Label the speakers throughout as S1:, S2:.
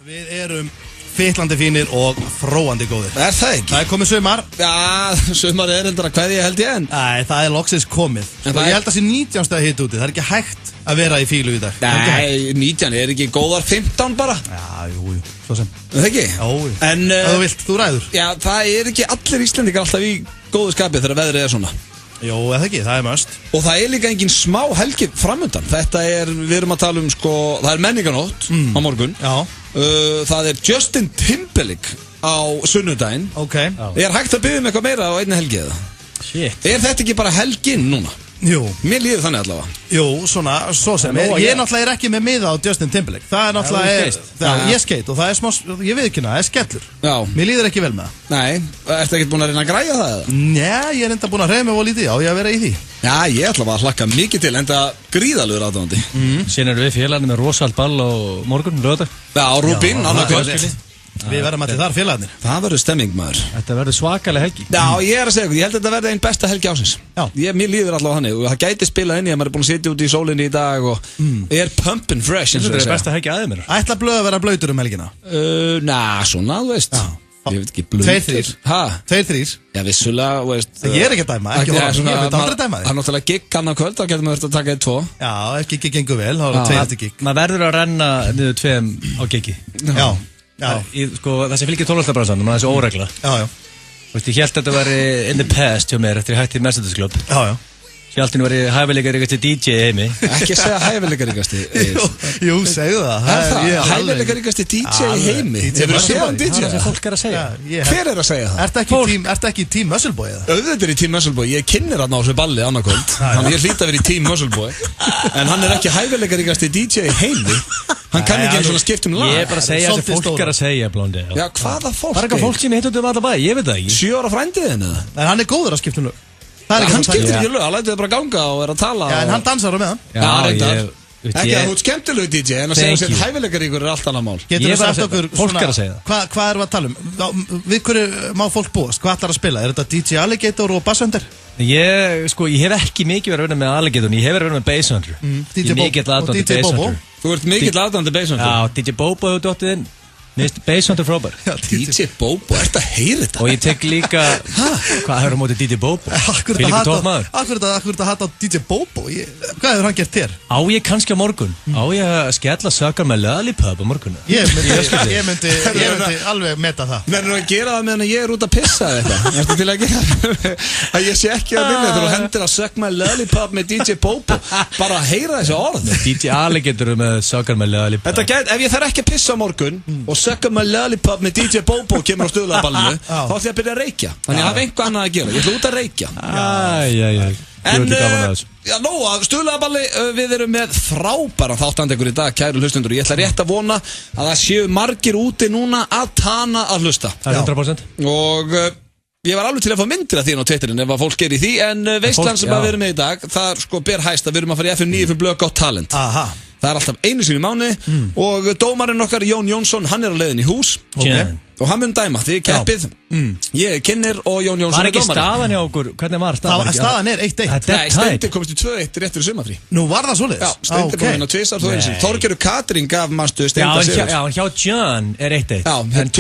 S1: Við erum fyllandi fínir og fróandi góðir.
S2: Það ekki?
S1: Það komið sumar.
S2: Já, sumar reyndar að kveðja held ég enn.
S1: Nei, það loksins komið. Ég held að sé 19 stað hitt úti. Það ekki hægt að vera í fílu í dag.
S2: Nei, 19 ekki góðar 15 bara.
S1: Já, jú, svo sem.
S2: Það ekki?
S1: Jú,
S2: en
S1: ef þú vilt, þú ræður.
S2: Já, það ekki allir Íslendingar alltaf í góðu skapi þegar veðrið svona.
S1: Jú, eða ekki, það must.
S2: Og það líka engin smá helgi framundan. Þetta við erum að tala sko, það menninganótt á morgun.
S1: Já.
S2: Það Justin Timberlake á sunnudaginn.
S1: Ok.
S2: Hægt að biðja eitthvað meira á einni helgi eða?
S1: Shit.
S2: Þetta ekki bara helgin núna?
S1: Jú.
S2: Mér líður þannig allavega.
S1: Jú, svo sem. Ég náttúrulega ekki með miða á Justin Timberlake. Það náttúrulega ég skeit og það smá, ég veit ekki það skellur.
S2: Já.
S1: Mér líður ekki vel með það.
S2: Nei, ertu ekkert búin að reyna að græja það eða?
S1: Nei, ég enda búin að reyna mig volítið á ég að vera í því.
S2: Já, ég ætla að hlakka mikið til, enda gríðalegur aðdáandi.
S3: Síðan erum við félagarnir með rosalt ball á morgun, lögdag.
S2: Já, Rúbín, annað kvöld.
S1: Við verðum að til þar félagarnir.
S2: Það verður stemming, maður.
S3: Þetta verður svakalega helgi.
S2: Já, ég að segja ykkur, ég held að þetta verður einn besta helgi ásins. Mér líður allavega þannig og það gæti spilað inn í að maður er búin að sitja út í sólinni í dag og pumpin' fresh.
S3: Þetta er besta helgi aðeins mér.
S1: Ætla blöð að vera blöytur helgina?
S2: Svona, þú veist. Ég veit ekki, blöytur.
S1: 2-3.
S2: Já, vissulega, þú veist.
S1: Ég er ekki að dæma, ekki horfa, ég veit aldrei dæma þig.
S2: Það er náttúrulega gigg annar kvöld, þá getur maður að taka 2.
S1: Já, ef giggi gengur vel, þá er það 2 eftir gigg.
S3: Maður verður að renna niður 2 á giggi.
S1: Já.
S3: Sko, það sem fylgir tónlistabransanum, þessi óregla.
S1: Já.
S3: Þú veist, ég held að þetta væri in the past hjá mér eftir ég hætti í Mercedes Club.
S1: Já.
S3: Ég held að það væri hæfileikaríkasti DJ heimi.
S2: Ekki að segja hæfileikaríkasti.
S1: Jú, segðu það.
S2: Hæfileikaríkasti DJ heimi. Hefur þú séð hann DJ?
S3: Það er það sem fólk að segja.
S2: Hver að segja það?
S1: Ertu ekki í Team Muscleboy eða?
S2: Auðvitað í Team Muscleboy. Ég kynnir hann á þessu balli annarkvöld. Þannig ég hlýt að vera í Team Muscleboy. En hann er ekki hæfileikaríkasti DJ heimi. Hann kann ekki eins og skipta lag.
S3: Ég er bara að segja það sem fólk að segja, Blóndi.
S2: Já, hvaða fólk?
S3: Það er eitthvað fólk sem ég hitt út alla bæ, ég veit það ekki.
S2: 7 ára frændiðin eða?
S1: En hann er góður að skipta lög.
S2: Hann skiptir ekki lög, hann lætur þið bara ganga og er að tala.
S1: Já, en hann dansar á meðan.
S2: Já, reyndar. Ekki að þú ert skemmtileg DJ, en að segja sér hæfileikaríkur er allt annað mál.
S1: Getur þú sagt okkur
S3: svona,
S1: hvað erum við að tala um? Við hverju má fólk búast? Hvað ætlar að spila? Er þetta DJ Alligator og Basshunter?
S3: Ég hef ekki mikið verið að vinna með Alligator, ég hef verið að vinna með Basshunter. Ég er mikill aðdáandi Basshunter.
S2: Þú ert mikill aðdáandi Basshunter?
S3: Já, DJ Bobo hefur dottið inn. Basshunter frábær.
S2: DJ Bobo, ert að heyra þetta?
S3: Og ég tek líka, hvað hefur á móti DJ Bobo?
S1: Akkur þetta hata á DJ Bobo? Hvað hefur hann gert þér?
S3: Á ég kannski á morgun? Á ég að skella sökar með Lollipop á morgun?
S1: Ég myndi alveg meta það.
S2: Verður þú að gera það meðan ég er út að pissa þetta? Ertu til að gera að ég sé ekki að vilja þegar þú hendur að sökka með Lollipop með DJ Bobo? Bara að heyra þessi orð.
S3: DJ Alligator með sökar með Lollipop.
S2: Ef ég þarf ekki að pissa á morgun og sökka með Lollipop með DJ Bobo kemur á stöðlaballinu, þá ætlum ég að byrja að reykja. Þannig að hafa einhvað annað að gera. Ég ætla út að reykja. En nóa, stöðlaballi, við erum með frábæra þáttandekur í dag, kæru hlustundur. Ég ætla rétt að vona að það séu margir úti núna að tana að hlusta.
S3: Það er 100%.
S2: Og ég var alveg til að fá myndir af þín á Twitterin ef að fólk er í því, en veistlan sem við erum með í dag, það sko ber hæst að við erum að fara í FM 9 fyrir Blöð Got Talent.
S1: Aha.
S2: Það er alltaf einu sinni í mánuði og dómarinn okkar Jón Jónsson, hann er á leiðin í hús og hann mun dæma því keppið. Ég er Kynir og Jón Jónsson
S3: er dómarinn. Var ekki staðan hjá okkur? Hvernig var staðan?
S1: Staðan er 1-1.
S2: Nei, Steindi komist í 2-1 rétt fyrir sumafrí.
S1: Nú var það svoleiðis?
S2: Já, Steindi kom inn á tvisar þú eins. Þorgerður Katrín gaf manstu Steinda sigur.
S3: Já, en hjá John er 1-1.
S2: En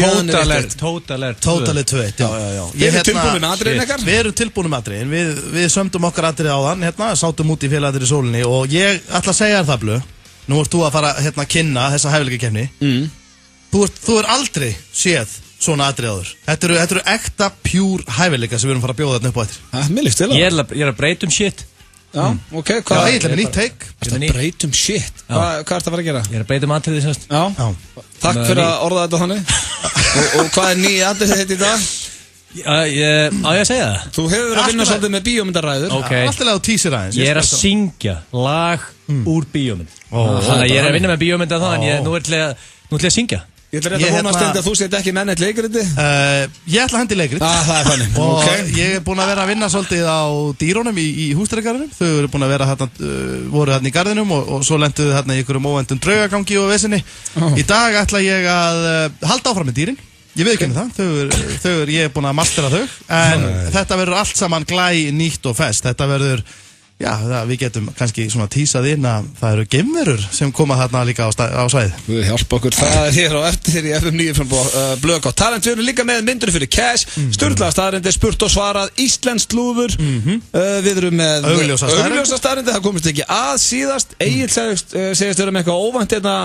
S3: Total er
S1: 2-1. Já.
S2: Við erum tilbúin með atriðin ekkert?
S1: Við erum tilbúin með atriðin. Við sömdum okkar atrið áðan, sátum út í félagatri í sólinni og ég ætla að segja þér það, Blöð. Nú ert þú að fara að kynna þessa hæfileikakeppni. Þú er aldrei séð svona atrið áður. Þetta eru ekta pjúr hæfileika sem við erum að fara að bjóða þarna upp á eftir.
S2: Mér líst til það.
S3: Ég er að breyta shit.
S2: Já, ok.
S1: Já, ég ætla með nýtt take.
S2: Það breyta shit. Hvað ert að fara að gera?
S3: Ég er að breyta atriði sérst.
S2: Já. Takk fyrir að orða þetta þannig. Og hvað er nýja atrið þetta í dag?
S3: Á ég að segja það?
S2: Þú hefur verið að vinna svolítið með bíómyndaræður.
S1: Alltaf lega á tísir aðeins.
S3: Ég er að syngja lag úr bíómynd. Þannig að ég er að vinna með bíómynd að það, en nú ætla ég að syngja.
S2: Ég ætla rétt að vona Steindi að þú sett ekki með neitt leikriti.
S1: Ég ætla að hendi leikrit.
S2: Það er þannig.
S1: Og ég er búin að vera að vinna svolítið á dýrónum í húsdýragarðinum. Þau eru búin að vera voru hérna í garðinum og svo lentuðu hérna í einhverjum óvæntum draugagangi og vesinni. Í dag ætla ég að halda áfram með dýrin. Ég veit ekki það, ég er búin að mastera þau. En þetta verður allt saman glæ, nýtt og fest. Þetta verður Já, við getum kannski svona tísað inn að það eru geimverur sem koma þarna líka á svæði.
S2: Við hjálpa okkur, það hér á eftir í FM 95 blöð á talent. Við erum líka með myndur fyrir cash, sturglaða staðreyndir, spurt og svarað, íslenskt slúður. Við erum með augljósa staðreyndir, það komist ekki að síðast. Egill segist vera með eitthvað óvænt hérna.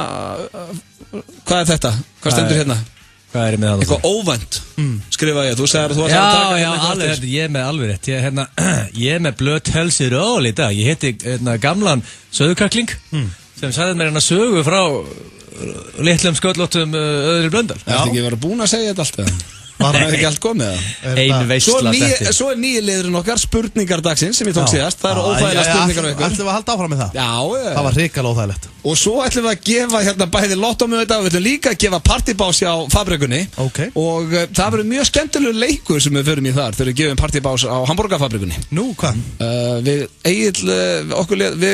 S2: Hvað er þetta? Hvað stendur hérna?
S3: Hvað er með það?
S2: Eitthvað óvænt, skrifa ég. Þú segir að þú varst að taka
S3: alveg, ég er með alveg rétt. Ég er með blöð tölsi ról í dag. Ég hitti gamlan sögukakling sem sagði mér sögu frá litlum sköllóttum Öðri Blöndal.
S2: Það er ekki verið búin að segja þetta alltaf. Það er ekki allt komið það.
S3: Einu veisla þetta.
S2: Svo er nýji liðurinn okkar, spurningar dagsins sem ég tók síðast. Það eru óþægilega spurningar á ykkur.
S1: Ætlum við að halda áfram með það?
S2: Já.
S1: Það var hrikalega óþægilegt.
S2: Og svo ætlum við að gefa hérna bæði lottómiða og við ætlum líka að gefa partybás á Fabrikunni. Og það verður mjög skemmtilegur leikur sem við förum í þar þegar við gefum partybás á Hamborgarfabrikunni.
S1: Nú, hvað?
S2: Við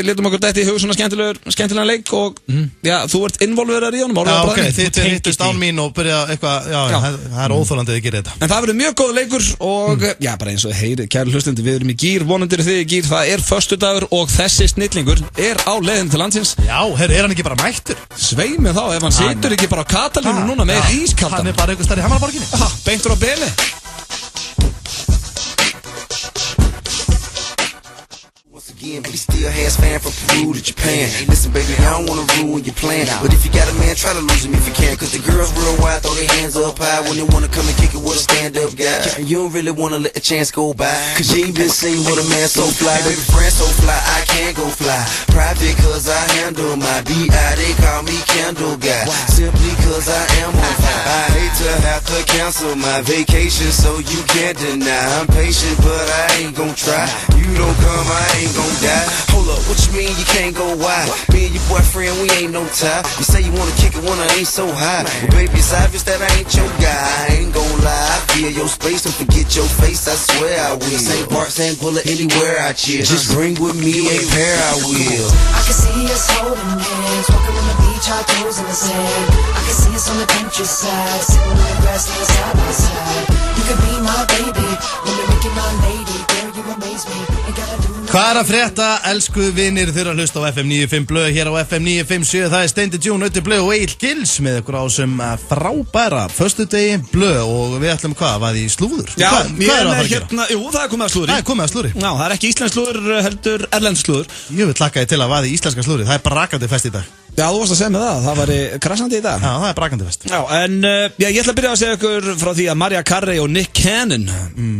S2: letum okkur dætt í hug svona skemmtilegan leik og já, þú ert involverar í honum.
S1: Já, ok, þið hittust án mín og byrja eitthvað, já, það er óþolandi að þið gerir þetta.
S2: En það verður mjög góð leikur og já, bara eins og heyri, kæru hlustendur, við erum í gír, vonandi þið í gír, það er föstudagur og þessi snillingur er á leiðin til landsins.
S1: Já, er hann ekki bara mættur?
S2: Svei mig þá, ef hann situr ekki bara á Katalínu núna með ískaldan.
S1: Hann er bara einhvers staðar í Hamraborginni.
S2: Beintur á beni.
S4: Again, but he still has fan from Peru to Japan. Listen, baby, I don't wanna ruin your plan, but if you got a man, try to lose him if you can. Cause the girls worldwide throw their hands up high when they wanna come and kick it with a stand-up guy. And you don't really wanna let the chance go by, cause you ain't been seen with a man so fly. Baby, friend so fly, I can't go fly. Private cause I handle my B.I. They call me Candle Guy, simply cause I am on fire. I hate to have to cancel my vacation, so you can't deny. I'm patient, but I ain't gon' try. You don't come, I ain't gon' die. Hold up, what you mean you can't go wide? Me and your boyfriend, we ain't no tie. You say you wanna kick it when I ain't so high. Well, baby, it's obvious that I ain't your guy. I ain't gon' lie, I feel your space and forget your face, I swear I will. Same part, same bullet, anywhere I chill. Just bring with me a pair, I will.
S5: I can see us holding hands, walking on the beach, our toes in the sand. I can see us on the countryside, sitting on the grass, side by side. You could be my baby, when we're making my lady. Girl, you amaze me, ain't gotta do.
S1: Hvað er að frétta, elsku vinir, þeirra hlusta á FM 95 blöð hér á FM 957. Það er Steindi June, Ötti blöð og Egill Gils með ykkur á sem frábæra föstudegi blöð og við ætlum hvað í slúður?
S2: Já,
S1: hvað er að fara að gera?
S2: Jú, það er komið að slúðri.
S1: Það er komið að slúðri.
S2: Já, það er ekki íslensk slúður, heldur erlend slúður.
S1: Ég vil hlakka til að vaði íslenska slúðri, það er brakandi fest í dag.
S2: Já, þú varst að segja með það væri krassandi í dag.
S1: Já, það er brakandi fest.
S2: Já, en ég ætla að byrja að segja ykkur frá því að Mariah Carey og Nick Cannon,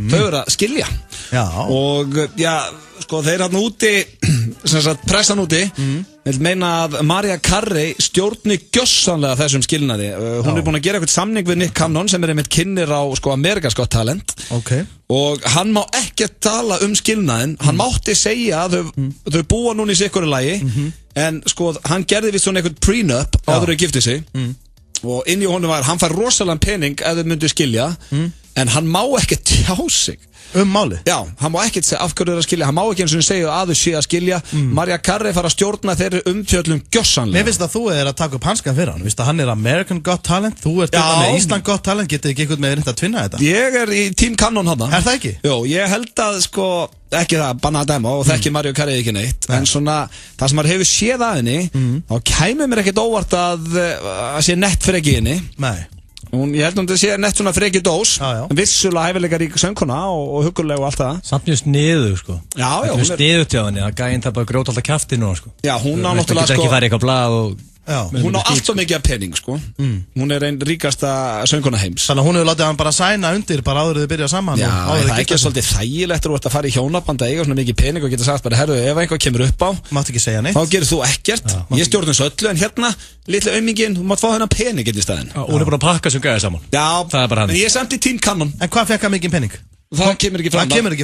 S2: þau eru að skilja.
S1: Já.
S2: Og já, sko, þeir hann úti, sem sagt, pressan úti, vil meina að Mariah Carey stjórni gjössanlega þessum skilnaði. Hún er búin að gera eitthvað samning við Nick Cannon sem er einmitt kynnir á, sko, America's Got Talent.
S1: Ok.
S2: Og hann má ekki tala skilnaðin, hann mátti segja að þau búa núna í sikkurri lagi, en sko, hann gerði vist svona eitthvað prenup áður að gifti sig, og inn í honum var, hann fær rosalega pening ef þau myndu skilja, en hann má ekki tjá sig.
S1: Málið?
S2: Já, hann má ekkert segja af hverju þeir að skilja, hann má ekki eins og segja að þau sé að skilja. Mariah Carey fara að stjórna þeirri umfjöllum gjössanlega.
S1: Mér finnst að þú er að taka upp hanskan fyrir hann, viðst að hann er American Got Talent, þú ert með Ísland Got Talent, getur ekki einhvern með reynda að tvinna þetta?
S2: Ég er í Team Cannon hann.
S1: Er það ekki?
S2: Jó, ég held að sko, ekki það, banna að dæma og þekki Mariah Carey ekki neitt, en svona, það sem maður hefur séð að henni, þá kæmi mér ekkert óvart að sé nett fyrir ekki henni.
S1: Nei.
S2: Ég held að það sé nett svona freki dós, vissulega hæfileika rík söngkona og huggulega og allt það.
S3: Samt mjög sniðu, sko.
S2: Já,
S3: hún er sniðut hjá henni, að gæinn það bara gróta alltaf kjafti núna, sko.
S2: Já, hún á náttúrulega,
S3: sko. Þú ekki farið eitthvað blað og...
S1: Já.
S2: Hún á allt og mikið af pening, sko. Hún er einn ríkasta söngkona heims.
S1: Þannig að hún hefur látið hann bara sæna undir bara áður þið byrja saman.
S2: Já, það er ekki svolítið þægilegt að fara í hjónaband að eiga svona mikið pening og geta sagt bara, herru, ef eitthvað kemur upp á,
S1: mátt ekki segja neitt.
S2: Þá gerir þú ekkert. Ég stjórn þessu öllu, en hérna, litla aumingin, þú mátt fá hennar pening í staðinn.
S3: Hún er búin að pakka sem gæði saman.
S2: Já,
S3: það er bara hann.
S2: En ég er samt í Team Cannon.
S1: En hvað fekk hann mikið pening?
S2: Það kemur ekki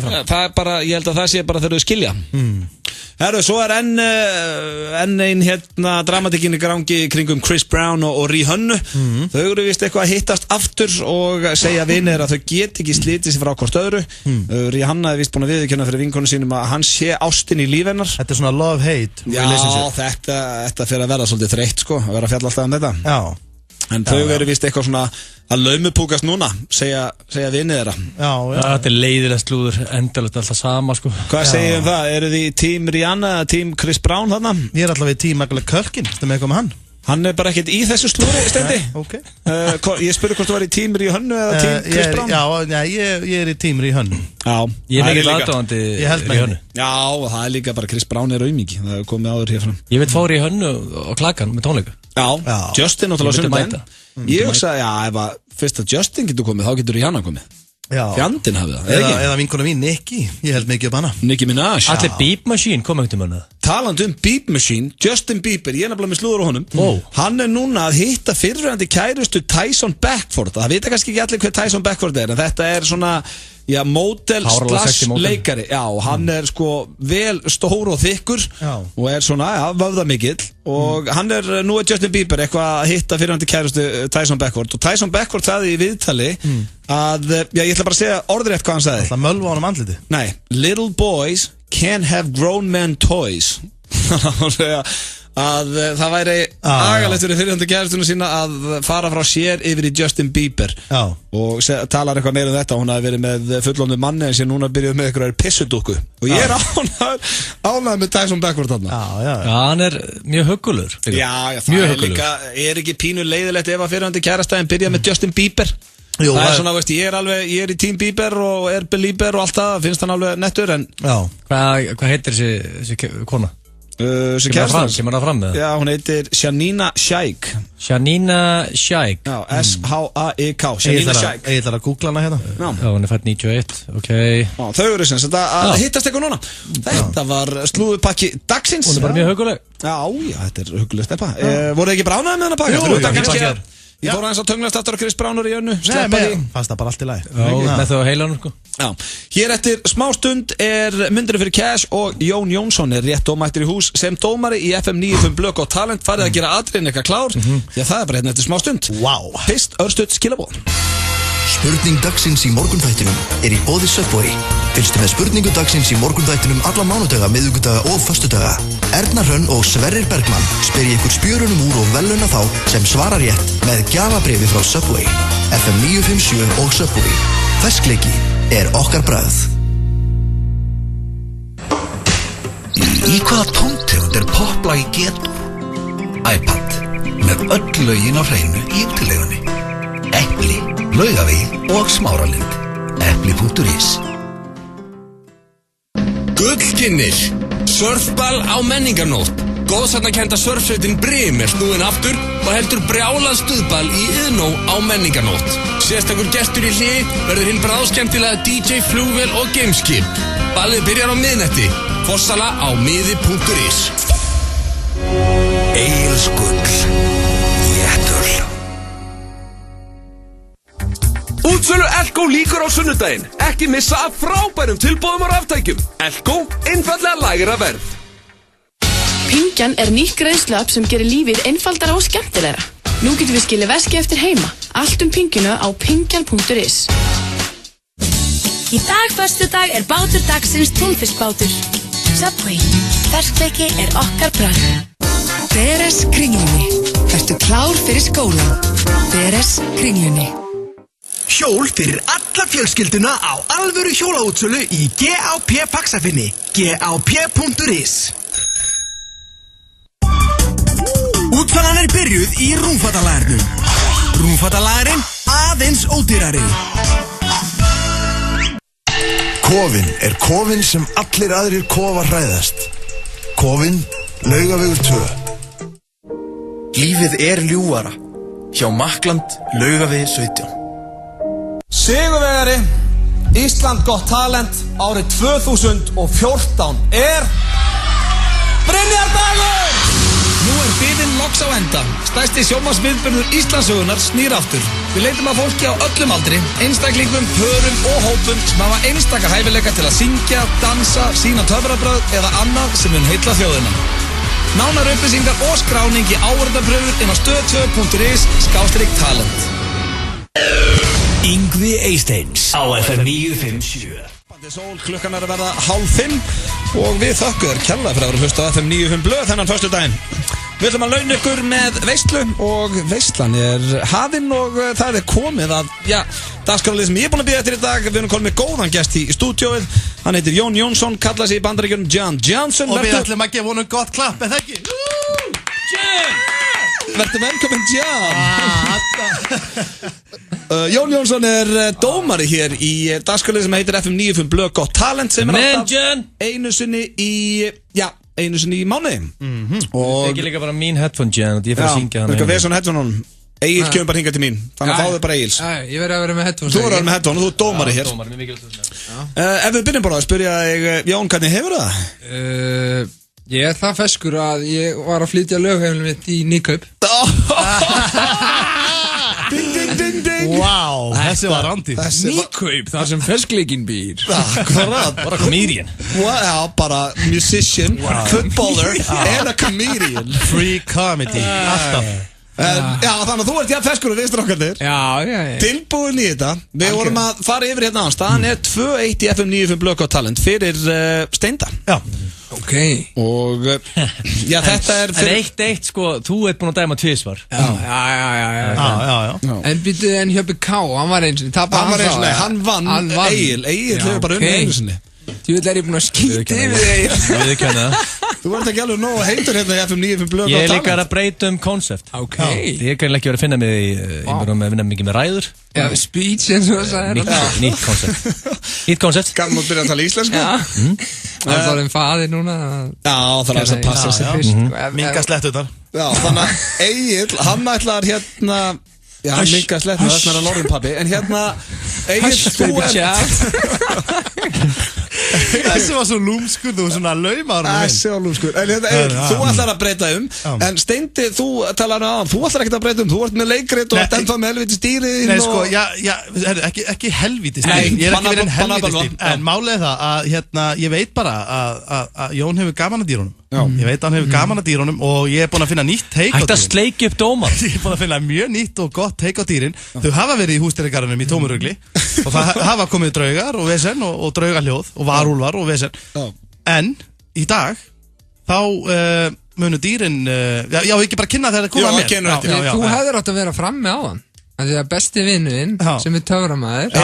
S2: fram. Það er bara, ég held að það sé bara þegar þau skilja. Herru, svo er enn ein hérna dramatikinn í gangi kringum Chris Brown og Rihanna. Þau eru vist eitthvað að hittast aftur og segja vinir að þau get ekki slitið sér frá hvort öðru. Rihanna er vist búin að viðurkenna fyrir vinkonu sínum að hann sé ástin í líf hennar.
S1: Þetta er svona love-hate relationship.
S2: Já, þetta fer að vera svolítið þreytt, sko, að vera að fjalla alltaf um þetta.
S1: Já.
S2: En þau eru vist eitthvað svona að laumupúkast núna, segja vinið þeirra.
S1: Já.
S3: Þetta leiðilegt slúður, endalegt alltaf sama sko.
S2: Hvað segir það? Eru þið í tím Rihanna eða tím Chris Brown þarna?
S1: Ég er alltaf í tím Macaulay Culkin, stu með eitthvað með hann?
S2: Hann er bara ekkert í þessu slúri, Steindi.
S1: Okay.
S2: Ég spurði hvort þú var í tím Rihanna eða tím Chris Brown.
S1: Ég er í tím Rihanna.
S2: Já,
S3: ég er mikið aðdáðandi Rihanna.
S2: Já, það er líka bara Chris Brown er auðmiki. Það hefur komið áður hér fram.
S3: Ég veit fá Rihanna og klakan með tónleika.
S2: Já, Justin náttúrulega sunnudaginn. Ég hugsa, ef að fyrst að Justin getur komið, þá getur Rihanna komið. Fjandinn hafið það,
S1: eða vinkona mín, Nicki. Ég held mikið upp hana.
S2: Nicki Minaj.
S3: Allir Beep Machine kom ekkert um hana.
S2: Talandi Beep Machine, Justin Bieber, ég er nefnilega með slúður á honum. Hann er núna að hitta fyrrverandi kærustu Tyson Beckford. Það vita kannski ekki allir hver Tyson Beckford er, en þetta er svona módel slash leikari. Já, hann er sko vel stór og þykkur og er svona, vöfðamikill og hann nú er Justin Bieber eitthvað að hitta fyrrverandi kærustu Tyson Beckford og Tyson Beckford sagði í viðtali að, ég ætla bara að segja orðrétt hvað hann sagði.
S1: Það mölva á honum andliti.
S2: Nei, little boys can't have grown men toys. Að það væri agalegt fyrir fyrrverandi kærustunum sína að fara frá sér yfir í Justin Bieber og talar eitthvað meira þetta. Hún hafi verið með fullorðnu manni en sér núna byrjuð með eitthvað pissudúkku og ég er ánægður með Tyson Beckford þarna.
S3: Já, hann er mjög huggulur.
S2: Já, það er líka, er ekki pínu leiðilegt ef að fyrrverandi kærastæðin byrja með Justin Bieber? Jú, það er svona, veist, ég er í Team Bieber og er Belieber og allt það, finnst hann alveg nettur en...
S3: Hvað heitir þessi kona?
S2: Kemur það fram með það? Já, hún heitir Shanina Shaikh.
S3: Shanina Shaikh.
S2: Já, S-H-A-I-K. Shanina Shaikh.
S1: Ég ætla að googla hana hérna.
S3: Já, hún er fætt 91, ok.
S2: Þau eru sem sagt að hittast eitthvað núna. Þetta var slúðupakki dagsins.
S3: Hún er bara mjög hugguleg.
S2: Já, þetta er hugguleg steppa. Voru þið ekki bránaði með hana pakka? Ég fór aðeins á tönglast aftur á Chris Brown og Rihanna.
S1: Fannst það bara allt í lagi.
S3: Með þau á heilanum sko.
S2: Já, hér eftir smá stund er myndurinn fyrir Cash og Jón Jónsson er rétt dómættur í hús sem dómari í FM 95 Blöð og Talent. Farið að gera atriðin eitthvað klár því að það er bara hérna eftir smá stund. Fyrst örstuð skilaboð.
S6: Spurning dagsins í morgunþættinum er í boði Subway. Fylgstu með spurningu dagsins í morgunþættinum alla mánudaga, miðvikudaga og föstudaga. Erna Hrönn og Sverrir Bergmann spyrja ykkur spjörunum úr og veluna þá sem svarar rétt með gjafabréfi frá Subway. FM 957 og Subway. Ferskleiki er okkar bragð. Í hvaða tóntegund er poplag í getur? iPad með öll lögin á hreinu í útilegunni. Epli, Laugavegi og Smáralind. Epli.is.
S7: Gullkynnir, surfball á menningarnótt. Góðsagnakennda surfsveitin Brim er snúin aftur og heldur brjálað stuðball í Iðnó á menningarnótt. Sérstakur gestur í hlið verður hinn bráðskemmtilega DJ Flugvél og Gameskip. Ballið byrjar á miðnætti. Forsala á miði.is.
S6: Egilsgull. Léttul.
S7: Útsölu Elko lýkur á sunnudaginn. Ekki missa af frábærum tilboðum á raftækjum. Elko, einfaldlega lægra verð.
S8: Pingjan er nýtt greiðsluapp sem gerir lífið einfaldara og skemmtilegra. Nú getum við skilið veski eftir heima. Allt pinguna á pingjan.is.
S9: Í dag, föstudag, er bátur dagsins túnfiskbátur. Subway. Ferskleiki er okkar bragð.
S10: Beres Kringlunni. Ertu klár fyrir skólan? Beres Kringlunni.
S11: Hjól fyrir alla fjölskylduna á alvöru hjólaútsölu í GAP Faxafinni. GAP.is. Útfæran er byrjuð í rúmfattalærinum. Rúmfattalærin aðeins ódýrari.
S12: Kofinn er kofinn sem allir aðrir kofar hræðast. Kofinn, Laugavegur 2.
S13: Lífið er ljúfara. Hjá Makland, Laugavegi 17.
S14: Sigurvegari, Ísland Gott Talent árið 2014 er Brynjar Dagur!
S2: Nú er biðin loks á enda. Stærsti sjónvarpsviðburður Íslandssögunnar snýr aftur. Við leitum að fólki á öllum aldri, einstaklingum, pörum og hópum sem hafa einstaka hæfileika til að syngja, dansa, sýna töfrabrögð eða annað sem mun heilla þjóðina. Nánar upplýsingar og skráning í áhorfendapröfur inn á stöð2.is/talent.
S11: Yngvi Eysteins á FM 957.
S2: Sól, klukkan að verða 4:30 og við þökkum þér kærlega fyrir að vera að hlusta á FM 95 blöð þennan föstudaginn. Við ætlum að launa ykkur með veislu og veislan hafinn og það komið að, dagskrárlið sem ég er búinn að bíða eftir í dag. Við erum komið með góðan gest í stúdíóið. Hann heitir Jón Jónsson, kallar sig í Bandaríkjunum John Johnson.
S1: Og við ætlum að gefa honum gott klapp, eða ekki?
S2: Vertu velkominn, John. Jón Jónsson dómari hér í dagskrárlið sem heitir FM 95 blöð gott talent sem alltaf einu sinni í mánuði.
S3: Og ekki líka bara mín headphone Jan og ég fyrir að syngja hann.
S2: Eitthvað við svona headphone honum. Egil kemur bara hingað til mín. Þannig að fáðu bara Egils.
S15: Ég verði að vera með headphone.
S2: Þú verður að vera með headphone og þú dómari hér.
S3: Dómari, mér mikilvægt.
S2: Ef við byrjum bara að spyrja þig, Jón, hvernig hefur það?
S15: Ég er það feskur að ég var að flytja lögheimilið mitt í Nýkaup.
S2: Ding, ding, ding, ding.
S1: Wow, þessi var randi.
S15: Nýkaup, þar sem ferskleikinn býr.
S3: Bara comedian.
S2: Já, bara musician, footballer and a comedian.
S1: Free comedy, alltaf.
S2: Já, þannig að þú ert feskur og við strákarnir.
S15: Já.
S2: Tilbúin í þetta. Við vorum að fara yfir hérna á hans. Staðan 2-1 í FM 95 blöð gott talent fyrir Steinda.
S1: Já.
S15: Ok.
S2: Og þetta
S3: fyrir... En 1-1 sko, þú ert búinn að dæma tvisvar.
S15: Já. En býttu en Hjöppi K, hann var eins og
S2: hann vann Egil hefur bara unnið einu sinni.
S15: Þú veit, ég búinn að skýta yfir þig.
S3: Við kenna það.
S2: Þú verður ekki alveg nóg að heitur hérna í FM 95 blöð gott talent.
S3: Ég líka að breyta koncept.
S15: Ok.
S3: Ég kann ekki verið að finna mig ég verður að vinna mikið með ræður.
S15: Já, speech eins og það
S3: Nýtt koncept. Nýtt koncept.
S2: Gaman að byrja að tala íslensku.
S15: Það var einn faðir núna.
S2: Já, það er að passa sig fyrst.
S1: Minga slettutar.
S2: Já, þannig að Egil, hann ætlar hérna. Já, hann minga slettutar, það er að Lorrin pabbi. En hérna, Egil,
S1: Þessi var svo lúmskur, þú var svona laumar.
S2: Þessi var lúmskur. En hérna, Egil, þú ætlar að breyta En Steindi, þú talar á þú ætlar ekkert að breyta þú ert með leikrit og ert ennþá með helviti stýrið.
S1: Nei, sko, ekki helviti stýrið. Ég er ekki verið en helviti stýrið. En málið er það að, ég veit bara að Jón hefur gaman að dýrunum. Ég veit að hann hefur gaman að dýrunum og ég er búinn að finna nýtt teik á dýrin.
S3: Hægt að sleikja upp dómar.
S1: Ég er búinn að finna mjög nýtt og gott teik á dýrin. Þau hafa verið í húsdýragarðinum í tómurugli og það hafa komið draugar og vesen og draugaljóð og varúlvar og vesen. En í dag þá munu dýrin ekki bara kynna þegar það koma með.
S15: Þú hefðir átt að vera frammi á hann. Það er besti vinnuðinn sem er töframæður.
S2: Er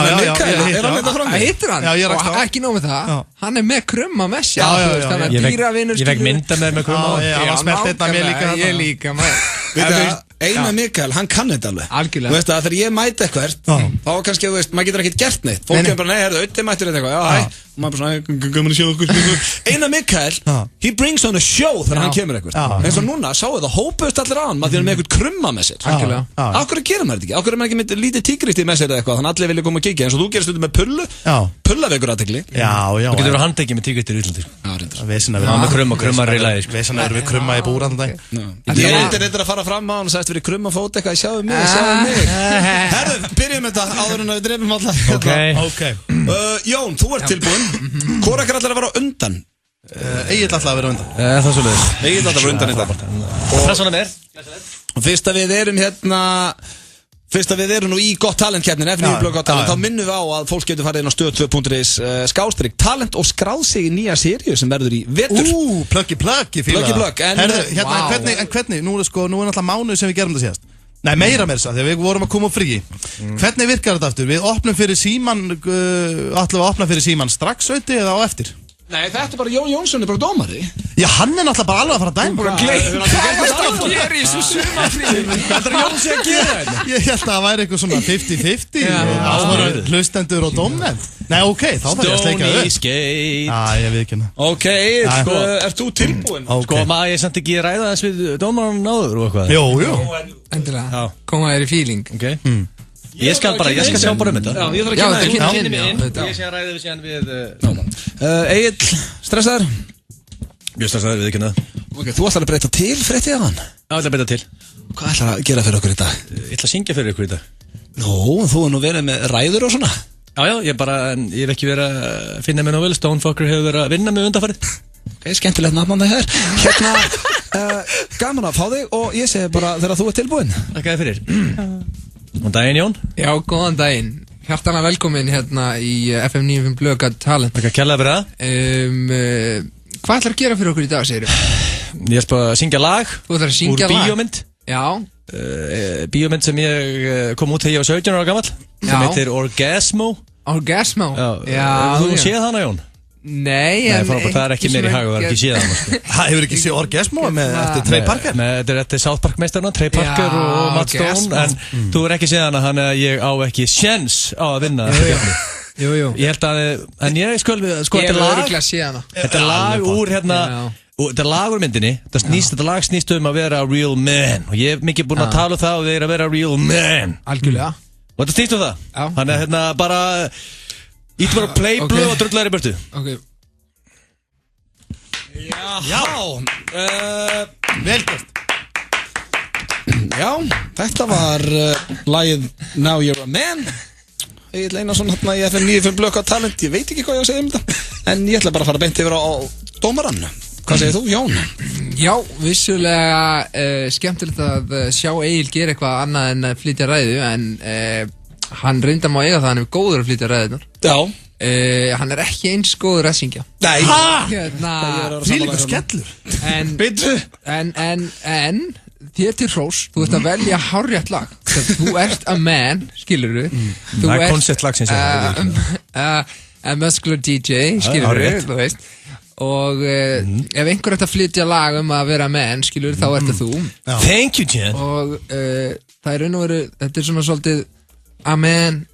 S2: hann þetta frammi?
S15: Hittir hann og ekki nóg með það. Hann er með krumma með sér. Þannig að dýravinnur
S3: Ég vekk mynda með krumma.
S1: Hann smelt einna mér líka.
S15: Ég líka
S2: Einar Mikael, hann kann þetta alveg.
S15: Algjörlega.
S2: Þú veist að þegar ég mæti eitthvað þá kannski, þú veist, maður getur ekkert gert neitt. Fólk kemur bara, auðvitað mættir þetta eitthvað. Já, hæ. Og maður bara svona, gaman að sjá okkur. Einar Mikael, he brings on a show þegar hann kemur eitthvað. Eins og núna, sáu það, hópuðust allir á hann, maður því hann með eitthvað krumma með sér.
S15: Algjörlega.
S2: Af hverju gerir maður þetta ekki? Af hverju er maður ekki með lítið tígristi með sér eða eitthvað? Þannig að allir vilja koma og kíkja. Eins og þú gerir stundum með pullu. Pulla vekur athygli.
S3: Þú getur verið handtekið með tígristir í Íslandi.
S1: Með
S3: krummar í lagi.
S1: Vesena erum við krumma í búr andan dag.
S2: Ég reyndi að fara fram á hann og sagðist verið krumma fót eitthvað, sjáðu mig. Herðu, byrjum þetta áður en við drefum alltaf.
S1: Ok.
S2: Jón, þú ert tilbúinn. Hvor ekkert allar að vera á undan?
S1: Egil allar að vera á undan.
S3: Það er svolítið.
S2: Egil allar að vera undan þetta.
S3: Það er svona mér.
S2: Og fyrst að við erum nú í gott talent-keppnin, F9 blöð gott talent, þá minnum við á að fólk getur farið inn á stöð2.is /talent og skráð sig í nýja seríu sem verður í vetur.
S1: Pluggi, fíla.
S2: Pluggi.
S1: En hvernig, nú er náttúrulega mánuð sem við gerum það síðast. Nei, meira þess að þegar við vorum að koma á fríi. Hvernig virkar þetta aftur? Við opnum fyrir síman, ætlum við að opna fyrir síman strax eða á eftir?
S2: Nei, þetta er bara Jón Jónsson, bara dómari.
S1: Já, hann er náttúrulega bara alveg að fara að dæma.
S15: Hvað er það að gera í þessu sumarfríi?
S1: Hvað er Jón að gera þetta? Ég held að það væri eitthvað svona 50-50 hlustendur og dómnefnd. Nei, ok, þá þarf ég að sleika þau.
S3: Stoney Skate.
S1: Já, ég veit ekki hana.
S2: Ok, ert þú tilbúinn?
S3: Sko, maður ég samt ekki ræða þess við dómarann áður og eitthvað.
S1: Jú.
S15: Endilega, koma þér í feeling.
S3: Ok. Ég skal sjá bara þetta.
S2: Já, ég þarf að kynna
S3: mig inn. Ég sé að ræða við síðan við
S2: Egil, stressaður?
S3: Mjög stressaður, við ekki það.
S2: Ok, þú ætlar að breyta til fréttið af hann?
S3: Já, ég ætla að breyta til.
S2: Hvað ætlar að gera fyrir okkur í dag?
S3: Ég ætla að syngja fyrir okkur í dag.
S2: Nú, þú er nú verið með ræður og svona.
S3: Já, ég hef ekki verið að finna mig nóvel. Stonefucker hefur verið að vinna mig undanfarið.
S2: Ok, skemmtilegt nafn það hér. Hérna, gaman að fá þig og ég segi bara þegar þú ert tilbúinn.
S3: Þakka þér fyrir. Góðan daginn, Jón.
S15: Já, góðan daginn. Hjartanlega velkomin hérna í FM 95 Blöð Got Talent.
S3: Takk að kella fyrir það.
S15: Hvað ætlar að gera fyrir okkur í dag, segirðu?
S3: Ég ætla að syngja lag.
S15: Þú ætlar að syngja
S3: lag? Úr bíómynd.
S15: Já.
S3: Bíómynd sem ég kom út þegar ég var 17 ára gamall. Sem heitir Orgasmo.
S15: Orgasmo?
S3: Já. Þú séð hana, Jón?
S15: Nei,
S3: það er ekki mér í hag og það er ekki séð hana, sko.
S1: Hefur ekki séð Orgasmo eftir Trey Parker?
S3: Þetta er South Park meistarna, Trey Parker og Matt Stone, en þú er ekki séð hana, þannig að ég á ekki sjens á að vinna þetta kefni.
S15: Jú.
S3: Ég held að, en ég sko,
S15: þetta er lag.
S3: Þetta er lag úr hérna, þetta er lag úr myndinni, þetta lag snýst að vera real man, og ég hef mikið búin að tala það og þeir að vera real man.
S15: Algjörlega.
S3: Og þetta snýst það. Þannig að hérna bara ítt bara play blöð og drullar í burtu.
S15: Ok.
S2: Já.
S1: Vel gert.
S2: Já, þetta var lagið Now You're a Man. Egil Einarsson hérna í FM 95 Blöð Got Talent. Ég veit ekki hvað ég á að segja þetta. En ég ætla bara að fara beint yfir á dómarann. Hvað segir þú, Jón?
S15: Já, vissulega skemmtilegt að sjá Egil gera eitthvað annað en að flytja ræðu, en hann reyndar má eiga það, hann er góður að flytja ræðunar.
S2: Já.
S15: Hann er ekki eins góður að syngja.
S2: Nei.
S1: Þvílíkur skellur.
S15: En þér til hrós, þú ert að velja hárrétt lag. Þú ert a man, skilurðu.
S3: Það er konceptlagsins.
S15: A muscular DJ, skilurðu, þú veist. Og ef einhver ætti að flytja lag að vera man, skilurðu, þá ert það þú.
S3: Thank you, Jen.
S15: Og það er raun og veru, þetta er svona svolítið amen,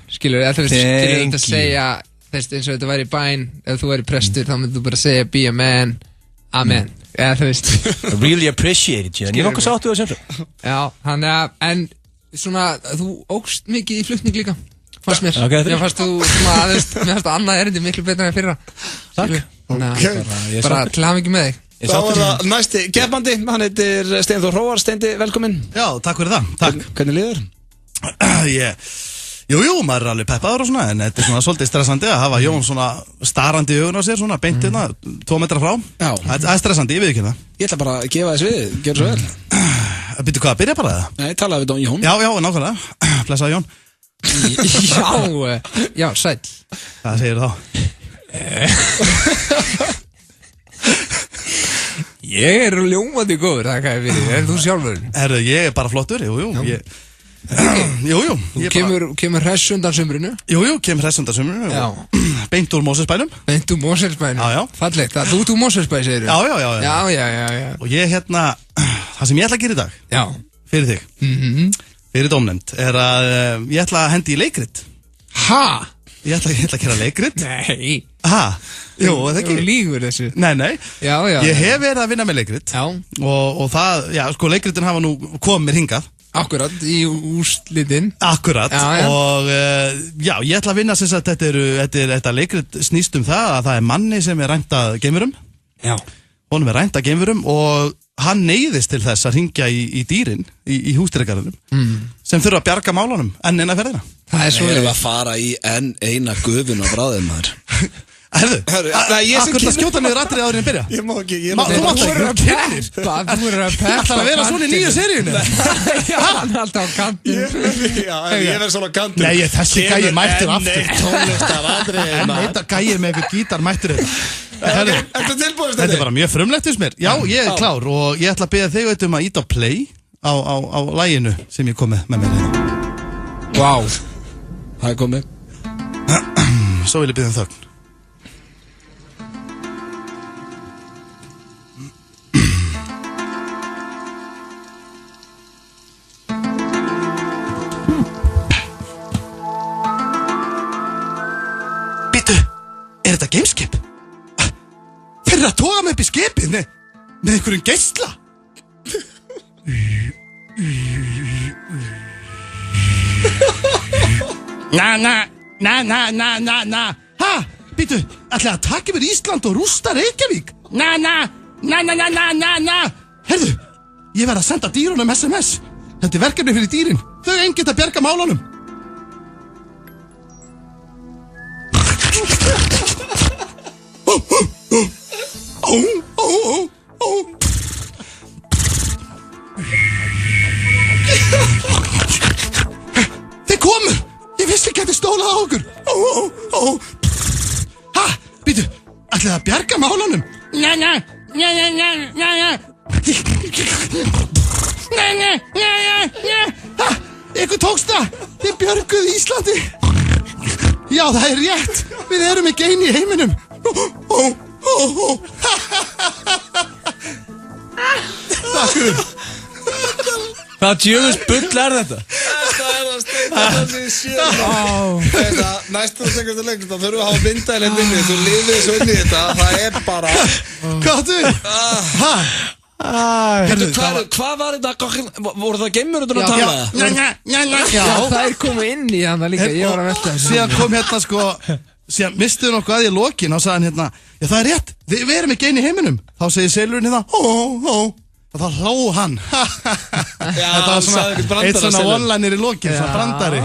S15: skilur þú veist að segja þess eins og þetta væri bæn, ef þú væri prestur þá myndir þú bara segja be a man, amen, eða þú veist
S3: I really appreciate it, Jen, ég er nokkuð sáttu það sem
S15: Já, þannig að, en svona, þú ógst mikið í flutning líka, fannst mér mér fannst þú, svona, mér fannst að annað erindi miklu betur en fyrra
S3: Takk
S15: bara til hafa mikið með þig
S2: Þá er það næsti keppandi, hann heitir Steinþór Hróar. Steindi, velkomin.
S1: Já, takk fyrir það. Takk.
S2: Hvernig líður?
S1: Jú, maður er alveg peppaður og svona, en þetta er svona svolítið stressandi að hafa Jón svona starrandi í augun á sér, svona beint hérna, 2 metra frá. Já. Það er stressandi, ég veit ekki það.
S2: Ég ætla bara að gefa þess við, gjör svo vel.
S1: Býttu hvað, byrja bara það?
S2: Nei, talaði við Jón.
S1: Já, nákvæmlega. Blessaði Jón.
S15: Já, sæll.
S1: Hvað segir þá?
S15: Ég er ljómandi góður, það hvað ég fyrir, er þú sjálfur?
S1: Ég er bara flottur, jú.
S15: Þú kemur hress undan sumrinu?
S1: Jú, kemur hress undan sumrinu. Já. Beint úr Mosfellsbænum.
S15: Beint úr Mosfellsbænum?
S1: Já.
S15: Fallegt, þú ert úr Mosfellsbæ, segir þú?
S1: Já. Og ég það sem ég ætla að gera í dag.
S15: Já.
S1: Fyrir þig. Fyrir dómnefnd, er að ég ætla að hendi í leikrit.
S15: Ha?
S1: Ég ætla að gera leikrit.
S15: Nei.
S1: Ha? Jú, það ekki.
S15: Þú lígur þessu.
S1: Nei.
S15: Já.
S1: Ég hef verið að vinna með leikrit.
S15: Já.
S1: Og það, sko, leikritin hafa nú komið mér hingað.
S15: Akkurat, í úrslitin.
S1: Akkurat.
S15: Já.
S1: Og ég ætla að vinna sem sagt, þetta leikrit snýst það að það er manni sem er rænt að geimverum.
S15: Já.
S1: Honum er rænt að geimverum og hann neyðist til þess að hringja í dýrin í húsdýragarðinum sem þurfa að bjarga málunum enn eina ferðina.
S2: Það er svo að fara í enn eina gufun á bráðið maður.
S1: Akkur það skjóta niður atrið áður en byrja.
S2: Ég má ekki.
S1: Þú mátt ekki.
S15: Þú er að peppa.
S1: Ætlar að vera svona í nýju seríunni?
S15: Já, hann er alltaf á kantin.
S2: Já, ég verð svona á kantin.
S1: Nei, þessi gæi mættur aftur.
S2: Tónlistar atrið.
S1: En þetta gæir með eitthvað gítar mættur þetta.
S2: Ertu tilbúin?
S1: Þetta er bara mjög frumlegt fyrst mér. Já, ég er klár og ég ætla að biðja þig að íta á play á laginu sem ég kom með mér hérna.
S2: Vá. Það er komið.
S1: Svo vil ég biðja þögn. Er þetta gameskip? Þeir eru að toga mig upp í skipið með einhverjum geisla. Na. Ha? Býtu, ætlaði að taka yfir Ísland og rústa Reykjavík? Na. Herðu, ég verð að senda dýrunum SMS. Þetta er verkefni fyrir dýrin. Þau einn geta að bjarga málunum. Þeir komu. Ég vissi ekki að þetta hjólað á okkur. Ha, býtu, ætlaði að bjarga málunum? Já. Ha, ykkur tókst það, þið björguðu Íslandi. Já, það er rétt, við erum ekki eini í heiminum. Takk fyrir.
S3: Hvað djöfus bull þetta?
S2: Þetta að steita þessi sér. Næstu sekundu lengur, þá þurfum við að hafa myndælinn inni. Þú lifið svo inn í þetta, það er bara...
S1: Gáttu?
S2: Hvað var þetta? Voru það geimurundur að tala?
S15: Já, það er komið inn í hana líka, ég var að velta þessu.
S1: Síðan kom hérna sko, síðan mistuðu nokkuð að í lokin og sagði hann hérna, já það er rétt, við erum ekki eini í heiminum. Þá segir selurinn hérna, og þá hló hann. Þetta var svona, eitt svona one-liner í lokin, svona brandari.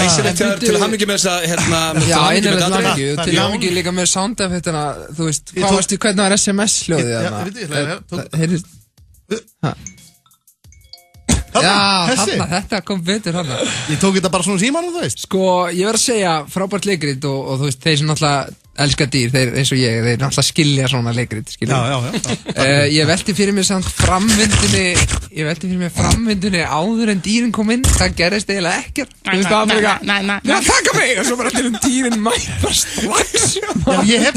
S2: Æsilegt til hammingi með þess að, hérna,
S15: já, einhverjum hammingi, til hammingi líka með sound-effektina, þú veist, hvað varstu, hvernig var SMS-hljóðið þarna? Já, þetta kom betur hana.
S1: Ég tók þetta bara svona símanum, þú veist.
S15: Sko, ég verð að segja, frábært leikrit og þú veist, þeir sem náttúrulega elska dýr, þeir eins og ég, þeir náttúrulega skilja svona leikrit, skilja.
S1: Já.
S15: Ég velti fyrir mér samt framvindunni áður en dýrin kom inn, það gerist eiginlega ekkert. Þú veist, það var bara eitthvað, taka mig, og svo bara allir dýrin mæta strax.
S1: Já, ég hef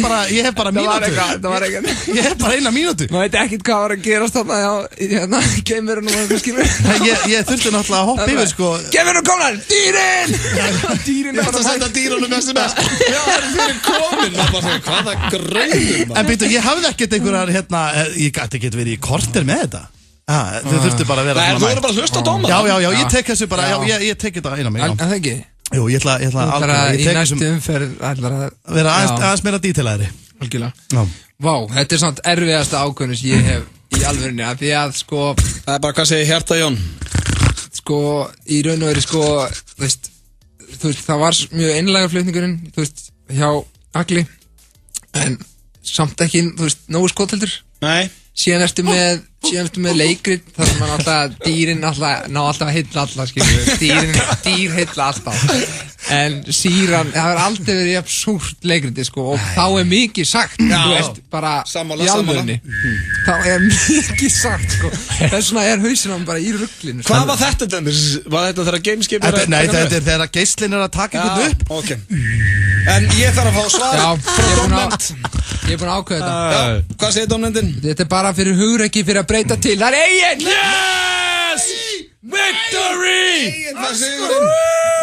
S1: bara mínútu.
S15: Það var eitthvað.
S1: Ég hef bara eina mínútu.
S15: Maður veit ekkert hvað var að gerast þarna, hérna, geimurinn og eitthvað skilur.
S1: Ég þurfti náttúrulega að hoppa yfir, sko.
S15: Geimurinn komnar, dýrin! Dýrin
S2: var að senda dýrunum SMS. Já, það er fyrir komin. Hvaða greinum.
S1: En byrju, ég hafði ekkert einhverjar hérna, ég gæti ekki verið í korter með þetta. Þau þurftu bara að vera
S2: svona. Þú verður bara að hlusta á dómar.
S1: Já, ég tek þessu bara, ég tek þetta eina mig.
S15: En það ekki?
S1: Jú, ég ætla
S15: alveg, í næstu umferð
S1: vera aðeins meira dítilæðri.
S15: Algjörlega. Vá, þetta er samt erfiðasta ákvörðun sem ég hef í alvörunni, af því að sko...
S2: Það er bara hvað segir hjarta Jón?
S15: Sko, í raun og veru sko, þú veist, það var mjög einlægur flutningurinn, þú veist, hjá Agli, en samt ekki, þú veist, nógu skotheldur.
S2: Nei.
S15: Síðan ertu með leikrit, þar sem man alltaf, dýrin alltaf, ná alltaf að hylla alla, skiljum við, dýr hylla alltaf. En síran, það hefur aldrei verið jafn súrt leikriti, sko, og þá er mikið sagt, þú veist, bara í alvörunni. Þá er mikið sagt, sko. Þess vegna er hausinn á hann bara í ruglinu.
S2: Hvað var þetta Dennis? Var þetta þegar gameskip er að...
S1: Nei, þetta er þegar geislinn er að taka eitthvað upp.
S2: Ok. En ég þarf að fá svar frá dómnefnd.
S15: Ég er búin að ákveða þetta.
S2: Hvað segir dómnefndin?
S15: Þetta er bara fyrir hugrekki, fyrir að breyta til. Það er eigin!
S2: Yes! Victory! Það segir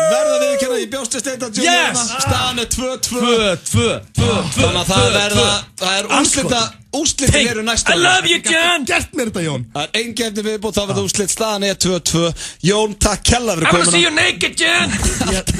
S2: verða viðurkenna, ég bjóst að steita Juniorna. Staðan er 2-2. Þannig að það er úrslitin eru næsta.
S3: I love you, John!
S1: Gert mér þetta, Jón.
S2: Það er ein keppni viðbútt, þá verður úrslit. Staðan er 2-2. Jón, takk kella fyrir komuna.
S3: I wanna see you naked, John!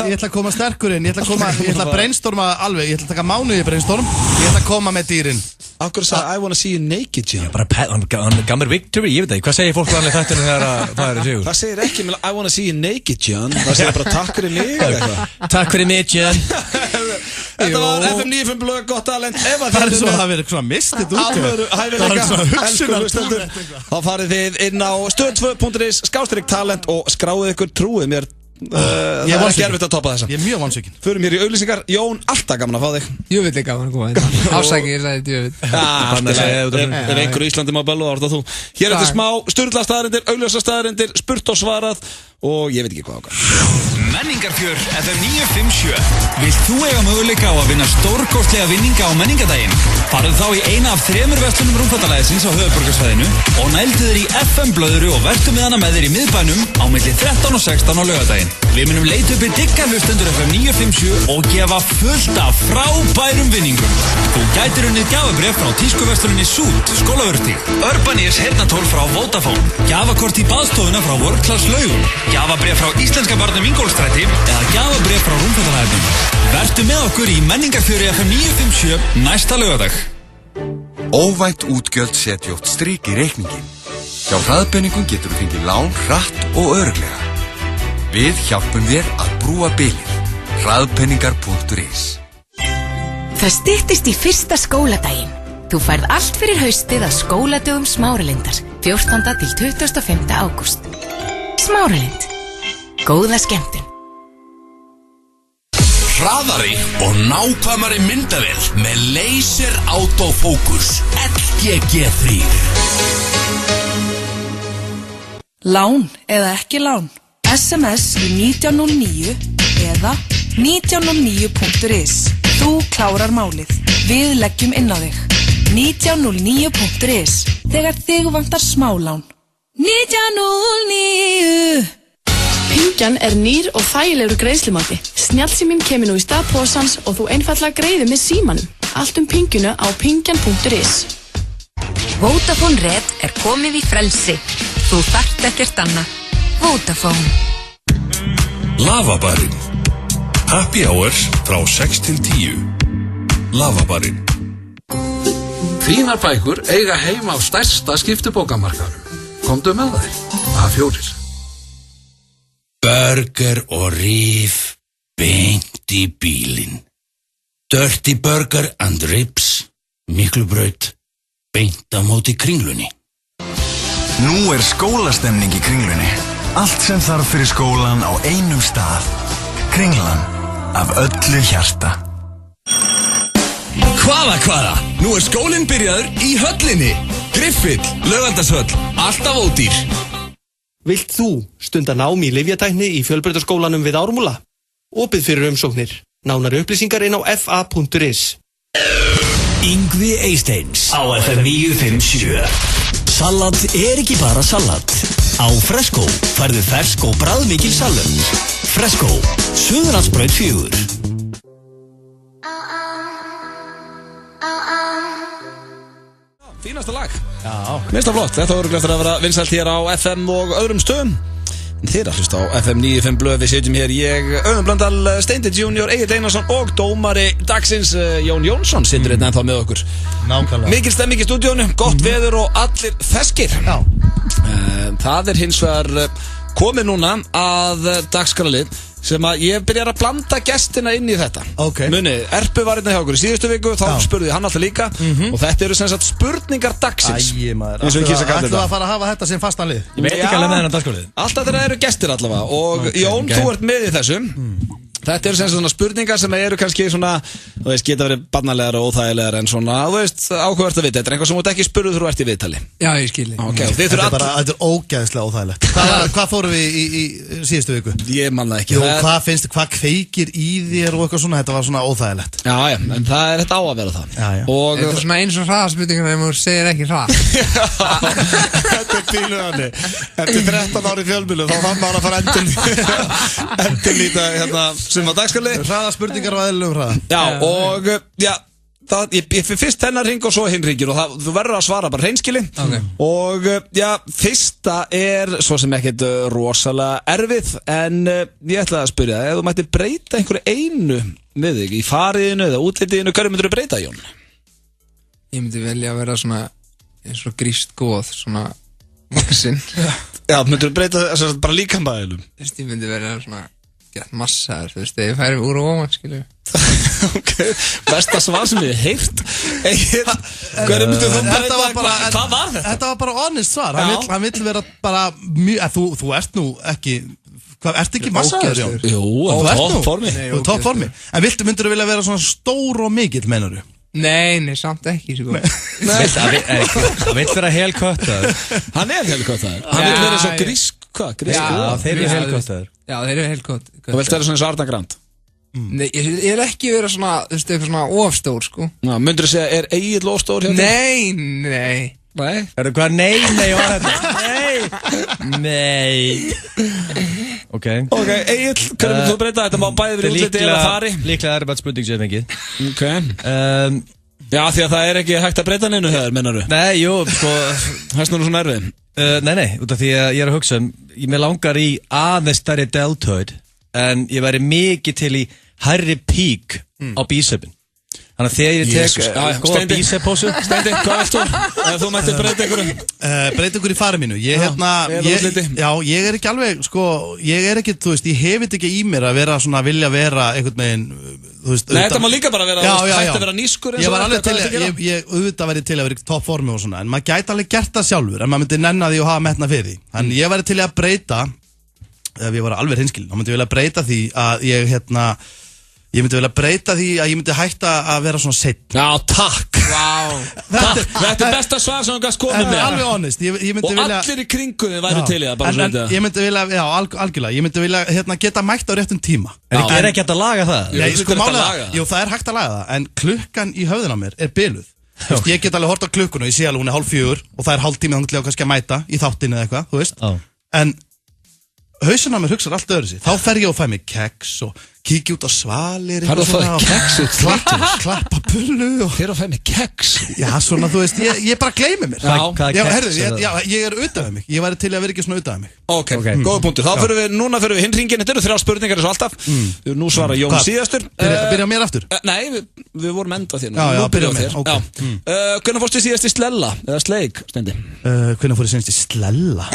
S1: Ég ætla að koma sterkur inn, ég ætla að brainstorma alveg, ég ætla að taka mánuði brainstorm, ég ætla að koma með dýrin.
S2: Akkur sagði I wanna see you naked, John.
S3: Hann gaf mér victory, ég veit það, hvað segir fólk vanlega þættinu þegar það er sigur?
S2: Það segir ekki I wanna see you naked, John. Það segir bara takk fyrir mig eða eitthvað.
S3: Takk fyrir mig, John.
S2: Þetta var FM 95 blöð, gott talent.
S1: Það er svo að það verið svona mistið út.
S2: Þá farið þið inn á stöð2.is/talent og skráið ykkur, trúið mér. Það er ekki erfitt að toppa þessa.
S1: Ég er mjög vonsvikinn.
S2: Förum hér í auglýsingar. Jón, alltaf gaman að fá þig.
S15: Jöfull er gaman að koma hérna. Ásækir, ég sagði jöfull.
S2: Ef einhver í Íslandi má bellu, þá er þetta þú. Hér er þetta smá sturla staðarindir, augljósa staðarindir, spurt og svarað og ég veit ekki hvað okkar.
S16: Menningarfjör FM 957. Vilt þú eiga möguleika á að vinna stórkostlega vinninga á menningadaginn? Farðu þá í eina af 3 verslunum Rúmfattalæðisins á höfuðborgarsvæðinu og nældu þér í FM blöðru og vertu með hana með þér í miðbænum á milli 13 og 16 á laugardaginn. Við munum leita uppi digga hlustendur FM 957 og gefa fullt af frábærum vinningum. Þú gætir unnið gjafabréf frá tískuversluninni Sút, Skólavörðstíg, Urbanis heyrnartól frá Vodafone, gjafakort í baðstofuna frá World Class Laugum, gjafabréf frá Íslenska barnum Ingólfsstræti eða gjafabréf frá Rúmfattalæðinum. Vertu með okkur í Menningarfjöri FM 957 næsta laugardag.
S17: Óvænt útgjöld setja oft strik í reikningin. Hjá Hraðpenningum getur þú fengið lán hratt og örugglega. Við hjálpum þér að brúa bilið. Hraðpenningar.is.
S9: Það styttist í fyrsta skóladaginn. Þú færð allt fyrir haustið að skóladögum Smáralindar 14. til 25. ágúst. Smáralind. Góða skemmtun.
S7: hraðari og nákvæmari myndavél með Laser Autofocus LGG3.
S10: Lán eða ekki lán? SMS í 1909 eða 1909.is. Þú klárar málið. Við leggjum inn á þig. 1909.is. Þegar þig vantar smálán. 1909.
S8: Pingjan er nýr og þægilegur greiðslumáti. Snjallsíminn kemur nú í stað posans og þú einfaldlega greiðir með símanum. Allt pinguna á pingjan.is.
S9: Vodafone Red komið í frelsi. Þú þarft ekkert annað. Vodafone.
S7: Lavabarinn. Happy hours frá 6 til 10. Lavabarinn.
S18: Fínar bækur eiga heima á stærsta skiptibókamarkaðnum. Komdu með þær. A4.
S19: Burger og ríf beint í bílinn. Dirty Burger and Ribs, Miklubraut, beint á móti Kringlunni.
S11: Nú skólastemning í Kringlunni. Allt sem þarf fyrir skólan á einum stað. Kringlan, af öllu hjarta.
S7: Hvaða? Nú skólinn byrjaður í höllinni. Griffill, Laugardalshöll, alltaf ódýr.
S20: Vilt þú stunda nám í lyfjatækni í Fjölbrautaskólanum við Ármúla? Opið fyrir umsóknir. Nánari upplýsingar inn á fa.is.
S21: Yngvi Eysteins á FM 957. Salat ekki bara salat. Á Fresco færðu fersk og bragðmikil salat. Fresco, Suðurlandsbraut 4.
S2: Fínasta lag. Já. Minnst flott. Þetta voru glæstur að vera vinsælt hér á FM og öðrum stöðum. En þið að hlusta á FM 95 blöð. Við setjum hér ég, Auðun Blöndal, Steindi Junior, Egill Einarsson og dómari dagsins Jón Jónsson situr hérna ennþá með okkur.
S1: Nákvæmlega.
S2: Mikil stemming í stúdíónu, gott veður og allir feskir. Já. Það hins vegar komið núna að dagskrálið sem að ég byrjar að blanda gestina inn í þetta.
S1: Okay.
S2: Muni, Erpu var hérna hjá okkur í síðustu viku, þá spurði hann alltaf líka og þetta eru sem sagt spurningar dagsins.
S1: Æi maður,
S2: eins og ég kýsa að kalla
S1: ætlum að fara að hafa þetta sem fastan lið.
S3: Ég veit ekki alveg með þennan dagskrálið.
S2: Alltaf þeirra eru gestir allavega og Jón, þú ert með í þessum. Þetta eru sem sagt svona spurningar sem eru kannski svona, þú veist, geta verið barnalegar og óþægilegar en svona, þú veist, áhugavert að vita. Þetta eitthvað sem þú ert ekki spurður þú ert í viðtali.
S15: Já, ég skilji.
S2: Okay,
S1: þetta er ógeðslega óþægilegt. Hvað fórum við í síðustu viku?
S2: Ég man það ekki.
S1: Jú, hvað kveikir í þér og eitthvað svona, þetta var svona óþægilegt.
S2: Já, en það þetta á að vera það.
S1: Já.
S2: Og
S15: þetta er svona eins og hraðaspurningar ef maður segir ekki hrað.
S2: Þetta pínu þannig. Eftir 13 ári fjölmiðlum þá fann maður að fara endurlíta hérna sem að dagskali.
S1: Hraða spurningar og eðlilegum hraða.
S2: Já, og ég fyrir fyrst hennar hring og svo hinn hringir og þú verður að svara bara hreinskili.
S15: Okay.
S2: Og fyrsta svo sem ekkert rosalega erfið en ég ætla að spyrja ef þú mætti breyta einhverju einu við þig í fariðinu eða útlitiðinu, hverju myndir þú breyta, Jón?
S15: Ég myndi velja að vera svona eins og gríst góð, svona vaxinn.
S2: Já, myndir þú breyta bara líkamæðinum?
S15: Ég myndi vera svona gett massaður, þú veist, ég færi úr og ofan, skilju.
S2: Ok, besta svar sem ég heyrt. Hverju myndir þú breyta? Hvað var þetta?
S1: Þetta var bara honest svar. Hann vill vera bara mjög, þú ert nú ekki, ert ekki massaður, Jón?
S2: Jú, toppformi.
S1: Þú er toppformi. En myndir þú vilja vera svona stór og mikill, meinar þú?
S15: Nei, samt ekki, sko.
S3: Það vill vera helköttaður.
S2: Hann helköttaður. Hann vill vera svo grísk, hvað?
S3: Já, þeir eru helköttaður.
S15: Já, þeir eru helkött.
S2: Þú vilt vera svona eins og Arna Grand?
S15: Nei, ég ekki vera svona, þú veist, eitthvað svona ofstór, sko.
S2: Myndir þú segja, Egill ofstór hérna?
S15: Nei.
S3: Erðu hvað nei var þetta? Nei. Ok,
S2: Egill, hverju myndir þú breyta? Þetta má bæði verið útliti eða fari.
S3: Líklega er bara spurning sem fengið.
S2: Ok. Já, því að það er ekki hægt að breyta neinu þegar, mennar þú?
S3: Nei, jú, sko.
S2: Hæst nú svona erfið?
S3: Nei, út af því að ég er að hugsa mér langar í aðeins stærri deltoid en ég væri mikið til í hærri pík á bísöpin. Þannig að þegar ég tek góða bísepósu.
S2: Steindi, hvað vilt þú? Ef þú mættir breyta einhverju?
S1: Breyta einhverju í fari mínu. Ég er ekki alveg, sko, ég er ekki, þú veist, ég hef þetta ekki í mér að vera svona, vilja vera einhvern veginn, þú veist.
S2: Nei, þetta má líka bara vera, hægt að vera nískur.
S1: Ég var alveg til, ég auðvitað verið til að vera í toppformi og svona, en maður gæti alveg gert það sjálfur, en maður myndi nenna því og hafa metna fyrir því. Þannig ég væri til að breyta, ef ég var alveg hreinskilinn, þá myndi ég vilja breyta því að ég, Ég myndi vilja breyta því að ég myndi hætta að vera svona seitt.
S2: Já, takk.
S15: Vá.
S2: Þetta besta svar sem þú gæst komið með.
S1: Alveg honest.
S2: Og allir í kringunni væri til í það, bara svona þetta.
S1: Ég myndi vilja, já, algjörlega. Ég myndi vilja geta mætt á réttum tíma.
S3: Er ekki hægt að laga það?
S1: Nei, sko málega, jú, það er hægt að laga það. En klukkan í höfðun á mér er biluð. Ég get alveg hort á klukkuna, ég sé alveg hún er 3:30 og það er hálftími þannig að kannski að mæta í þáttinu eða eitthvað, þú veist. En hausinn á mér hugsar allt öðru sig. Þá fer ég og fæ mig keks og kíkja út á svalir.
S2: Hvað er að fæ keks út?
S1: Klappa pullu og...
S2: Hver að fæ mig keks?
S1: Já, svona, þú veist, ég bara gleymi mér.
S3: Hvað er keks?
S1: Ég er utan af mig. Ég væri til að vera ekki svona utan af mig.
S2: Ok, góða punktur. Núna fyrir við hinn hringin. Þetta eru 3 spurningar eins og alltaf. Nú svarar Jón síðastur.
S1: Byrja mér aftur?
S2: Nei, við vorum enda þér.
S1: Já, byrja mér.
S2: Hvernig fórstu síðast í slella? Eða sleik, Steindi?
S1: Hvernig fór ég síðast í slella?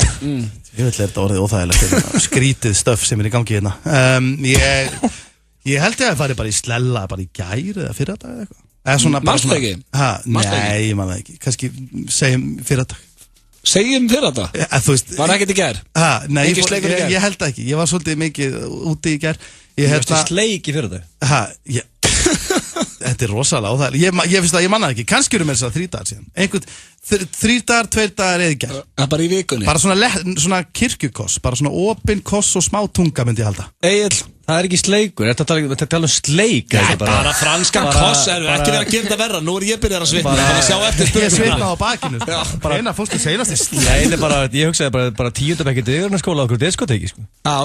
S1: Ég veit þetta orðið óþægilegt. Skrítið stöf sem er í gangi hérna. Ég held ég að það fari bara í slella bara í gær eða fyrradag eða eitthvað.
S2: Manstu ekki?
S1: Nei, ég man það ekki. Kannski segjum fyrradag.
S2: Segjum fyrradag? Var það ekkert í gær?
S1: Nei, ég held það ekki. Ég var svolítið mikið úti í gær.
S3: Þú varst í sleik í fyrradag?
S1: Þetta er rosalega óþægilegt. Ég finnst að ég manna ekki. Kannski eru mér þess að 3 dagar síðan. 3 dagar, 2 dagar eða í gær.
S2: Bara í vikunni?
S1: Bara svona kirkjukoss. Bara svona opinn koss og smá tunga myndi ég halda.
S2: Egil,
S3: það er ekki sleikur. Þetta tala um sleik.
S2: Bara franskan koss. Ekki verið að gera þetta verra. Nú er ég byrjað að svitna. Bara sjá eftir spurningu.
S1: Ég svitna á bakinu. Bara eina fólk að segjast í sleik.
S3: Ég hugsaði bara 10. bekki dögurnaskóla á okkur diskoteki.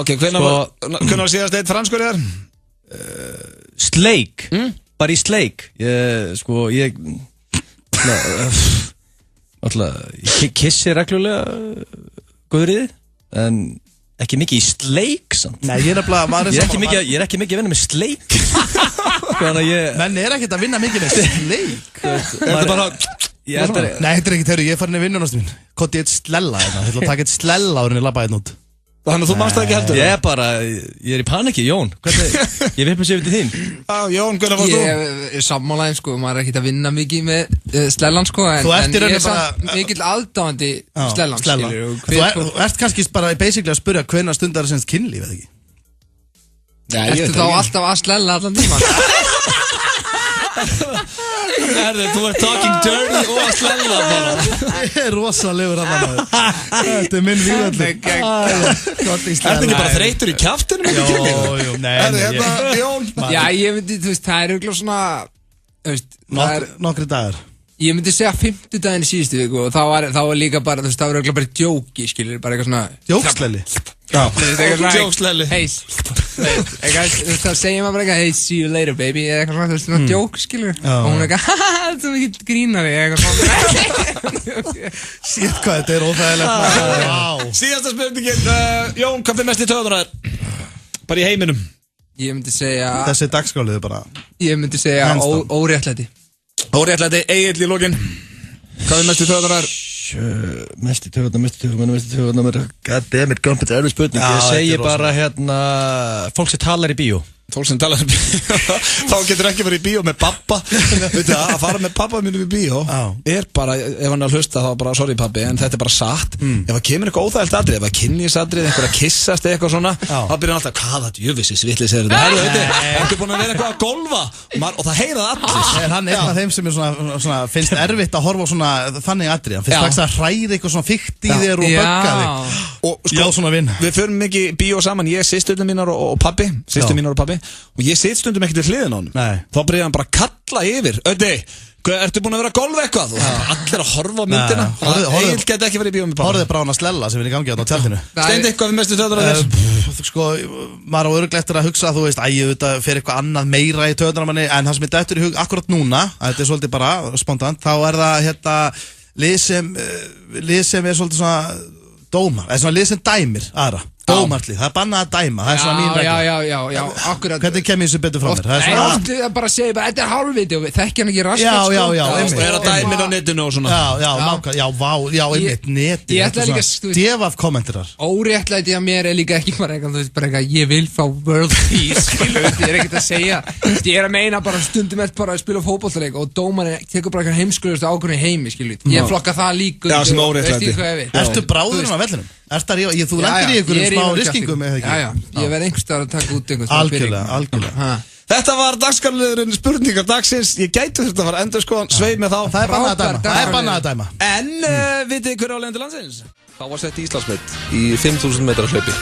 S2: Ok, hvernig var síðast eitt franskur í þar?
S3: Sleik. Bara í sleik. Ég kissi reglulega góðriði, en ekki mikið í sleik samt.
S1: Nei, ég
S3: er ekki mikið að vinna með sleik.
S1: Menn er ekkert að vinna mikið með sleik.
S2: Þetta er bara...
S1: Nei, þetta er ekkert, ég er farin í vinnunastum mín. Kotti ég eitt slella hérna, ég ætla að taka eitt slella áður en ég labba hérna út.
S2: Þannig að þú mannst það ekki heldur?
S3: Ég er í paniki, Jón. Ég vippur sér til þín.
S2: Jón, hvernig varst þú?
S15: Ég er sammálaðin, sko, maður er ekkert að vinna mikið með slellan, sko, en ég er samt mikill aðdáandi slellan, skilur.
S1: Þú ert kannski bara basically að spyrja hvenær stundar semst kynlíf, eða ekki?
S15: Ertu þá alltaf að slella allan tíman?
S2: Þú ert talking dirty og að slella bara.
S1: Ég er rosalegur að það. Þetta er minn víðalli.
S2: Ertu ekki bara þreytur í kjaftinum?
S1: Jó, nei.
S15: Já, ég myndi, þú veist, það er auðvitað svona
S1: Nokkri dagar.
S15: Ég myndi segja 50 daginn í síðustu viku og þá var líka bara, þú veist, það var auðvitað bara djóki, skilur, bara eitthvað svona
S1: Djókslelli?
S15: Já,
S2: djókslelli.
S15: Hey, þá segir maður bara eitthvað, hey, see you later baby, eða eitthvað svona, þú veist, svona djók, skilur. Og hún er eitthvað, haha, þú er ekki grínari, eitthvað svona.
S1: Sétt hvað, þetta er óþægilegt.
S2: Síðasta spurningin, Jón, hvað fyrir mest í töðunar þér? Bara í heiminum.
S15: Ég myndi segja...
S1: Þessi dagskáliðu bara.
S15: Ég myndi segja óréttlæti.
S2: Óréttlæti, Egil í lokin. Hvað er mest í töðunar?
S3: Mest í töðunar. Goddammit, þetta er erfið spurning. Ég segi bara hérna, fólk sem talar í bíó.
S2: Fólk sem talar í bíó. Þá getur ekki verið í bíó með pappa. Veitu það, að fara með pappa mínum í bíó er bara, ef hann er að hlusta þá bara sorry pappi, en þetta er bara satt. Ef það kemur eitthvað óþægilt atrið, ef það kynlífsatrið, eitthvað að kissast eitthvað svona, þá byrjar hann alltaf, hvaða djöfisins vitleys er þetta? Ertu búin að vera eitthvað að golfa? Og það heyrað allir.
S1: En hann er einn af þeim sem er svona finnst erfitt að horfa á svona þannig atrið. Hann finnst strax að hræða eitthvað svona fikt í þér og bögga þig. Já, svona vinn.
S2: Við förum mikið í bíó saman, ég, systurnar mínar og pabbi, og ég sit stundum ekkert við hliðin á honum. Þá byrjaði hann bara að kalla yfir. Öddi, ertu búin að vera að golfa eitthvað? Og allir að horfa á myndina. Egil geti ekki verið í bíó með pappa.
S1: Horfið bara á hann að slella sem er í gangi á tjaldinu.
S2: Steindi, hvað við mestu töðunar að þér?
S1: Sko, maður á örugglega eftir að hugsa, þú veist, þetta fer eitthvað annað meira í töðunar manni, en það sem er dettur í hug akkurat núna, þetta er svolítið bara spontant, þá er það lið sem er svolítið svona dómar, eða svona lið sem dæmir aðra. Dómartlið, það er bannað að dæma, það er svona mín regla.
S15: Já, akkurat.
S1: Hvernig kem ég þessu betur frá mér?
S15: Nei, ofta bara segja bara, þetta er hálfviti og við þekkja hann ekki raskat.
S1: Já,
S2: einmitt. Og er að dæmir á netinu og svona.
S1: Einmitt, netinu.
S15: Ég ætla líka, þú veist.
S1: Def af kommentarar.
S15: Óréttlæti að mér er líka ekki bara eitthvað, ég vil fá world peace, skilu, ég er ekkert að segja. Ég er að meina bara stundum eftir bara að spila fótboltaleik og dómarinn tekur bara eitthvað heimskulegustu ákvörðun í heimi, skilu. Ég flokka það líka.
S2: Já, sem óréttlæti.
S1: Ertu bráðurinn á vellinum? Þú lendir í einhverjum smá riskingum eða ekki?
S15: Já, ég verð einhvers staðar að taka út einhvers staðar.
S1: Algjörlega.
S2: Þetta var dagskarliðurinn spurningar dagsins. Ég gæti þetta að fara endur sko, sveið með þá.
S1: Það er bannað að dæma.
S2: En vitið hver á leiðin til landsins?
S4: Þá var sett Íslandsmet í 5.000 metra hlaupi.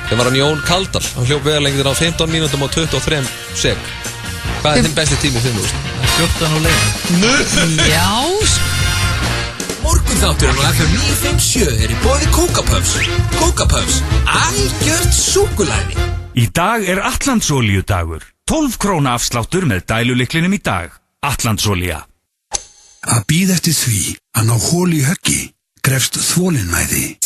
S4: Það var hann Jón Kaldal. Hann hljóp vegalengdir á 15 mínútum og 23 sek. Hvað þinn besti tími 5.000?
S3: 14 og leið.
S21: Já. Morgunþátturinn á FM 957 í boði Kókapuffs. Kókapuffs, algjört súkkulaði.
S16: Í dag Atlandsolíudagur. 12 króna afsláttur með dælulyklinum í dag. Atlandsolía.
S22: Að bíða eftir því að ná holu í höggi krefst þolinmæði.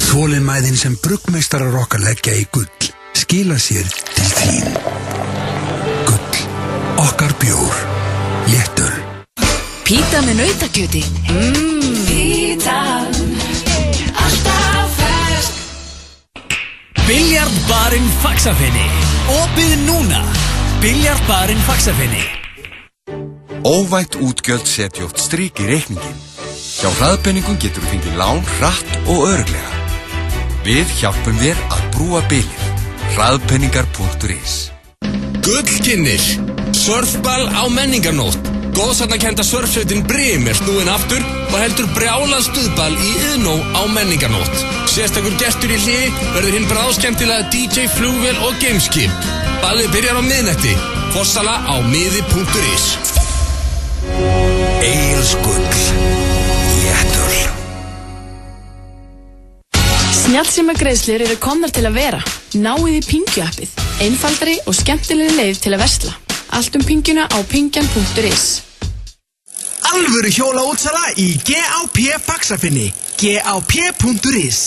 S22: Þolinmæðin sem bruggmeistarar okkar leggja í gull skila sér til þín. Gull, okkar bjór, léttur.
S9: Píta með nautakjöti.
S5: Pítan, alltaf fersk.
S21: Biljardbarinn Faxafenni. Opið núna. Biljardbarinn Faxafenni.
S17: Óvænt útgjöld setja oft strik í reikningin. Hjá hraðpenningum getur þú fengið lán hratt og örugglega. Við hjálpum þér að brúa bilið. Hraðpenningar.is.
S7: Gullkynnir, surfball á menningarnótt. Góðsarnakennda surfsveitin Brim snúin aftur og heldur brjálað stuðball í Iðnó á menningarnótt. Sérstakur gestur í hliði verður hinn bráðskemmtilega DJ Flugvél og Gameskip. Ballið byrjar á miðnætti. Forsala á miði.is.
S22: Egilsgull, léttur.
S8: Snjallsímagreiðslur eru komnar til að vera. Náið í Pingju-appið. Einfaldari og skemmtilegri leið til að versla. Allt pingjuna á pingjan.is.
S23: Alvöru hjólaútsala í GAP Faxafinni. GAP.is.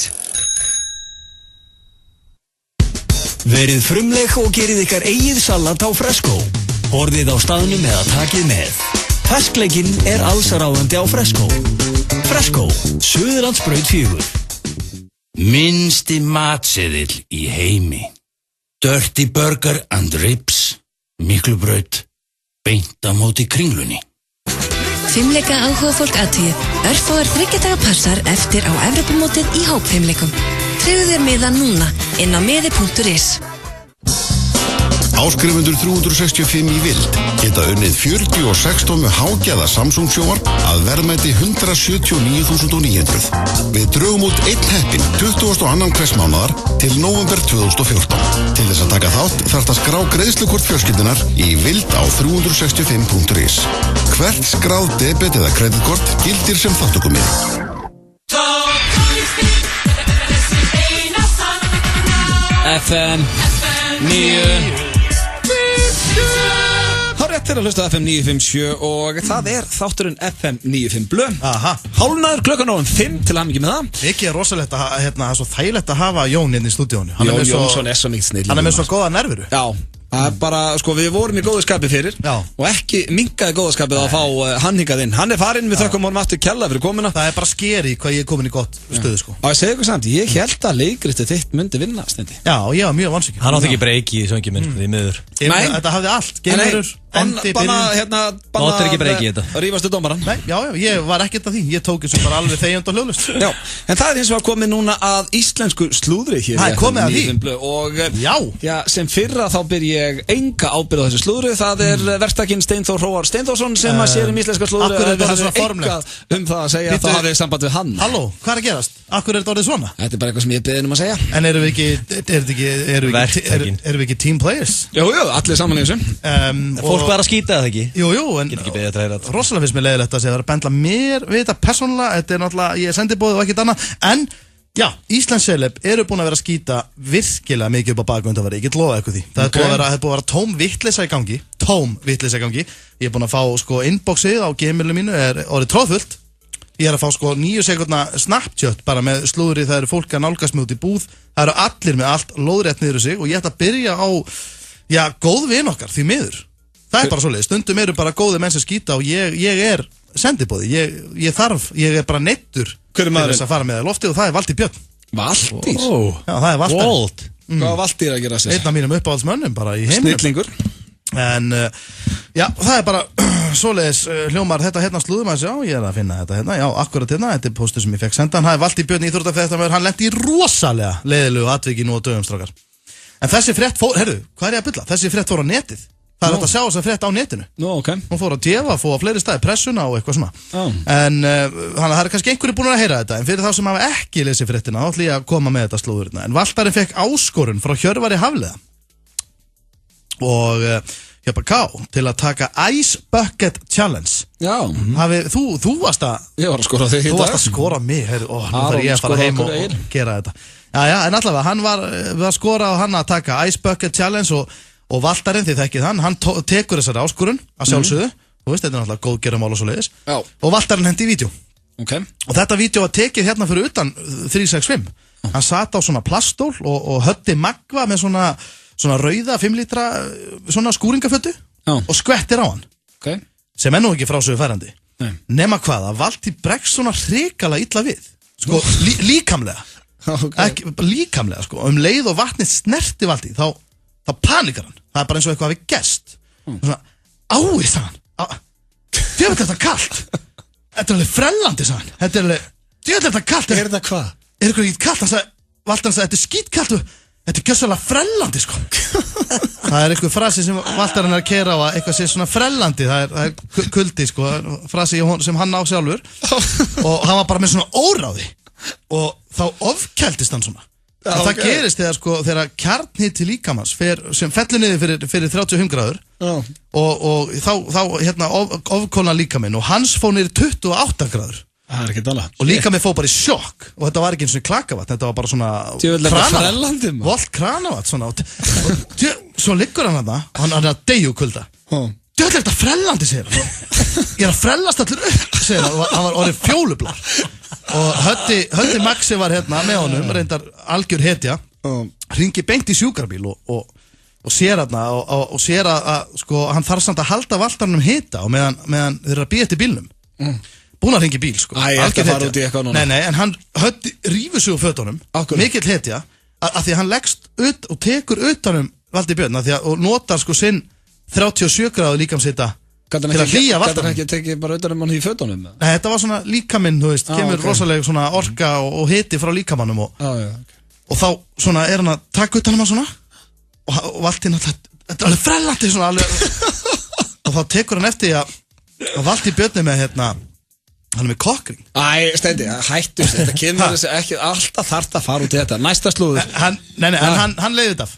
S21: Verið frumleg og gerið ykkar eigið salat á Fresco. Borðið á staðnum eða takið með. Ferskleikinn allsráðandi á Fresco. Fresco, Suðurlandsbraut 4.
S19: Minnsti matseðill í heimi. Dirty Burger and Ribs, Miklubraut, beint á móti Kringlunni.
S24: Fimmleika áhuga fólk aðtíð. Örfáar 3 daga passar eftir á Evrópumótið í hópfimmleikum. Tryggðu þér miða núna inn á miði.is.
S25: Áskrifundur 365 í vild geta unnið 46 tómu hágæða Samsung sjónvarp að verðmæti 179.900. Við drögum út einn heppinn 22. hvers mánaðar til nóvember 2014. Til þess að taka þátt þarft að skrá greiðslukort fjölskyldunar í vild á 365.is. Hvert skráð debet eða kreditkort gildir sem þáttökumið.
S2: FM 9 Það er rétt til að hlusta FM 957 og það þátturinn FM 95 Blö. Hálfnaður klukkan á 5 til hamingju með það.
S1: Ekki rosalegt að það svo þægilegt að hafa Jón inn í stúdíónu.
S2: Jón Jónsson svo mikið snill.
S1: Hann með svo góða nervuru.
S2: Já. Það bara, sko, við vorum í góðu skapi fyrir og ekki minkaði góða skapið að fá hann hingað inn. Hann farinn, við þökkum honum aftur kella fyrir komuna.
S1: Það bara skeri hvað ég komin í gott stöðu, sko.
S2: Og ég segi ykkur samt, ég held að leikritið þitt myndi vinna, Steindi.
S1: Já, ég var mjög vansvikið.
S3: Hann átti ekki breyki í söngi minn, því miður.
S1: Nei, þetta hafði allt, geimurur, endi, byrjun.
S3: Máttir ekki breyki í þetta.
S2: Rífastu dómaran.
S1: Nei, já, ég var ekkert að því. Ég tók þessu bara alveg þegjandi og hljóðlust.
S2: Já, en það hins vegar komið núna að íslensku slúðri hér.
S1: Það komið að því.
S2: Og já, sem fyrra þá ber ég enga ábyrgð á þessu slúðri. Það verktakinn Steinþór Hróar Steinþórsson sem að sér íslenska slúðri.
S1: Akkur er þetta svona formlegt?
S2: Það að segja að það hafið samband við hann.
S1: Halló, hvað er að gerast? Akkur er þetta orðið svona?
S2: Þetta er bara eitthvað sem ég beðin að segja. En
S1: erum við ekki team players?
S2: Jú, allir saman í þessu.
S3: Fólk var að skýta það ekki?
S1: Jú, en rosalega finnst mér leiðilegt að segja að bendla mér við þetta persónulega. Þetta er náttúrulega, ég er sendibóðið og ekkert annað. En, já, Íslands celeb eru búin að vera að skýta virkilega mikið upp á bakvöndaveri. Ég get lofa eitthvað því. Það er búin að vera tóm vitleysa í gangi. Ég er búin að fá, sko, inboxið á gmailinu mínu er orðið tróðfullt. Ég er að fá, sko, 9 sekundna Snapchat bara með slúðri. Það eru fólk að nálgast mig út í búð. Það eru allir með allt lóðrétt niður sig og ég ætla að byrja á, já, góð vin okkar, því miður. Það er bara svoleið, stundum eru bara góði menn sem skýta og ég er sendibóði, ég er bara neittur til þess að fara með það loftið og það er Valtýr Björn.
S2: Valtýr?
S1: Já, það er Valtýr.
S2: Hvað var Valtýr að gera sér?
S1: Einn af mínum uppáhaldsmönnum bara í heiminum.
S2: Snillingur.
S1: En, já, það er bara svoleiðis hljómar þetta hérna slúðum að sjá, ég er að finna þetta hérna, já, akkurat hérna, þetta er póstur sem ég fekk senda, það er Valtýr Björn íþróttafréttamaður, hann lenti í rosalega leiðilegu atviki nú á dögum, strákar. En þessi frétt fór, herru, hvað er ég að bulla? Þessi frétt fór á netið. Það er hægt að sjá þess að frétta á netinu.
S2: Okay.
S1: Hún fór á TV, fór á fleiri staði, pressuna og eitthvað svona. En það er kannski einhverju búin að heyra þetta. En fyrir þá sem hafa ekki lesið fréttina, þá ætlum ég að koma með þetta slúðurinn. En Valtarinn fekk áskorun frá Hjörvari Hafliða og Hjöpa K til að taka Ice Bucket Challenge.
S2: Já.
S1: Þú varst að...
S2: Ég var að skora þig í dag.
S1: Þú varst að skora mig. Nú þarf ég að fara heim og gera þetta. Já, en allavega, hann var að skora og hann að taka Ice Bucket Challenge og Valtarinn, þið þekkið hann tekur þessari áskorun að sjálfsögðu, þú veist, þetta er náttúrulega góðgerðamál og svo leiðis, og Valtarinn hendi í vídeo.
S2: Okay.
S1: Og þetta vídeo var tekið hérna fyrir utan 365. Hann sat á svona plastól og höddi magva með svona rauða 5 lítra svona skúringafötu og skvettir á hann.
S2: Okay.
S1: Sem nú ekki frásögu færandi. Nema hvaða, Valtý bregst svona hrikalega illa við. Sko, líkamlega. Ekki, líkamlega, sko. Um leið og vatnið snerti Valtý, þá panikar hann. Það er bara eins og eitthvað hafi gerst. Svona, ái, sagði hann. Djöfull er þetta kalt. Þetta er alveg frellandi, sagði hann. Þetta er alveg, djöfull er þetta kalt.
S2: Er þetta hvað?
S1: Er eitthvað ekki kalt? Valtarinn sagði, þetta er skítkalt og þetta er gjössalega frellandi, sko. Það er eitthvað frasi sem Valtarinn er að keyra á að eitthvað sé svona frellandi. Það er kuldi, sko. Frasi sem hann á sjálfur. Og hann var bara með svona óráði. Og þá ofkældist hann svona. Það gerist þegar kjarnhiti líkamans sem fellur niður fyrir 35 gráður og þá hérna ofkólna líkaminn og hans fór niður 28 gráður.
S2: Það er ekki dala.
S1: Og líkaminn fór bara í sjokk og þetta var ekki eins og klakavatn, þetta var bara svona volt kranavatn svona og svo liggur hann þarna og hann er að deyja úr kulda. Djöfull er þetta frellandi, segir hann. Ég er að frellast allur upp, segir hann, hann var orðið fjólublár. Og Höddi Maxi var hérna með honum, reyndar algjör hetja, hringi beint í sjúkrabíl og sér hérna og sér að sko, hann þarf samt að halda Valtarnum hita og meðan þeir eru að bíða eftir bílnum. Búin að hringi bíl, sko.
S2: Æ, ég ætti að fara út í eitthvað núna.
S1: Nei, en hann Höddi rífur sig úr fötunum, mikill hetja, að því hann leggst og tekur utanum Valtý Björn, og notar sko sinn 37 gráðu líkamshita til að hlýja Valtarinn.
S2: Gat hann ekki tekið bara utanum hann í fötunum?
S1: Nei, þetta var svona líkaminn, þú veist, kemur rosalega svona orka og hiti frá líkamannum og þá svona er hann að taka utanum hann svona og Valtý náttúrulega, þetta er alveg frellandi svona alveg og þá tekur hann eftir að Valtý Björn með hérna, hann er með kokkring.
S2: Æ, Steindi, hættu þetta kemur þessi ekki alltaf þarft að fara út í þetta. Næsta slúður.
S1: Nei, hann leiði þetta af.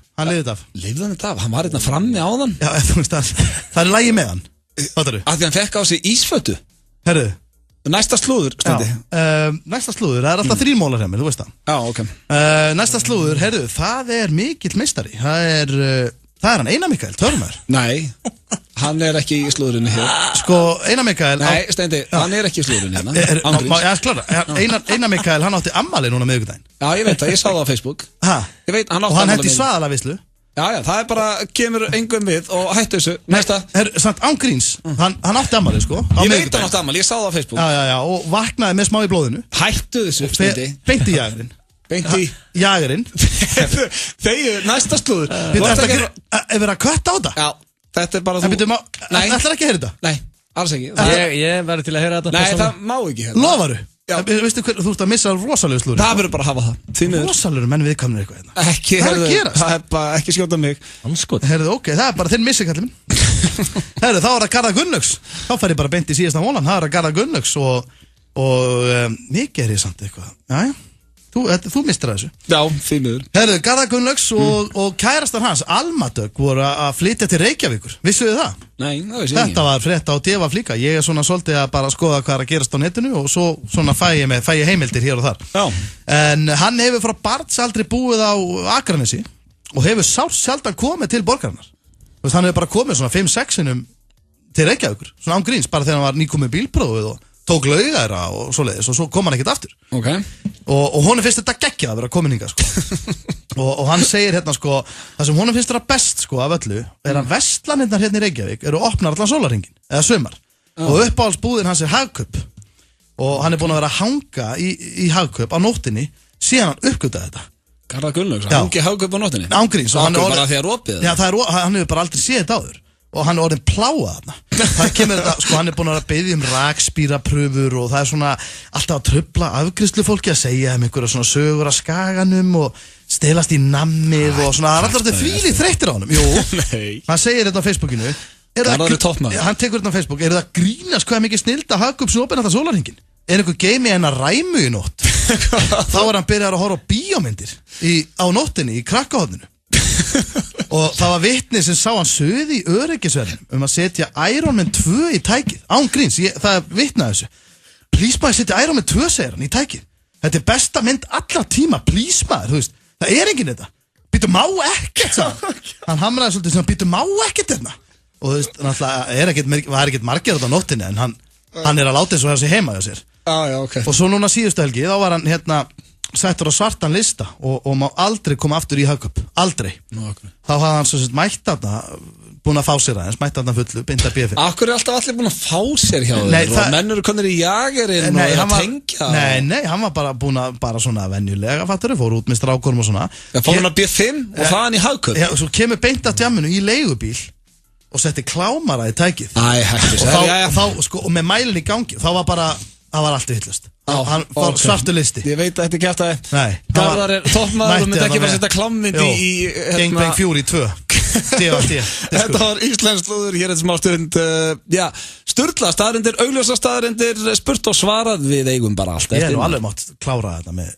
S2: Leiði hann þetta af? Hann var hérna frammi á þann?
S1: Já, þú veist það er lægi með hann.
S2: Af því hann fekk á sig ísfötu.
S1: Herru.
S2: Næsta slúður, Steindi.
S1: Næsta slúður, það er alltaf 3 mólar hjá mér, þú veist það.
S2: Já, ok.
S1: Næsta slúður, herru, það er mikill meistari. Það er hann Einar Mikael Törnumar.
S2: Nei, hann er ekki í slúðurinn hér.
S1: Sko, Einar Mikael...
S2: Nei, Steindi, hann er ekki í slúðurinn hérna.
S1: Já, klára. Einar Mikael, hann átti ammali núna miðvikudaginn.
S2: Já, ég veit það, ég sá það á Facebook.
S1: Ég veit, og hann hætti svaðalega vislu.
S2: Já, það er bara, kemur engum við og hættu þessu. Næsta.
S1: Samt án gríns, hann átti ammali, sko.
S2: Ég veit hann átti ammali, ég sá það á Facebook.
S1: Já, og vaknaði með smá í blóðinu.
S2: Hættu þessu, Steindi.
S1: Beint í jægurinn. Jægurinn.
S2: Þegar næsta slúður.
S1: Er verið að kötta á þetta?
S2: Já, þetta er bara þú.
S1: Nei. Ætlar ekki að heyra þetta?
S2: Nei, alls ekki.
S3: Ég verður til að heyra þetta.
S2: Nei, það má ekki hérna.
S1: Lofaru? Veistu hver, þú ert að missa rosalega slúður.
S2: Það verður bara að hafa það.
S1: Rosalega menn viðkvæmur eitthvað hérna.
S2: Ekki, það er bara ekki skjóta mig.
S1: Herðu, ok, það er bara þinn missi, kallið minn. Herðu, þá er það Garðar Gunnlaugs. Þá fær ég bara beint í síðasta mólan. Það er að Garðar Gunnlaugs og mikið er ég samt eitthvað. Jæja. Þú mistir þessu.
S2: Já, því miður.
S1: Herðu, Garðar Gunnlaugs og kærastar hans, Almadögg, voru að flytja til Reykjavíkur. Vissuðu það?
S2: Nei, það vissi ég ekki.
S1: Þetta var frétta á TV Flíka. Ég er svona svolítið að bara skoða hvað er að gerast á netinu og svo svona fæ ég heimildir hér og þar.
S2: Já.
S1: En hann hefur frá barnsaldri búið á Akranesi og hefur sárt sjaldan komið til borgarinnar. Þú veist, hann hefur bara komið svona 5-6 sinnum til Reykjavíkur. Svona án gríns, bara þegar hann var nýkomið bílprófið og tók laugæra og svoleiðis og svo kom hann ekkert aftur.
S2: Ok.
S1: Og honum finnst þetta geggjað að vera komin hingað, sko. og hann segir hérna, sko, það sem honum finnst þetta best, sko, af öllu, er að verslanirnar hérna í Reykjavík eru opnar allan sólarhringinn, eða sumar. Og uppáhaldsbúðin hans er Hagkaup. Og hann er búinn að vera að hanga í Hagkaup á nóttinni, síðan hann uppgötaði þetta.
S2: Garðar Gunnlaugs, hann hangi Hagkaup á nóttinni?
S1: Ángríns.
S2: Hagkaup bara því að ropið?
S1: Já, hann hefur bara aldrei séð þetta áður. Og hann er orðin pláað þarna. Það kemur þetta, sko, hann er búinn að beðja rakspírapröfur og það er svona alltaf að trufla afgreiðslufólki að segja einhverja svona sögur af Skaganum og stelast í nammið og svona, það er alltaf þvílið þreyttir á honum. Jú, hann segir þetta á Facebookinu.
S2: Garðar er toppmaður.
S1: Hann tekur þetta á Facebook, það grínast hvað mikið snild að haka upp snopin alltaf sólarhringin? Einhver geimi hennar ræmu í nótt? Þá hann byrjar að horfa á bíómyndir á nóttinni í krakkahotninu. Og það var vitni sem sá hann suði í öryggisverðinum að setja Iron Man 2 í tækið. Án gríns, það er vitnað þessu. Please maður, setja Iron Man 2, segir hann, í tækið. Þetta er besta mynd allar tíma, please maður, þú veist. Það er enginn þetta. Býtu má ekkert, sagði hann. Hann hamraði svolítið sem býtu má ekkert þetta. Og þú veist, náttúrulega var ekkert margir þetta á nóttinni, en hann er að láta eins og það sé heima hjá sér.
S2: Okay.
S1: Og svo núna síðustu helgi, þá var hann settur á svartan lista og má aldrei koma aftur í Hagkaup, aldrei. Okay. Þá hafði hann svo sett mætt þarna, búin að fá sér aðeins, mætt þarna fullu, binda BF.
S2: Akkur er alltaf allir búin að fá sér hjá þér og menn eru konir í jagerinn og er að tengja?
S1: Nei, hann var bara búin að, bara svona venjulega, fattur, fór út með strákurum og svona.
S2: Það fór hann að BF5 og það hann í Hagkaup?
S1: Já, svo kemur beint af djamminu í leigubíl og setti klámara í tækið. Og með mælinn í gangi, þá var bara, það var allt villust. Hann var svartu listi.
S2: Ég veit að þetta er kæft að Garðar er toppmaður og myndi ekki bara setja klámmynd í
S1: Gangbang Fury 2.
S2: Þetta var Íslensk slúður, hér er smá stund. Sturla staðarindir, augljósa staðarindir, spurt og svarað, við eigum bara allt.
S1: Ég hef nú alveg mátt klára þetta með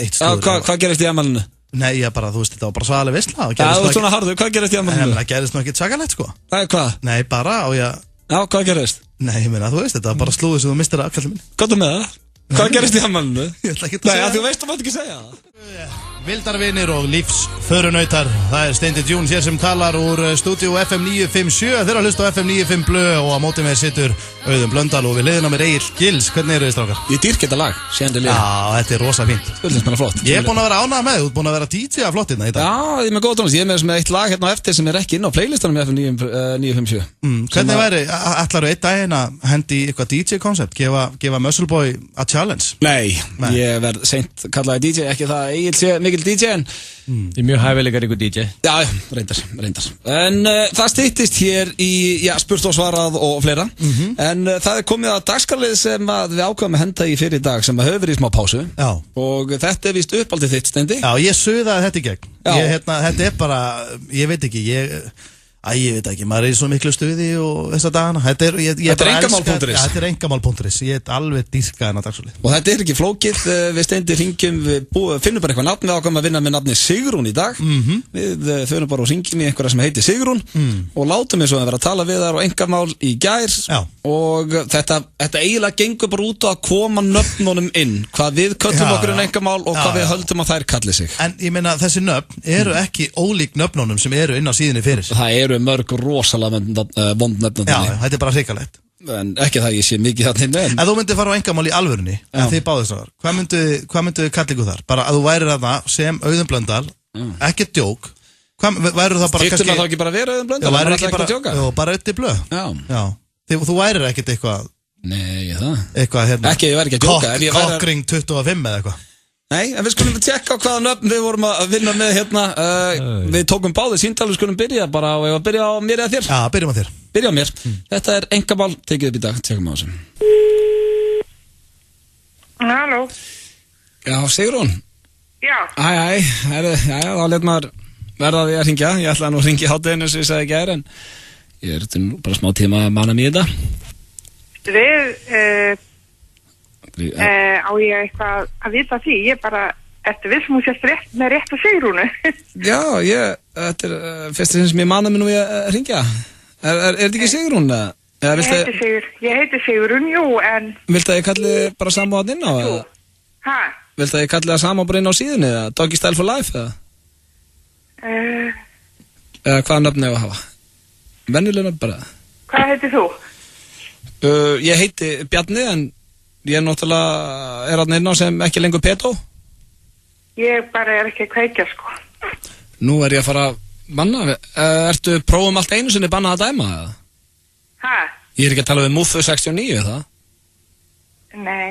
S1: eitt slúður.
S2: Hvað gerist í afmælinu?
S1: Nei, ég bara, þú veist, þetta var bara svaðaleg veisla.
S2: Já, þú veist svona harður, hvað gerist í afmælinu?
S1: Það gerist nú ekkert sakalegt, sko.
S2: Hvað?
S1: Nei, bara á ég...
S2: Já, hvað gerist?
S1: Nei, ég meina, þú veist, þetta var bara slúður sem þú mistir að kalla minn.
S2: Góðum með það? Hvað gerist í afmælinu?
S1: Ég ætla ekki að segja.
S2: Nei, þú veist, þú mátt ekki segja það.
S1: Vildarvinir og lífsförunautar. Það er Steindi Djún hér sem talar úr stúdíu FM 957. Þeir að hlusta á FM 95 Blö og á móti með sittur Auðun Blöndal og við liðina mér Egil Gils. Hvernig eru þið, strákar?
S2: Ég dýrk þetta lag, séandi liða.
S1: Já, þetta er rosa fínt.
S2: Spillinsmennar flott.
S1: Ég er búin að vera ánægð með, þú ert búin að vera DJ af flottina í dag.
S2: Já, ég er með góð tónlist. Ég er með eitt lag hérna á eftir sem er ekki inn á playlistanum í FM 957.
S1: Hvernig væri, ætlarðu einn daginn að hendi eitthvað DJ-koncept, gefa Muscle Boy a challenge?
S2: Nei, ég verð seint kallaði DJ, ekki það Egil sé mikil DJ en
S3: Ég er mjög hæfilegar ykkur DJ.
S2: Já, reyndar. En það styttist hér í, spurt og svarað og fleira. En það er komið að dagskrárlið sem við ákvæmum að henda í fyrir dag sem hefur verið í smá pásu.
S1: Já.
S2: Og þetta er víst uppaldið þitt, Steindi.
S1: Já, ég suðaði þetta í gegn. Þetta er bara, ég veit ekki, ég veit ekki, maður er í svo miklu stuði og þessa dagana. Þetta er
S2: engamál.is.
S1: Já, þetta er engamál.is. Ég er alveg dýrkað en að dagskrárlið.
S2: Og þetta er ekki flókið, við Steindi hringjum, við finnum bara eitthvað nafn, við ákvæmum að vinna með nafni Sigrún í dag. Við förum bara og hringjum í einhverja sem heitir Sigrún og látum eins og að vera að tala við þar og engamál í gær. Og þetta eiginlega gengur bara út á að koma nöfnunum inn, hvað við köllum okkur en engamál og hvað við höldum að þær kalli sig.
S1: En ég meina þessi nöfn eru ekki ólík nöfnunum sem eru inn á síðunni fyrir.
S2: Það eru mörg rosalega vond nöfn.
S1: Já, þetta er bara hrikalegt.
S2: En ekki það ég sé mikið þarna inn.
S1: En þú myndir fara á engamál í alvörunni, en þið báðir strákar. Hvað myndu kalli ykkur þar? Bara að þú værir þarna sem Auðun Blöndal, ekki djók. Hvað værir það bara kannski?
S2: Þýttum að það ekki bara vera Auðun Blöndal?
S1: Já, værir ekki bara djóka? Já, bara Öddi Blö. Já. Þú værir ekkert eitthvað.
S2: Nei, það.
S1: Eitthvað hérna.
S2: Ekki, ég væri ekki að djóka.
S1: Kokkring 25 eða eitthvað.
S2: Nei, en við skulum tjekka á hvaða nöfn við vorum að vinna með hérna. Við tókum báðið síndal, við skulum byrja bara og ég var að byrja á mér eða þér.
S1: Já, byrjum á þér.
S2: Byrja á mér. Þetta er engamál, tekið upp í dag, tjekkum á þessu.
S6: Halló.
S2: Já, Sigrún.
S6: Já.
S2: Þá let maður verða því að hringja. Ég ætlaði nú að hringja í hátteginu sem ég sagði ekki en ég er nú bara smá tíma að manna mér þetta.
S6: Á ég eitthvað að vita því? Ég bara, eftir við sem hún sést með rétt að Sigrúnu.
S2: Já, þetta er fyrst sem ég manna mér nú að hringja. Er þetta ekki Sigrún?
S6: Ég heiti Sigrún, jú, en...
S2: Viltu að ég kalli bara sama á það inn á?
S6: Hæ?
S2: Viltu að ég kalli það sama bara inn á síðunni? Doggy Style for Life? Eða hvaða nöfn hefur að hafa? Venjuleg nöfn bara.
S6: Hvað heitir þú?
S2: Ég heiti Bjarni, en ég náttúrulega er að inn á sem ekki lengur Petó.
S6: Ég bara er ekki að kveikja, sko.
S2: Nú er ég að fara að banna. Ertu prófum allt einu sinni bannað að dæma, eða?
S6: Hæ?
S2: Ég er ekki að tala við Muffu 69, það?
S6: Nei.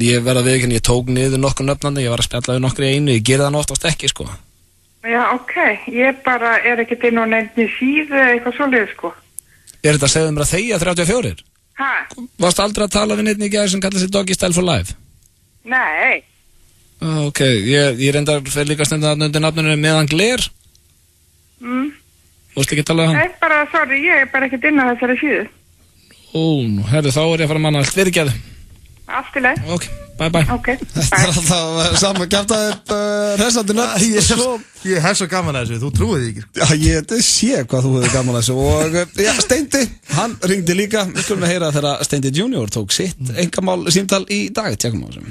S2: Ég verða við ekki, ég tók niður nokkur nöfnandi, ég var að spjalla við nokkur í einu, ég gerði það oftast ekki, sko.
S6: Já, ok. Ég bara er ekki inn á nefni síðu eitthvað svolítið, sko.
S2: Er þetta að segja mér að þegja 34?
S6: Hæ?
S2: Varst aldrei að tala við neitt í gær sem kallar sig Doggy Style for Life?
S6: Nei.
S2: Ok, ég reyndar fyrir líka stendað undir nafninu Meðan gler. Þú veist ekki tala um hann?
S6: Nei, bara, sorry, ég er bara ekkert inn á þessari síðu.
S2: Herru, þá er ég að fara að manna allt fyrirgefðu.
S6: Allt í leið.
S2: Ok, bye.
S6: Ok,
S2: Þetta er alltaf saman kæftað upp hressandi nöfn.
S1: Ég hef svo gaman að þessu, þú trúið því ekki.
S2: Já, ég sé hvað þú hefur gaman að þessu. Og já, Steindi, hann ringdi líka. Við skulum að heyra þegar Steindi Junior tók sitt einkamál símtal í dag. Tjekkum á þessu.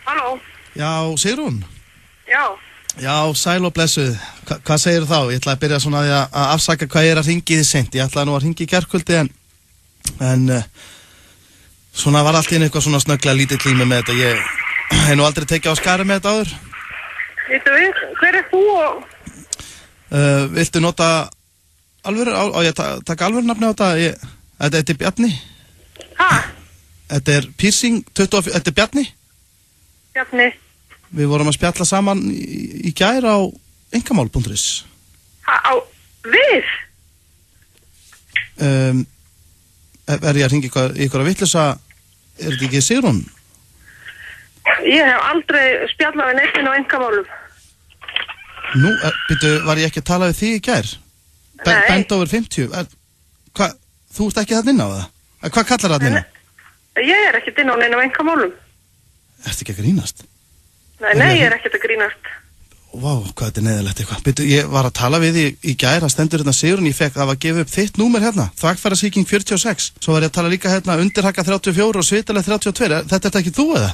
S6: Halló.
S1: Já, Sigrún.
S6: Já,
S1: sæl og blessuð. Hvað segir þá? Ég ætla að byrja svona að afsaka hvað ég er að ringi þið seint. Ég ætlaði nú að ringi í gærkvöldi en svona var allt í eitthvað svona snögglega lítið klími með þetta. Ég hef nú aldrei tekið á skari með þetta áður.
S6: Veitu við, hver er þú og...
S1: Viltu nota alvöru, á ég taka alvöru nafni á þetta? Þetta er Bjarni. Þetta er piercing 24, þetta er Bjarni.
S6: Bjarni.
S1: Við vorum að spjalla saman í gær á engamál.is.
S6: Við?
S1: Er ég að ringa ykkur að vitleysa, er þetta ekki Sigrún?
S6: Ég hef aldrei spjallað við neittinn á engamálum.
S1: Nú, var ég ekki að tala við því í gær?
S6: Nei.
S1: Bend over 50. Þú ert ekki þarna inn á það? Hvað kallar þarna inn á?
S6: Ég er ekkert inn á neina á engamálum.
S1: Ertu ekki að grínast?
S6: Nei, ég er ekkert að grínast.
S1: Vá, hvað þetta er neðalegt eitthvað. Ég var að tala við því í gær, það stendur hérna Sigrún, ég fekk að gefa upp þitt númer hérna, þvagfærasýking 46. Svo var ég að tala líka hérna undirhaka 34 og svitaleg 32. Þetta er ekki þú eða?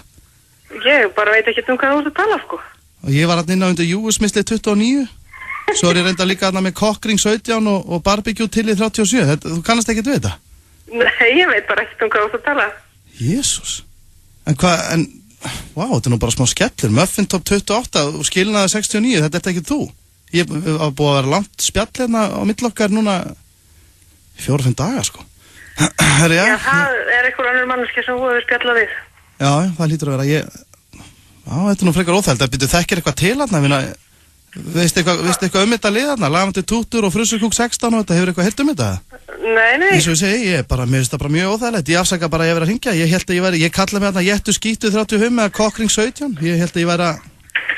S6: Ég bara veit ekki hvað þú ert að tala, sko.
S1: Og ég var hérna inn á undir júusmisli 29. Svo er ég reynda líka hérna með kokkring 17 og barbecue til í 37. Þú kannast ekkert við þetta?
S6: Nei, ég veit bara ekki hvað þú ert að tala.
S1: Jesús. Vá, þetta er nú bara smá skellur. Muffin top 28 og skilnaði 69, þetta er ekki þú. Ég var búið að vera langt spjall hérna á millokkar núna 4-5 daga, sko.
S6: Já, það er einhver annar manneski sem þú hefur spjallað við.
S1: Já, það lítur að vera. Þetta er nú frekar óþæld. Þekkir eitthvað til hérna? Veistu eitthvað þetta lið hérna? Lagandi tútur og frusukúk 16 og þetta hefur eitthvað heilt þetta?
S6: Nei.
S1: Eins og ég segi, mér finnst það bara mjög óþægilegt. Ég afsaka bara að ég verið að hringja. Ég held að ég kalla mig hérna Jettu skítu 35 eða kokkring 17. Ég held að ég verið að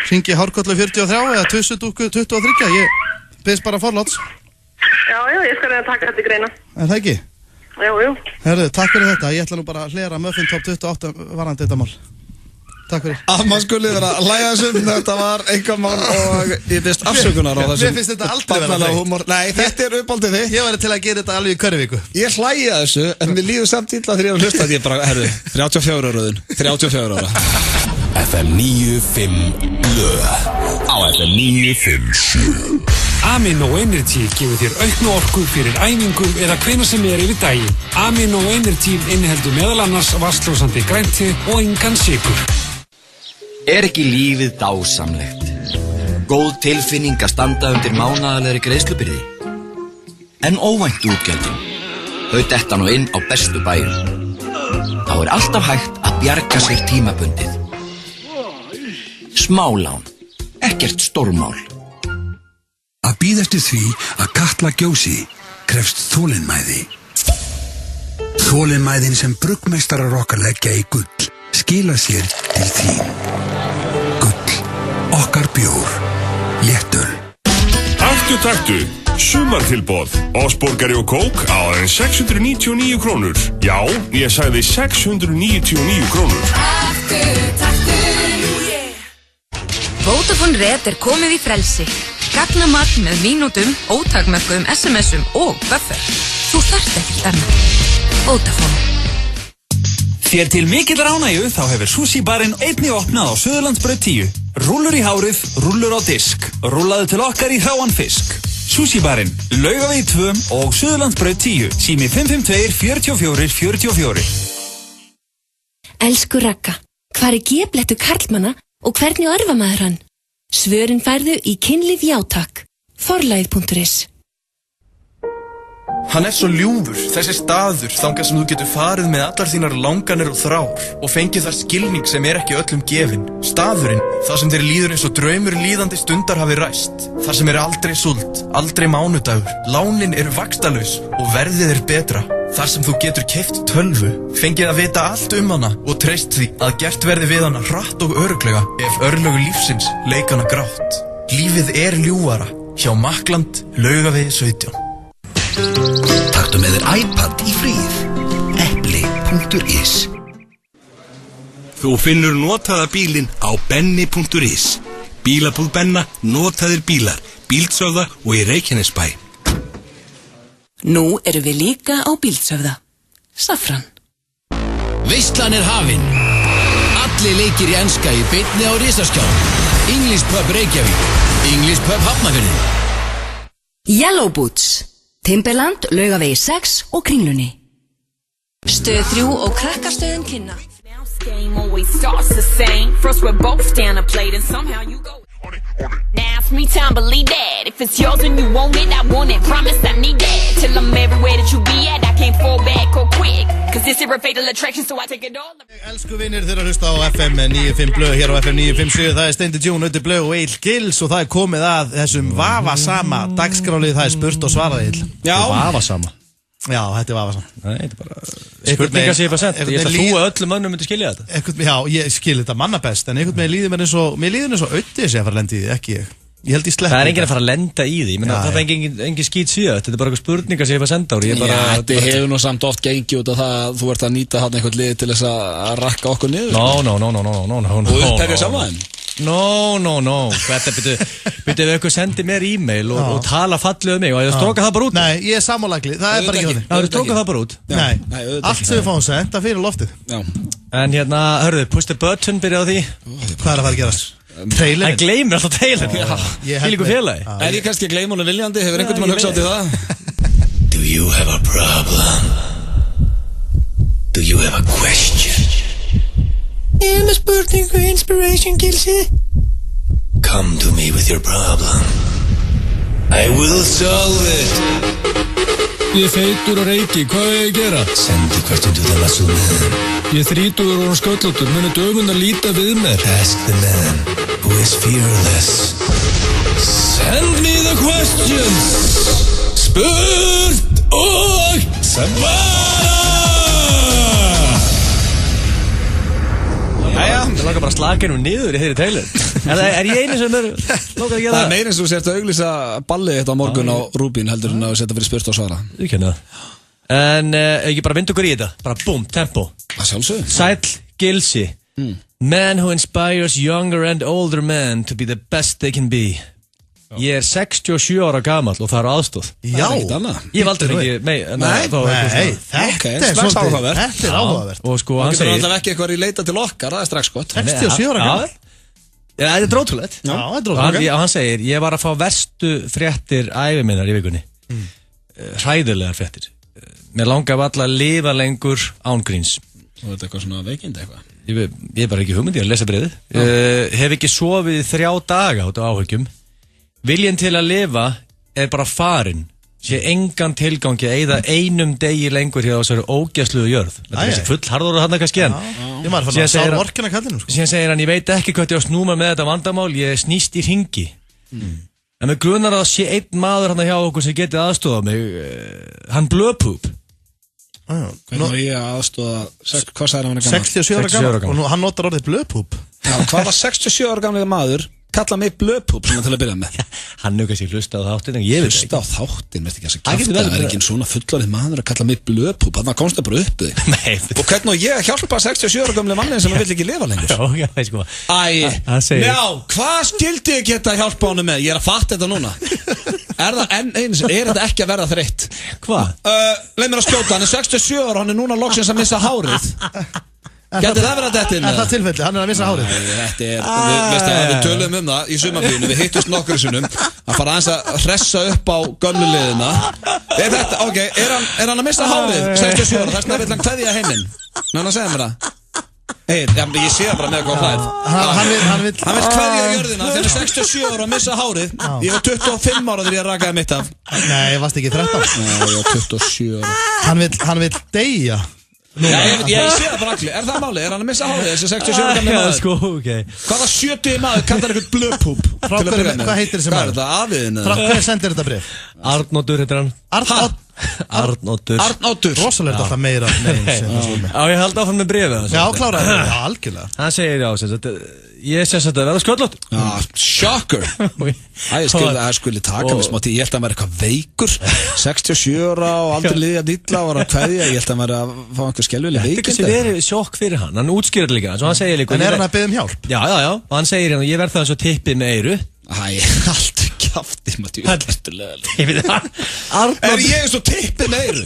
S1: hringi hárkollu 43 eða tussudúku 23. Ég byrðist bara forláts.
S6: Já, ég skal reyna að taka þetta í greina.
S1: En það ekki?
S6: Jú.
S1: Herðu, takk fyrir þetta. Ég ætla nú bara að hlera Muffin top 28 varandi þetta mál. Takk fyrir.
S2: Maður skulle vera að læga þessum, þetta var engamál og ég byrst afsökunar á þessum.
S1: Mér finnst þetta aldrei vera
S2: hreint. Nei, þetta er uppáldið þig.
S1: Ég væri til að gera þetta alveg í hverju viku.
S2: Ég hlæja þessu, en mér líður samt illa þegar ég er að hlusta að ég bara, 34 áraðun, 34 ára.
S7: FM 95 Blö á FM 957. Amino Energy gefur þér auknu orku fyrir æfingum eða hvenær sem er yfir daginn. Amino Energy inniheldur meðal annars vatnslósandi grænti og engan sykur.
S10: Er ekki lífið dásamlegt? Góð tilfinning að standa undir mánaðarlegri greiðslubyrði? En óvænt útgjöldin? Þau detta nú inn á bestu bæjum. Þá er alltaf hægt að bjarga sér tímabundið. Smálán. Ekkert stórmál.
S22: Að bíða eftir því að Katla gjósi krefst þolinmæði. Þolinmæðin sem bruggmeistarar okkar leggja í gull skila sér til þín. Gull, okkar bjór, léttöl.
S12: Taktu, sumartilboð, Osborgari og kók á aðeins 699 krónur. Já, ég sagði 699 krónur.
S24: Taktu, Vodafone Red er komið í frelsi. Gagnamagn með mínútum, ótakmörkuðum SMS-um og buffer. Þú þarft ekkert annað. Vodafone.
S16: Þér til mikill ánægju þá hefur Sushi barinn einnig opnað á Suðurlandsbraut 10. Rúllur í hárið, rúllur á disk. Rúllaðu til okkar í hráan fisk. Sushi barinn, Laugavegi 2 og Suðurlandsbraut 10. Sími 552 44 44.
S24: Elsku Ragga, hvar er geblettu karlmanna og hvernig örfa maður hann? Svörin færðu í Kynlíf játak. Forlagið.is.
S13: Hann er svo ljúfur, þessi staður, þangað sem þú getur farið með allar þínar langanir og þrár og fengið þar skilning sem er ekki öllum gefinn. Staðurinn, þar sem þér líður eins og draumur líðandi stundar hafi ræst. Þar sem er aldrei sult, aldrei mánudagur, lánin eru vaxtalaus og verðið er betra. Þar sem þú getur keypt tölvu, fengið að vita allt hana og treyst því að gert verði við hana hratt og örugglega ef örlögu lífsins leik hana grátt. Lífið ljúfara hjá Makland, Laugavegi 17.
S21: Taktu með þér iPad í fríð. Epli.is.
S22: Þú finnur notaða bílinn á benni.is. Bílabúð Benna, notaðir bílar, Bíldsöfða og í Reykjanesbæ.
S24: Nú erum við líka á Bíldsöfða. Safran.
S7: Veislan hafin. Allir leikir í enska í beinni á risaskjá. English Pub Reykjavík, English Pub Hafnarfjörður.
S24: Yellow Boots. Timberland, Laugavegi 6 og Kringlunni. Stöð 3 og Krakkastöðin kynna.
S11: Game always starts the same. First we're both down a plate and somehow you go. Now it's me time, believe that. If it's yours and you want it, I want it. Promise I need that. Till I'm everywhere that you be at, I can't fall back or quick. Cause this is a fatal attraction, so I take it all.
S1: Elsku vinnir, þeir að hlusta á FM 95 Blöð, hér á FM 957. Það Steindi Djún, Öddi Blöð og Eil Gils og það komið að þessum vafasama dagskrálið, það spurt og svarað Eil.
S2: Já.
S3: Vafasama.
S1: Já, þetta vafasamt.
S3: Nei, þetta bara spurningar sem ég bara sent. Ég held að þú og öllum mönnum myndi skilja þetta.
S1: Já, ég skil þetta manna best, en einhvern veginn líður mér eins og Öddi sé að fara að lenda í því, ekki ég. Ég held ég slepp.
S3: Það enginn að fara að lenda í því, það er engin skýt síðan. Þetta bara eitthvað spurningar sem ég bara senda úr.
S2: Þetta hefur nú samt oft gengið út af það að þú ert að nýta hann einhvern lið til þess að rakka okkur niður.
S3: No.
S2: Og upptefja saman þeim.
S3: No. Þetta byrju ef eitthvað sendir mér e-mail og tala fallið um mig og ég stróka það bara út.
S1: Nei, ég er sammálaglið, það er bara ekki þannig.
S3: Það stróka það bara út.
S1: Nei, allt sem við fáum sent, það fyrir loftið.
S3: En hérna, hörðu, push the button, byrja á því.
S1: Hvað er að fara að gerast? Trailerinn.
S3: Hann gleymir alltaf trailerinn. Fylgur félagi.
S2: Er ég kannski að gleyma honum viljandi? Hefur einhvern tímann hugsað til það?
S19: Do you have a problem? Do you have a question?
S21: Ég er með spurningu, inspiration, Gilsi.
S19: Come to me with your problem. I will solve it.
S14: Ég er feitur og reiki, hvað er ég að gera?
S19: Send the question to the muscle man.
S14: Ég er 30 og sköllóttur, munu dögun að líta við mér.
S19: Ask the man who is fearless.
S14: Send me the questions. Spurt og svara.
S3: Jæja, það langar bara að slaka hennu niður í þeirri trailer. Er ég einu sem langar að gera það?
S2: Það meira eins og þú sért að auglýsa ballið þetta á morgun á Rúbín heldur en að setja fyrir spurt og svara.
S3: Ég kenna það. En ekki bara vindu okkur í þetta. Bara búm, tempo.
S2: Það sjálfsög.
S3: Sæll Gilsi. Man who inspires younger and older men to be the best they can be. Ég er 67 ára gamall og það er aðstóð.
S1: Já.
S3: Ég hef aldrei fengið
S1: þetta er áhugavert.
S3: Og sko hann
S2: segir Það getur alltaf ekki eitthvað í leita til okkar, það er strax gott.
S1: 67 ára gamall.
S3: Já, þetta er drótulegt.
S1: Já, þetta er drótulegt.
S3: Hann segir, ég var að fá verstu fréttir ævi minnar í vikunni. Hræðilegar fréttir. Mér langaði alltaf að lifa lengur án gríns.
S2: Og þetta eitthvað svona veikind eitthvað?
S3: Ég er bara ekki hugmynd, ég er að lesa bréfið. Hef ekki sofið í 3 daga út af áhyggjum. Viljinn til að lifa er bara farin. Sé engan tilgangi að eyða einum degi lengur hér á þessari ógæsluðu jörð. Þetta er þessi full harðóra hann kannski en.
S1: Ég maður fann að sá orkina kallinu.
S3: Síðan segir hann, ég veit ekki hvað ég á snúma með þetta vandamál, ég snýst í hringi. En með grunar að sé einn maður hann hjá okkur sem getið aðstofað mig, hann blöpúp.
S2: Hvernig var ég að aðstofa, hvað sagði hann gammal?
S1: 67 ára gammal, og hann notar orðið blöpúp.
S2: Hvað var 67 ára gamlega maður? Kalla mig blöpúp svona til að byrja með.
S3: Hann hefur kannski hlusta á þáttin en ég veit ekki.
S2: Hlusta á þáttin, veist ekki að það er ekki svona fullorðið maður að kalla mig blöpúp. Þannig að komst það bara upp þig. Og hvernig og ég að hjálpa 67 ára gamlega manni sem vill ekki lifa lengur.
S3: Já, sko.
S2: Já, hvað skildi ég geta að hjálpa honum með? Ég er að fatta þetta núna. Er þetta ekki að verða þreytt?
S3: Hvað?
S2: Leið mér að skjóta, hann er 67 ára og hann er núna loksins að missa hárið. Gæti það verið að þetta inn?
S1: Er það tilfelli? Hann er að missa hárið?
S2: Við tölum það í sumarfríinu, við hittust nokkru sinnum að fara aðeins að hressa upp á gömlu liðina. Er hann að missa hárið? 67 ára, þess vegna vill hann kveðja heiminn. Ná, hann segja mér það. Ég sé það bara með hvað hlæð. Hann vill kveðja jörðina þegar 67 ára að missa hárið. Ég var 25 ára þegar ég rakaði mitt af.
S1: Nei, ég varst ekki 13.
S2: Nei, ég var 27 ára.
S1: Hann vill deyja.
S2: Ég sé það bara allir, er það máli? Er hann að missa hárið þessi 67 ára gamli maður?
S3: Sko, okay.
S2: Hvaða 70 maður kallar eitthvað blöpúp?
S1: Hvað heitir þessi maður?
S2: Hvað er þetta afiðin?
S1: Hver sendir þetta bref?
S3: Arnóttur heitir hann.
S2: Arnoddur
S1: Rosalega alltaf meira
S3: Já, ég held áfram með bréfið
S1: Já, kláraði það, algjörlega
S3: Hann segir já, ég sé að verða sköllótt
S2: Shocker Ég skuli taka mig smátt ég held að hann var eitthvað veikur 67 ára og aldrei liðið illa og var að kveðja, ég held að hann var að fá einhver skelvileg veik
S3: Þetta er verið sjokk fyrir hann útskýrir líka, svo hann segir líka
S1: En hann að biðja hjálp?
S3: Já, og hann segir hérna, ég verð það eins og tippið með eyru
S2: Allt kjafti Er ég eins og tippið með eyru?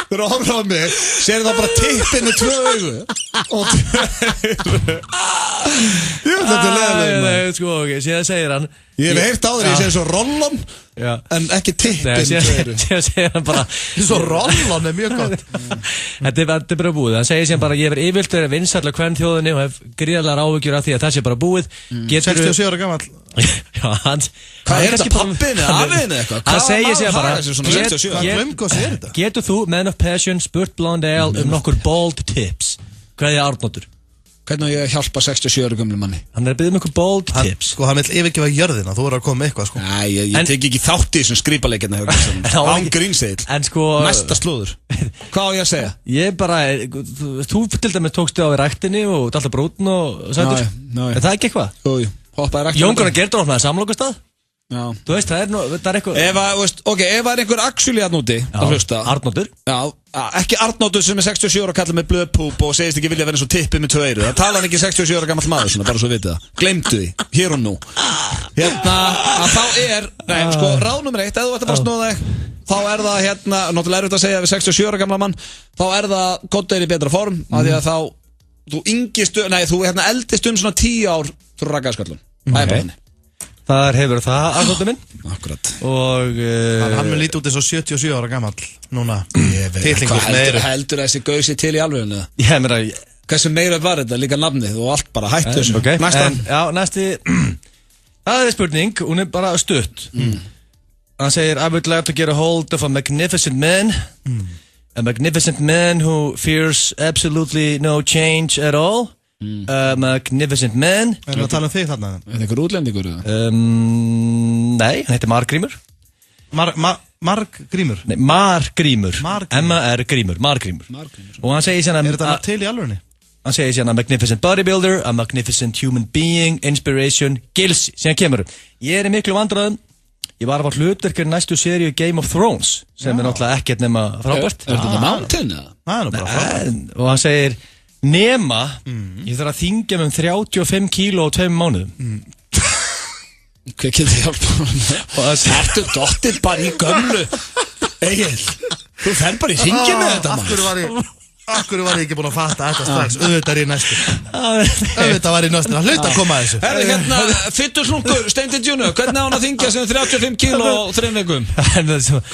S2: Fyrir að horfa á mig sér það bara tippið með 2 augu og 2 eyru Ég veit þetta leðilega
S3: Sko, ok, síðan segir hann
S2: Ég hef heyrt á þér, ég segir svo rollon en ekki tippið með 2 eyru
S3: Síðan segir hann bara
S1: Svo rollon er mjög gott
S3: Þetta er bara búið, hann segir síðan bara ég verð yfirvilt verið vinsæll á kvenþjóðinni og hef gríðarlegar áhyggjur af því að það sé bara búið
S1: 67 ára gamall
S3: Já, hans
S2: Hvað er þetta, pappin eða afinn eða eitthvað?
S3: Hann segir síðan bara Getur þú, man of passion, spurt Blondale nokkur bold tips Hvað er Arnoddur?
S2: Hvernig á ég að hjálpa 67 ára gömlu manni?
S3: Hann er að byggja um einhver bold tips
S1: Sko, hann vil yfirgefa jörðina, þú er að koma með eitthvað sko.
S2: Nei, ég tek ekki þátt í þessum skrýpaleikirna Án grínseill Næsta slúður Hvað á ég að segja?
S3: Ég bara, þú til dæmis tókstu á í ræktinni og alltaf brútin og sættur Er það ekki eitthvað?
S2: Jú, hoppaði ræktinni
S3: Jón Gunnar Gerdór opnaði samlokastað Já. Þú veist, það er eitthvað
S2: Ef það er einhver actually Arnóti að hlusta
S3: Arnótur
S2: Ekki Arnótur sem er 67 ára kallar með blöðpúp og segist ekki vilja vera eins og tippið með 2 eyru Það tala hann ekki 67 ára gamall maður svona, bara svo vitið það Gleymdu því, hér og nú Hérna, að þá er ráðnummer 1, ef þú ætti bara að snúða þig þá er það náttúrulega erfitt að segja við 67 ára gamla mann þá er það gott er í betra form af því að þá, þú eldist svona 10 ár þú rakaðskallun Það er bara henni
S3: Þar hefur það Arnóttur minn
S2: Akkurat
S3: Og
S1: Hann mun lítið út eins og 77 ára gamall Núna
S2: Hvað heldur þessi gausi til í alveginu?
S3: Ég meira
S2: Hversu meira var þetta? Líka nafnið og allt bara hættu þessu
S3: Næsti Það er spurning, hún er bara stutt Hann segir I would like to get a hold of a magnificent man A magnificent man who fears absolutely no change at all A magnificent man
S1: Er það að tala þig þarna?
S2: Er það einhver útlendingur?
S3: Nei, hann heitir Margrímur
S1: Margrímur?
S3: Nei, Margrímur M-A-R-Grímur, Margrímur Og hann segir sérna
S1: Er þetta til í alvörunni?
S3: Hann segir sérna a magnificent bodybuilder A magnificent human being Inspiration, gilsi Síðan kemur Ég er í miklu vandræðum Ég var að fá hlutverkir næstu seríu Game of Thrones sem er náttúrulega ekkert nema frábært
S2: Er þetta Mountain?
S1: Það er nú bara frábært
S3: Og hann segir Nema, ég þarf að þingja með 35 kíló á 2 mánuðum
S2: Hvað getur þið hjálpa? Ertu dottið bara í gömlu Egil Þú fer bara í þingja með þetta
S1: Akkur var ég ekki búin að fatta þetta strax Auðvitað er ég næstur Auðvitað var ég næstur Það hlut að koma að þessu
S2: Herðu hérna, fyttuslungur, Steindi Djúnu Hvernig á hann að þingja sem 35 kíló á 3 vikum?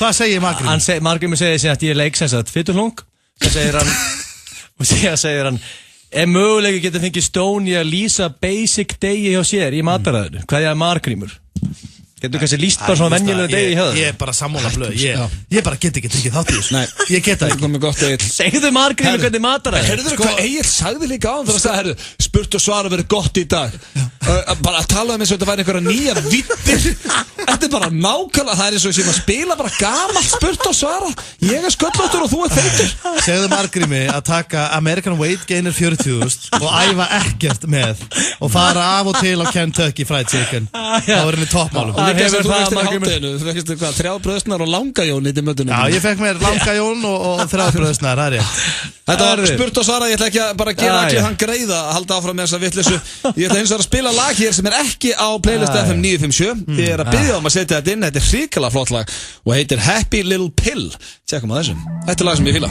S1: Hvað segir Margrímur?
S3: Margrímur segir sér að ég leik sem sagt fyttuslung Það segir hann Og síðan segir hann mögulega getur fengið Stóni að lýsa basic degi hjá sér í mataræðinu Hvað er Margrímur? Getur kannski lýst bara svona venjulega degi hjá það?
S1: Ég er bara sammála blöð Ég bara get ekki tekið þátt í þessu Ég get það ekki
S3: Segðu Margrímur hvernig mataræðinu?
S2: Herðu hvað Egil sagði líka á hann þegar það sagði spurt og svara verið gott í dag Bara að tala um eins og þetta væri einhverja nýja vittir Þetta er bara nákvæmlega Það er eins og sem að spila bara gamalt spurt og svara Ég er sköllóttur og þú er feitur
S1: Segðu Margrími að taka American Weight Gainer 40.000 og æfa ekkert með og fara af og til á Kentucky Fried Chicken þá er henni toppmálum
S2: Þú fekkist hvað, 3 bröðsnar og langajón í mötunum
S1: Já, ég fekk mér langajón og 3 bröðsnar, það er ég
S2: Þetta var spurt og svara, ég ætla ekki að bara gera allir hann greiða að halda áfram með þessa vitleysu Ég ætla eins og að spila lag hér sem er ekki á playlist FM 957 Þið er að biðja um að setja þetta inn, þetta er hrikalega flott lag og heitir Happy Little Pill Tjekkum á þessu, þetta er lag sem ég fíla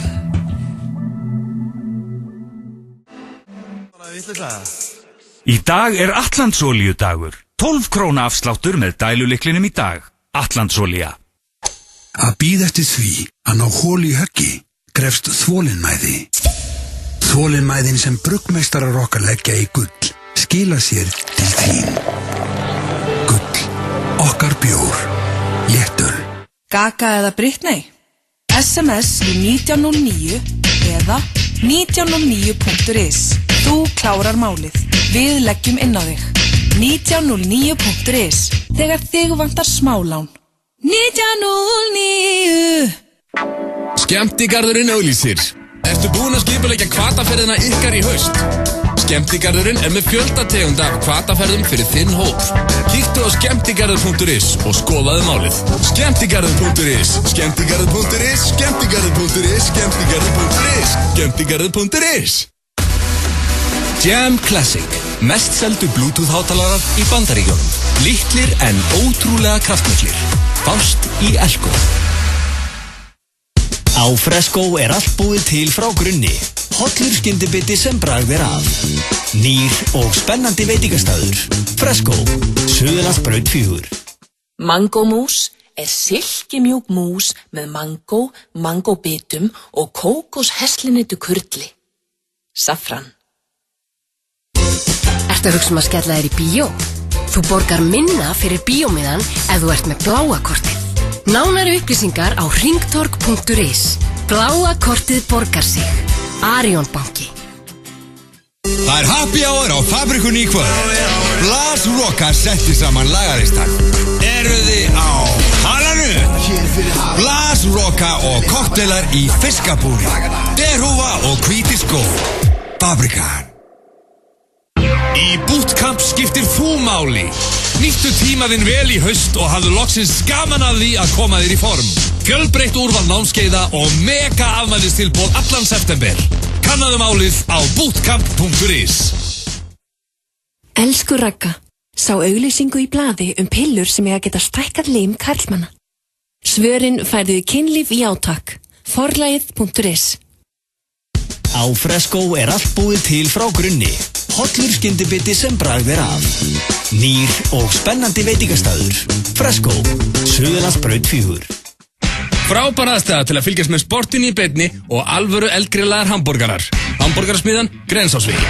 S16: Í dag er Atlandsolíudagur 12 króna afsláttur með dælulyklinum í dag Atlandsolía
S22: Að bíða eftir því að ná holu í höggi krefst þolinmæði. Þolinmæðin sem bruggmeistarar okkar leggja í gull skila sér til þín. Gull, okkar bjór, léttöl.
S4: Gaga eða Britney? SMS í 1909 eða 1909.is. Þú klárar málið. Við leggjum inn á þig. 1909.is. Þegar þig vantar smálán. 1909.
S7: Skemmtigarðurinn auglýsir. Ertu búinn að skipuleggja hvataferðina ykkar í haust? Skemmtigarðurinn með fjöldategund af hvataferðum fyrir þinn hóp. Kíktu á skemmtigarður.is og skoðaðu málið. Skemmtigarður.is, skemmtigarður.is, skemmtigarður.is, skemmtigarður.is, skemmtigarður.is.
S16: Jam Classic, mest seldu Bluetooth hátalarar í Bandaríkjónum. Litlir en ótrúlega kraftmiklir. Fást í Elko. Á Fresco allt búið til frá grunni. Hollur skyndibiti sem bragðir af. Nýr og spennandi veitingastæður. Fresco, Suðurlandsbraut 4.
S5: Mango mús silkimjúk mús með mangobitum og kókosheslinetu kurli. Safran.
S9: Ertu að hugsa að skella þér í bíó? Þú borgar minna fyrir bíómiðan ef þú ert með bláa kortið. Nánari upplýsingar á hringtorg.is. Bláa kortið borgar sig. Arion banki.
S16: Það happy hour á Fabrikunni í kvöld. Blas Roka setti saman lagalistan. Eruð þið á halanu? Blas Roka og koktelar í fiskabúri. Derhúfa og hvítir skó. Fabrikan. Í bootcamp skiptir þú máli. Nýttu tímaðinn vel í haust og hafðu loksins gaman af því að koma þér í form. Fjölbreytt úrval námskeiða og mega afmælistilboð allan september. Kannaðu málið á bootcamp.is.
S15: Elsku Ragga, sá auglýsingu í blaði pillur sem eiga að geta stækkað lim karlmanna. Svörin færðu kynlíf í átak. Forlagið.is.
S21: Á Fresco allt búið til frá grunni. Hollur skyndibiti sem bragðir af. Nýr og spennandi veitingastæður. Fresco, Suðurlandsbraut 4.
S7: Frábær aðstæða til að fylgjast með sportinu í beinni og alvöru eldgrillaðar hambúrgarar. Hambúrgarasmiðjan, Grensásvík.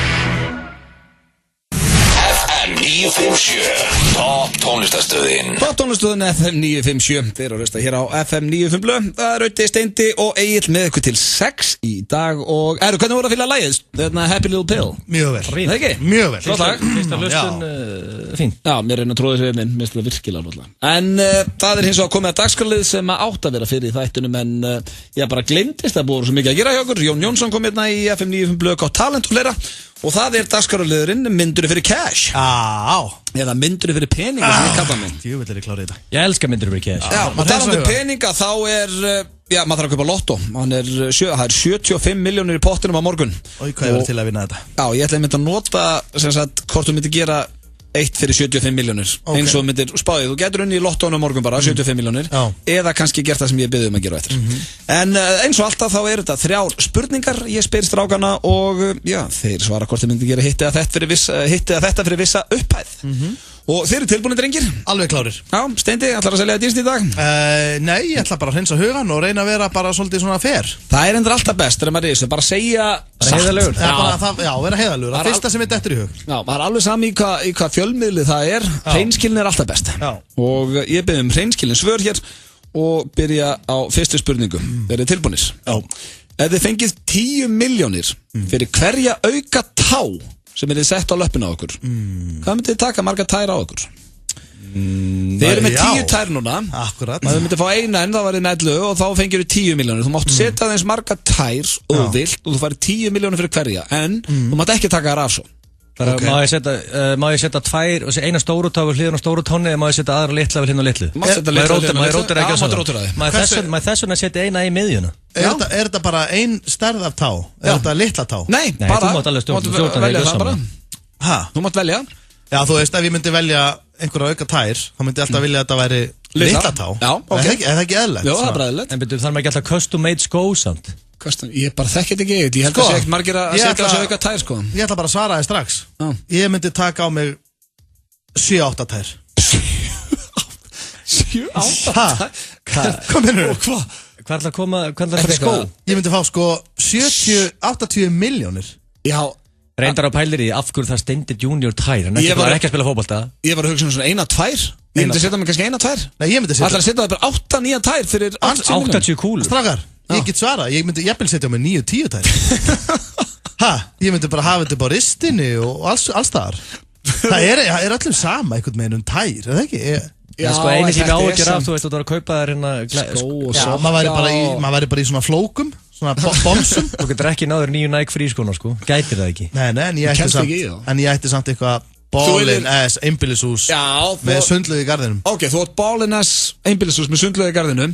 S16: FM 957, Top tónlistarstöðin.
S2: Top tónlistarstöðin FM 957. Þeir eru að rösta hér á FM 95 blöð. Það er Rauti, Steindi og Egill með ykkur til 6 í dag. Og hvernig voru að fylga lagið? Þetta Happy Little Pill.
S1: Mjög vel.
S2: Það ekki?
S1: Mjög vel.
S2: Flott lag.
S3: Fyrsta hlustun fín.
S2: Já, mér reyna að tróða þessu veginn. Mér finnst það virkilega flott lag. En það er hins vegar komið að dagskrárlið sem átt að vera fyrir í þættunum. En ég bara glemdist það búið svo mikið að gera hjá okkur. Jón Jónsson kom hérna í FM 95 blöð, Got Talent og fleira. Og það er dagskrárliðurinn Myndurðu fyrir cash. Eða Myndurðu fyrir peninga sem ég kalla mig.
S1: Djúvill er ég klárið þetta.
S3: Ég elska Myndurðu fyrir cash.
S2: Já, og talandi peninga þá er, já, maður þarf að kaupa lottó. Það er 75 milljónir í pottinum á morgun.
S1: Og hvað er til að vinna þetta?
S2: Já, ég ætla að mynda að nota, sem sagt, hvort þú myndir gera eitt fyrir 75 milljónir. Eins og myndir spáðið. Þú getur unni í lottónu á morgun bara, 75 milljónir. Eða kannski gert það sem ég byggði að gera eftir. En eins og alltaf þá er þetta 3 spurningar. Ég spyr strákana og já, þeir svara hvort þeir myndir gera hitt eða þetta fyrir vissa upphæð. Og þeir eru tilbúinir, drengir?
S1: Alveg klárir.
S2: Já, Steindi, ætlar að selja það dýrst í dag?
S1: Nei, ég ætla bara að hreinsa hugan og reyna að vera bara svolítið svona fair.
S2: Það er endur alltaf best, þegar maður er í þessu, bara segja satt.
S3: Heiðarlegur.
S1: Já, vera heiðarlegur. Það fyrsta sem er dettur í hug.
S2: Já, maður er alveg sami í hvað fjölmiðli það er. Hreinskilin er alltaf best.
S1: Já.
S2: Og ég byrði hreinskilin svör hér og byrja á fyrstu spurningu. Þeir eru tilbúinir.
S1: Já.
S2: Ef þið fengið 10 milljónir fyrir hverja auka tá sem er sett á löppina á okkur, hvað myndið þið taka marga tær á okkur? Þið eru með 10 tær núna.
S1: Akkurat.
S2: Þið myndið fá eina en þá var þið með 11 og þá fengir þið 10 milljónir. Þú mátt setja þeins marga tær og vilt og þú færi 10 milljónir fyrir hverja, en þú mátt ekki taka þær af svo.
S3: Má ég setja 2 og eina stóru tá við hliðan á stóru tónni eða má ég setja aðra litla við hliðan á litlu?
S2: Má ég
S3: rótir ekki að svona. Má ég þess vegna setja eina í miðjuna?
S1: Er þetta bara ein stærð af tá? Er þetta litla tá?
S2: Nei,
S3: bara. Þú mátt alveg stjórna
S2: velja það bara. Þú mátt velja.
S1: Já, þú veist, ef ég myndi velja einhverja auka tær, þá myndi ég alltaf vilja að þetta væri litla tá.
S2: Já, ok.
S1: Er það ekki eðlilegt?
S2: Já, það er bara eðlilegt.
S3: En betur þarf maður ekki alltaf custom made skó samt?
S2: Ég bara þekkit ekki eitthvað. Ég held að sé ekkert margir að setja þessu auka tær, sko.
S1: Ég ætla bara að svara það strax. Ég myndi taka á mig 7-8 tær.
S2: 7-8 tær?
S1: Hvað minnur þú?
S3: Hvað ætla að koma, hvað ætla að fyrir skó?
S1: Ég myndi fá sko 70-80 milljónir.
S2: Já.
S3: Reyndar á pælir í af hverju það Steindi Junior tær. Hann er ekki að spila fótbolta.
S2: Ég var að hugsa svona 1-2. Ég myndi setja mig kannski 1-2.
S1: Nei, ég myndi setja.
S2: Það ætla að setja það bara 8-9 tær fyrir
S3: 80 kúlur.
S1: Strákar, ég get svara. Ég myndi jafnvel setja mig 9-10 tær. Ég myndi bara hafa þetta bara ristinni og alls staðar. Það er öllum sama einhvern veginn tær, er það ekki?
S3: Já, sko, einu sem ég áhyggjur af, þú veist, þú þarf að kaupa þér hérna
S2: skó og
S1: Já, maður væri bara í svona flókum, svona bomsum.
S3: Þú getur ekki náður nýju Nike frískóna, sko, gætir það ekki.
S1: Nei, en ég ætti samt eitthvað Ballin-ass einbýlishús með sundlaugi í garðinum.
S2: Ok, þú átt Ballin-ass einbýlishús með sundlaugi í garðinum,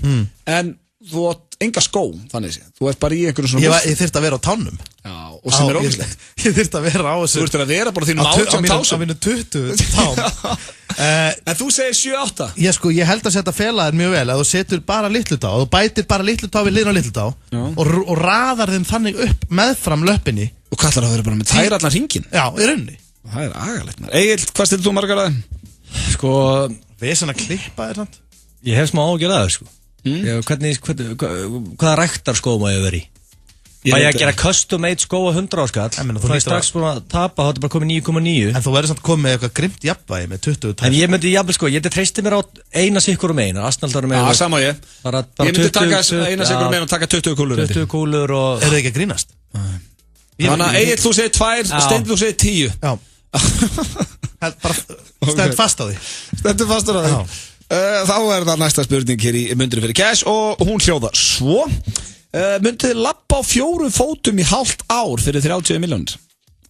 S2: en þú átt enga skó, þannig sé. Þú ert bara í einhverjum svona...
S1: Ég þyrfti að vera á tánum.
S2: Já, og sem er ógæslegt.
S1: Ég þyrfti að vera á þessu.
S2: Þú þurftir að vera bara þínum 18 tásum.
S1: Á mínu 20 tám.
S2: En þú segir 7-8.
S1: Ég held að setja felaðir mjög vel. Að þú setur bara litlu tá, og þú bætir bara litlu tá við liðn á litlu tá og raðar þeim þannig upp meðfram löppinni.
S2: Og kallar það vera bara með tæra allan hringinn?
S1: Já, í rauninni.
S2: Það er agalegt. Egill, hvað stilur þú margar að það?
S3: Sko,
S1: við svona klippa þér samt.
S3: Ég hef smá ágjörð að það, sko. Hvaða ræktar skó má ég vera í? Má ég að gera custom made skó á 100 áskall? Það er strax búin að tapa, þá er bara komið 9,9.
S1: En þú verður samt komið með eitthvað grimt jafnvægi með 20 tær.
S3: En ég myndi jafnvel, sko, ég treysti mér á eina sikkur um eina, Arsenal með.
S2: Já, sama ég. Ég myndi taka eina sikkur um eina og taka 20 kúlur.
S3: 20 kúlur og...
S1: Er það ekki að grínast?
S2: Þannig að Egill, þú segir 2, Steindi, þú segir 10.
S1: Já. Bara stend fast á því.
S2: Stendur fast á því. Þá er það næsta spurning hér í Mundurinn fyrir cash og hún hljóðar svo. Myndið þið lappa á 4 fótum í hálft ár fyrir 30 milljónir?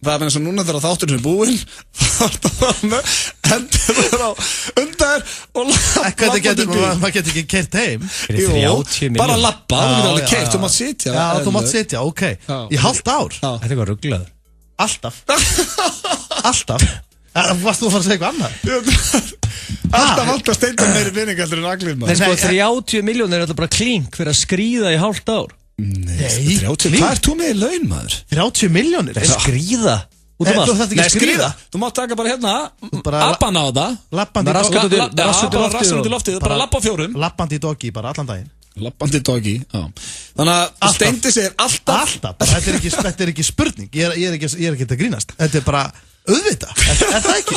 S2: Það er eins og núna þegar þátturinn er búinn, hendur þér á undan og lappa
S1: maður getur ekki keyrt heim.
S2: Bara lappa, þú getur alveg keyrt, þú mátt sitja.
S1: Já, þú mátt sitja, ok. Í hálft ár?
S3: Þetta er eitthvað rugglaður.
S1: Alltaf? Varst þú að fara að segja eitthvað annað?
S2: Alltaf Steindar meiri pening heldur en allir maður.
S3: En sko 30 milljónir er þetta bara klink fyrir að skríða í hálft ár.
S2: Nei, 30, hvað er þú með í laun maður?
S1: 30 milljónir?
S3: Skríða?
S1: Þú þarf ekki að skríða.
S2: Þú mátt taka bara hérna, appan á það.
S1: Lappandi
S2: rassunum til loftið, bara lappa á 4.
S1: Lappandi doggi bara allan daginn.
S2: Lappandi doggi, já. Þannig að Steindi segir alltaf.
S1: Þetta er ekki spurning. Ég er ekki að grínast. Þetta er bara auðvitað. Er það ekki?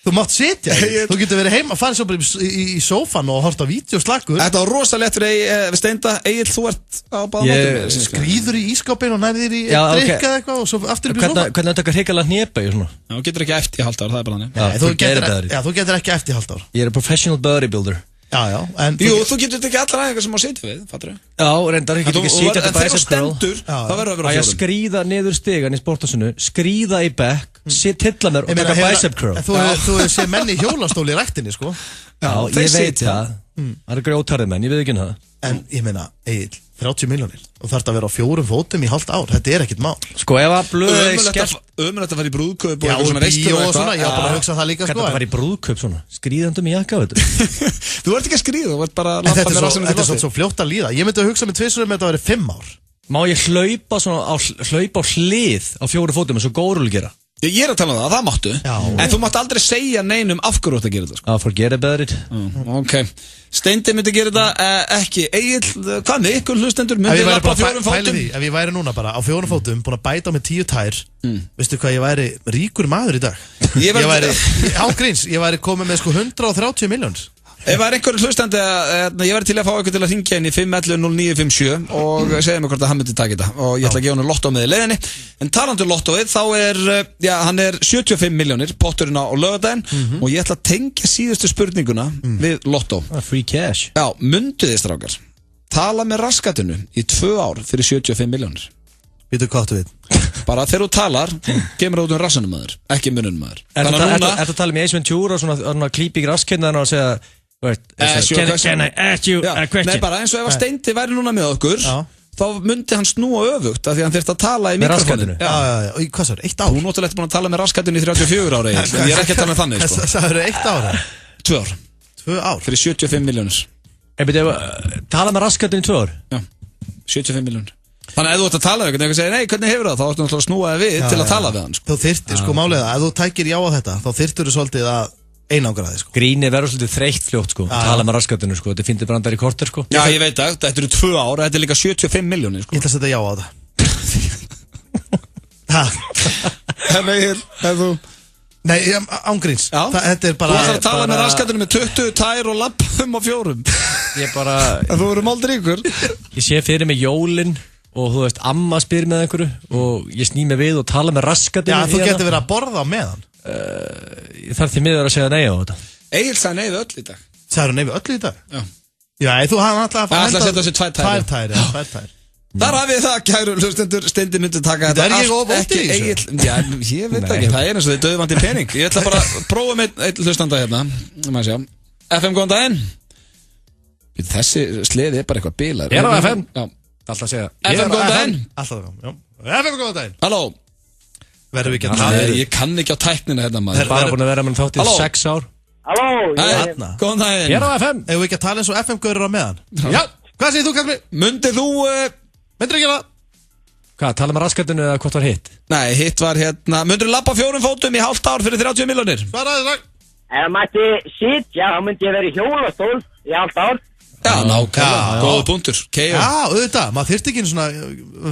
S1: Þú mátt sitja. Þú getur verið heima, farið svo bara í sófan og horta á vídeoslakkur.
S2: Þetta var rosalegt fyrir Steinda. Egill, þú ert á báðum.
S1: Skrýður í ískápin og nærðir í drikka eða eitthvað og svo aftur upp í sófan.
S3: Hvernig þetta hrikalega hnepa í svona?
S2: Já, þú getur ekki eftir í halvt ár, það er bara þannig.
S1: Þú getur ekki eftir í halvt ár.
S3: Ég er professional bodybuilder.
S1: Já.
S2: Jú, þú getur ekki allar aðeins sem á sitja við, fattur þau?
S3: Já, reyndar, ég get ekki sitja til bicep curl.
S2: Það verður að vera
S3: að ég skríða niður stigan í sporthúsinu, skríða í bekk, tilla mér og taka bicep curl.
S1: Þú sé menni í hjólastóli í ræktinni, sko.
S3: Já, ég veit það. Það er grjótarðið menn, ég veit ekki það.
S1: En ég meina, Egill, 30 milljónir og þarf að vera á 4 fótum í hálft ár. Þetta er ekkert mál.
S3: Sko, ef að blöðið skerst...
S2: Ömulegt að fara í brúðkaup
S1: og svona veistlum og svona. Já, bara hugsa það líka, sko.
S3: Hvernig að fara í brúðkaup svona? Skrýðandum í jakka, veitur.
S2: Þú ert ekki að skrýða, þú ert bara að lappa með rassunum til loftið.
S1: Þetta er svo fljótt að líða. Ég myndi að hugsa með tvisur með þetta að vera 5 ár.
S3: Má ég hlaupa á hlið á 4 fótum eins og górul gera?
S2: Ég er að tala um það máttu. En þú mátt aldrei segja neinum af hverju þú ert að gera þetta, sko.
S3: Forget about it.
S2: Ok. Steindi myndi gera þetta ekki. Egill, hvað með ykkur hlustendur myndi lappa á 4 fótum?
S1: Ef ég væri núna bara á 4 fótum, búin að bæta á með 10 tær, veistu hvað ég væri ríkur maður í dag? Ágríns, ég væri komið með sko 130 milljónir.
S2: Ef það er einhver hlustandi ég væri til að fá eitthvað til að hringja inn í 511-0957 og segja mig hvort að hann myndi taka þetta og ég ætla að gefa hann lottó með í leiðinni. En talandi um lottóið, þá hann er 75 milljónir, potturinn á laugardaginn og ég ætla að tengja síðustu spurninguna við lottó.
S3: Free cash.
S2: Já, munduði strákar. Tala með raskatinu í 2 ár fyrir 75 milljónir.
S1: Vitu hvað þú veit?
S2: Bara þegar þú talar, kemur það út um rassanum maður, ekki mununum maður.
S3: Er það að tala með Ace Ventura og svona klípi í raskynnaðan og segja Can I ask you a question?
S2: Nei, bara eins og ef að Steindi væri núna með okkur þá myndi hann snúa öfugt af því hann þurfti að tala í mikrofóninu.
S1: Já, og hvað svo er, 1 ár?
S2: Þú náttúrulega búin að tala með raskatinu í 34 ára en ég er ekki að tala með þannig, sko.
S1: Það eru 1 ár?
S2: 2 ár.
S1: 2 ár?
S2: Fyrir 75 milljónir.
S3: Tala með raskatinu í 2 ár?
S2: Já, 75 milljónir. Þannig að ef þú ert að tala við einhvern veginn og segir, nei, hvernig hefur það? Þá ertu náttúrulega að snúa þig við til að tala við hann, sko.
S1: Þú þyrftir, sko, málið að ef þú tækir já á þetta, þá þyrftir þú svolítið að einangraði, sko.
S3: Gríni verður svolítið þreytt fljótt, sko. Tala með raskatinu, sko. Þetta finnir brandar í korter, sko.
S2: Já, ég veit það. Þetta eru 2 ár, þetta er líka 75 milljónir, sko.
S1: Ég ætla að setja já á það. Nei, ángríns. Þetta er bara...
S2: Þú ætlar að tala með raskatinu með 20 tær og lappum á 4.
S3: Ég bara...
S2: Þú verður moldríkur.
S3: Ég sé fyrir mig jólin og þú veist, amma spyr með einhverju og ég sný mig við og tala með raskatinu.
S1: Já, þú getur verið að borða á meðan.
S3: Ég þarf því miður að segja nei á þetta.
S2: Egil sagði nei við öll í dag.
S1: Sagði nei við öll í dag? Já, þú hafði alltaf
S2: að setja sér 2 tær.
S1: 2 tær, já, 2 tær.
S2: Þar hafið það, kæru hlustendur, Steindi myndi taka þetta
S1: allt ekki
S2: Egil. Já, ég veit ekki, það eins og þið dauðvandi pening. Ég ætla bara að prófa með einn hlustanda hérna. FM, góðan daginn. Þessi sleði bara eitthvað bilar.
S3: Ég á FM. Já, alltaf að segja.
S2: FM, góðan daginn.
S1: FM, góðan daginn.
S2: Halló.
S1: Verðum við ekki að tala?
S2: Ég kann ekki á tæknina hérna, maður.
S3: Það er bara búin að vera með þátt í 6 ár.
S8: Halló.
S2: Góðan daginn.
S3: Ég á FM.
S1: Ef við ekki að tala eins og FM-gaurur á meðan. Já, hvað segir þú, Kalli?
S2: Myndir þú
S1: ekki það?
S3: Hvað, tala með raskatinu eða hvort var hitt?
S2: Nei, hitt var hérna. Myndir þú labba 4 fótum í hálft ár fyrir 30 milljónir?
S1: Svaraði það.
S8: Ef það mætti sitja, þá myndi ég vera í hjólastól í hálft ár.
S2: Já, nákvæmlega, góða punktur.
S1: Já, auðvitað, maður þyrfti ekki svona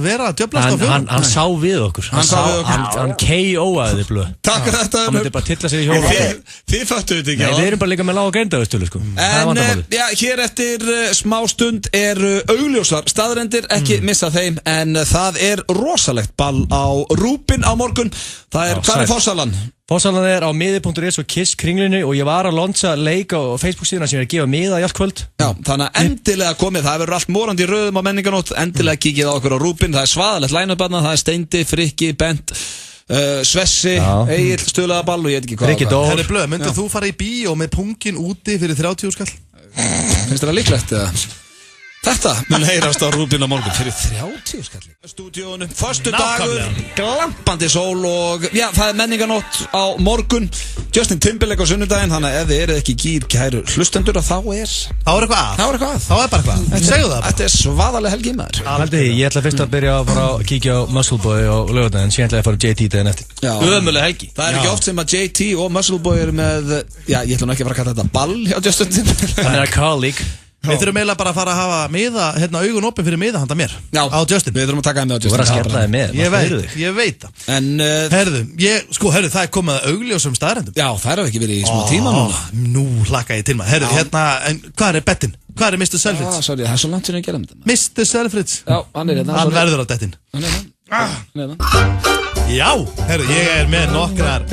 S1: vera að djöflast á fjórum.
S3: Hann sá við okkur. Hann KO-aði þið blöð.
S2: Takk fyrir þetta.
S3: Hann myndi bara tilla sig í hjólastól.
S2: Þið föttu þetta ekki á.
S3: Nei, við erum bara líka með lága greindaðustölu, sko.
S2: En, já, hér eftir smá stund eru augljósar staðrendir, ekki missa þeim, en það er rosalegt ball á Rúbin á morgun. Það hvað er Fossalan?
S3: Fossalan er á miði.is og Kiss kringlinu og ég var að launcha leik á Facebook síðan sem ég er að gefa miða í allt kvöld.
S2: Já, þannig að endilega komið, það verður allt morandi í röðum á menninganótt, endilega kíkið á okkur á Rúbin, það er svaðalegt line-up-barna, það er Steindi, Frikki, Bent, Svessi, Egil, Stuðlaðaball og ég veit ekki hvað.
S3: Frikki Dór.
S1: Herri blöð, myndið þú fara í bíó með pungin úti fyrir 30 skall?
S2: Finnst þér það líklegt eða? Þetta mun heyrast á Rúbin á morgun fyrir 30 skall. Stúdíónu, förstu dagur, glampandi sól og já, það er menninganótt á morgun. Justin Timberlake á sunnudaginn, þannig að ef þið eruð ekki gýr kæru hlustendur og þá er
S1: eitthvað að. Þá er bara eitthvað. Segðu það.
S2: Þetta er svaðalega helgi maður.
S3: Ég ætla fyrst að byrja að fara að kíkja á Muscle Boy á laugardaginn, síðan ætla ég að fara á JT daginn eftir. Ömuleg helgi.
S2: Það er ekki oft sem að JT og Muscle Boy eru með, já, ég ætla nú ekki að fara að kalla þetta ball hjá Justin Timberlake.
S3: Hann er að colleague.
S1: Við þurfum eiginlega bara að fara að hafa miða, hérna augun opin fyrir miða handa mér.
S2: Já,
S1: á Justin.
S2: Við þurfum að taka það með á Justin.
S3: Þú verður að skella þig með.
S1: Ég veit það.
S2: En,
S1: herðu, það er komið að augljósum staðrendum.
S2: Já, það er ekki verið í smá tíma núna.
S1: Nú hlakka ég til maður. Herðu, hérna, en hvað er bettin? Hvað er Mr. Selfridge?
S2: Sorry, það er svo langt sem ég gera þetta.
S1: Mr. Selfridge.
S2: Já, hann er hérna.
S1: Hann verður á dettin. Já, herru, ég er með nokkrar.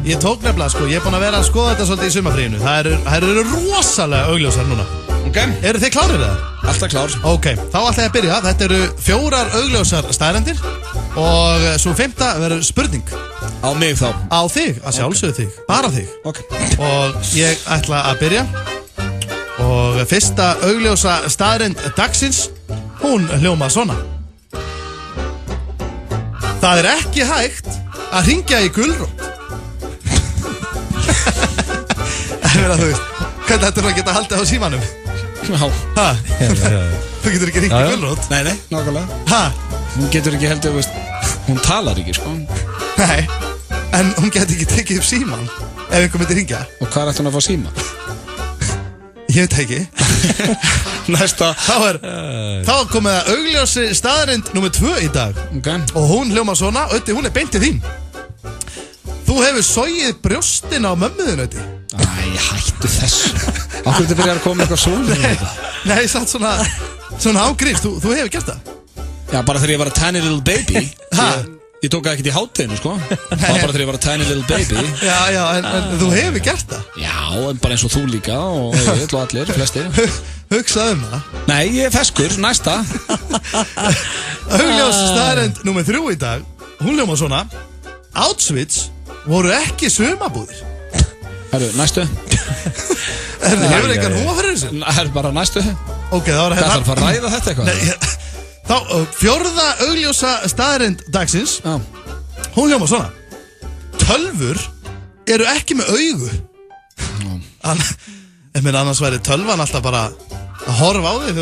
S1: Ég tók nefnilega, sko, ég er búinn að vera að skoða þetta svolítið í sumarfríinu. Það eru rosalega augljósar núna. Eru þið klárir eða?
S2: Alltaf klár.
S1: Ok, þá ætla ég að byrja. Þetta eru 4 augljósar staðrendir og svo 5. verður spurning.
S2: Á mig þá?
S1: Á þig, að sjálfsögðu þig. Bara þig.
S2: Ok.
S1: Og ég ætla að byrja. Og fyrsta augljósa staðrend dagsins, hún hljóma svona. Það er ekki hægt að hringja í gulrót. Þú veist, hvernig ættir þú að geta haldið á símanum?
S2: Já.
S1: Hæ? Þú getur ekki hringt í gulrót?
S2: Nei, nákvæmlega.
S1: Hæ?
S2: Hún getur ekki heldur, veist, hún talar ekki, sko.
S1: Nei, en hún getur ekki tekið upp síman ef einhver myndi hringja.
S2: Og hvað ætti hún að fá síma?
S1: Ég veit ekki.
S2: Næsta.
S1: Þá komið að augljósi staðarind nr. 2 í dag.
S2: Ok.
S1: Og hún hljóma svona, Öddi, hún er beint til þín. Þú hefur sogið brjóstin á mömmuðin, Öddi.
S2: Æ, hættu þessu. Akkur þetta byrjar að koma eitthvað svona.
S1: Nei, satt svona ágrís, þú hefur gert það.
S2: Já, bara þegar ég var a tiny little baby. Ég tók það ekkert í hátteginu, sko. Það var bara þegar ég var a tiny little baby.
S1: Já, en þú hefur gert það.
S2: Já, en bara eins og þú líka og ég og allir, flestir.
S1: Hugsaðu það.
S2: Nei, ég er feskur, næsta.
S1: Augljós staðarind nr. 3 í dag. Hún hljóma svona. Auschwitz voru ekki sumabúðir.
S2: Herru, næstu.
S1: Hefur eitthvað núma fyrir þessu?
S2: Herru, bara næstu.
S1: Ok, þá er
S2: það. Það þarf að ræða þetta eitthvað.
S1: Þá, 4. augljósa staðarind dagsins.
S2: Já.
S1: Hún hljóma svona. Tölvur eru ekki með augu. Ég meina, annars væri tölvan alltaf bara að horfa á þig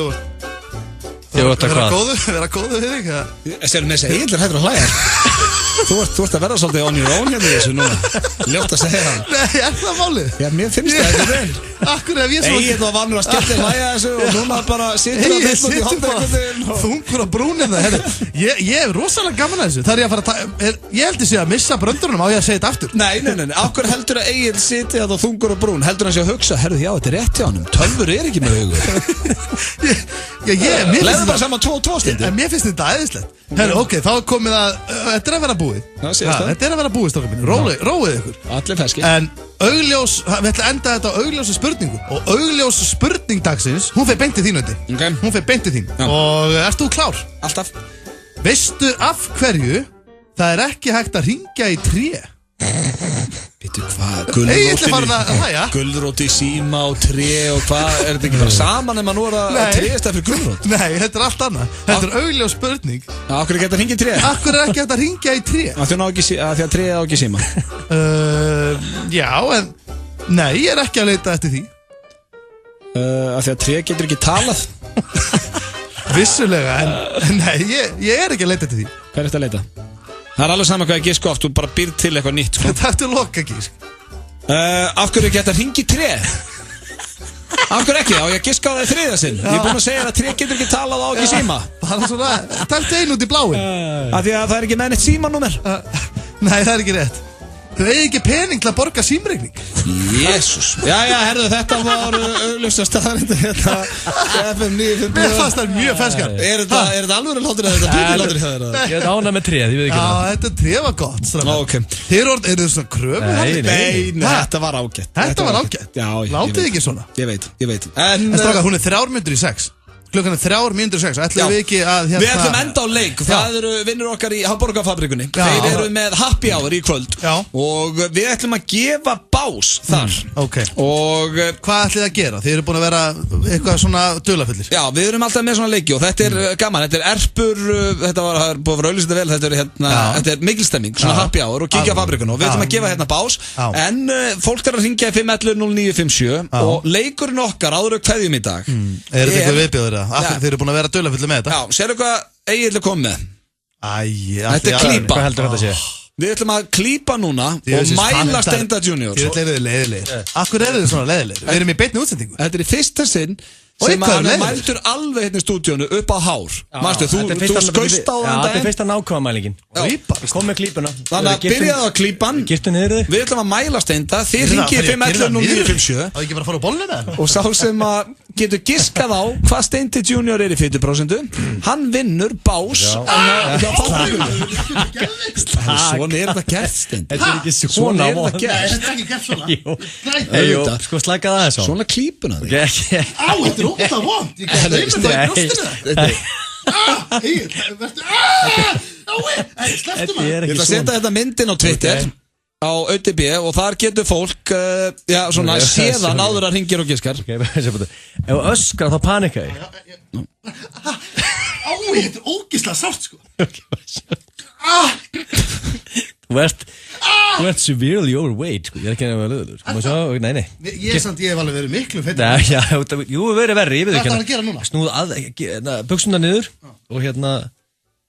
S1: vera góðu við þig.
S2: Sér með þessi eiginlega hættur að hlæja. Þú ert að verða svolítið on your own hérna í þessu núna. Ljótt að segja það.
S1: Nei, er það málið?
S2: Já, mér finnst það ekki vel.
S1: Akkur ef ég svo...
S2: Egil var vanur að skella hlæja þessu og núna bara situr að vill út í hálfdegundin.
S1: Þungur á brúnið það. Ég hef rosalega gaman að þessu. Það er ég að fara að... Ég heldur sig að missa bröndurunum á ég að segja þetta aftur.
S2: Nei. Akkur heldur að Egil siti að það þungur á brún. Heldur hann sé að hugsa, herðu, já, þetta er rétt hjá honum. Tölvur er ekki með hugur. Leðu bara saman 2 stundir.
S1: En mér finnst þetta æðislegt. Herru, ok, þá er komið að þetta að vera búið. Þetta að vera búið, strákar mínir. Róið ykkur.
S2: Allir ferskir.
S1: En augljós, við ætlum að enda þetta á augljósa spurningu. Og augljós spurning dagsins, hún fer beint til þín, Öndi.
S2: Okay.
S1: Hún fer beint til þín. Og ert þú klár?
S2: Alltaf.
S1: Veistu af hverju það er ekki hægt að hringja í tré?
S2: Veitu hvað,
S1: gulrót
S2: í síma og tré og hvað, er þetta ekki bara saman ef maður nú er að trésta fyrir gulrót?
S1: Nei, þetta er allt annað. Þetta er augljós spurning.
S2: Akkur er ekki hægt að hringja í tré?
S1: Akkur er ekki hægt að hringja í tré?
S2: Því að tréð á ekki síma?
S1: Já, en nei, ég er ekki að leita eftir því.
S2: Því að tré getur ekki talað?
S1: Vissulega, en nei, ég er ekki að leita eftir því.
S2: Hvað er þetta að leita? Það er alveg saman hvað ég giska oft, þú bara býr til eitthvað nýtt sko.
S1: Þetta ertu loka gisk.
S2: Af hverju ekki þetta hringi tré? Af hverju ekki? Á ég giska á það í þriðja sinn. Ég er búinn að segja að tré getur ekki talað á ekki síma.
S1: Bara svona, taktu einu út í bláin.
S2: Af því að það er ekki með neitt símanúmer.
S1: Nei, það er ekki rétt. Þau eigi ekki pening til að borga símreikning.
S2: Jésús. Jæja, herðu, þetta var augljósa staðarindi hérna FM 95.
S1: Mér fannst það mjög ferskar.
S2: Er þetta alvöru hlátur eða þetta pípilhátur hjá þér?
S3: Ég er ánað með tréð, ég veit ekki það.
S1: Já, þetta tré var gott.
S2: Ok.
S1: Eru þið svona kröfu?
S2: Nei, þetta var ágætt.
S1: Þetta var ágætt?
S2: Já,
S1: látið ekki svona.
S2: Ég veit.
S1: En strákar, hún er 3:06. Klukkan er 3:06. Ætlum við ekki að
S2: Við ætlum enda á leik. Það eru vinnur okkar í Hamborgarfabrikunni. Þeir eru með happy hour í kvöld. Og við ætlum að gefa bás þar.
S1: Ok.
S2: Og
S1: hvað ætlið að gera? Þið eru búin að vera eitthvað svona dulafullir.
S2: Já, við erum alltaf með svona leiki og þetta er gaman. Þetta er erpur, þetta var búin að vera auglýst vel. Þetta er mikilstemming, svona happy hour og kíkja á fabrikunni. Og við ætlum að gefa hérna bás. En fólk þarf að hringja í 511-0957 og leikurinn okkar áður kveðjum í dag.
S1: Er þetta eitthvað viðbjóður? Þeir eru búin að vera dulafullir með þetta.
S2: Já, sérðu hvað Egill er komið með? Þetta er klípa.
S3: Hvað heldur þetta sé?
S2: Við ætlum að klípa núna og mæla Steinda Junior.
S1: Þið eru leiðilegir. Akkur eru þið svona leiðilegir? Við erum í beinni útsendingu.
S2: Þetta er í fyrsta sinn sem hann mæltur alveg hérna í stúdíónu upp á hár. Manstu, þú skaust á þann daginn.
S3: Þetta er fyrsta nákvæma mælingin. Kom með klípuna.
S2: Þannig að byrjaðu á klípan.
S3: Girtu niður þig.
S2: Við ætlum að mæla Steinda. Þið hringið 511-0957.
S1: Það er ekki bara að fara á bolluna.
S2: Og sá sem að getur giskað á hvað Steindi Junior er í 40%, hann vinnur bás hjá fabrikunni. Svona er þetta gert, Steindi.
S3: Þetta er ekki svona
S1: Þetta er ekki gert svona.
S3: Sko slækka það þess á.
S2: Svona klípuna þig.
S1: Á, þetta er ótaf vond. Ég gæti það í brjóstinu. Slepptu maður.
S2: Ég ætla að setja þetta myndin á Twitter á ÖTB og þar getur fólk svona séðan áður að hringir og giskar.
S3: Ef öskar þá panika ég.
S1: Þetta er ógeðslega sárt sko.
S3: Þú ert severely overweight sko. Ég er ekki að vera löður. Nei.
S1: Ég hef alveg verið miklu feitur.
S3: Nei, já, jú, verið verri, ég veit ekki.
S1: Hvað þarf að gera núna?
S3: Snúð buxuna niður og hérna.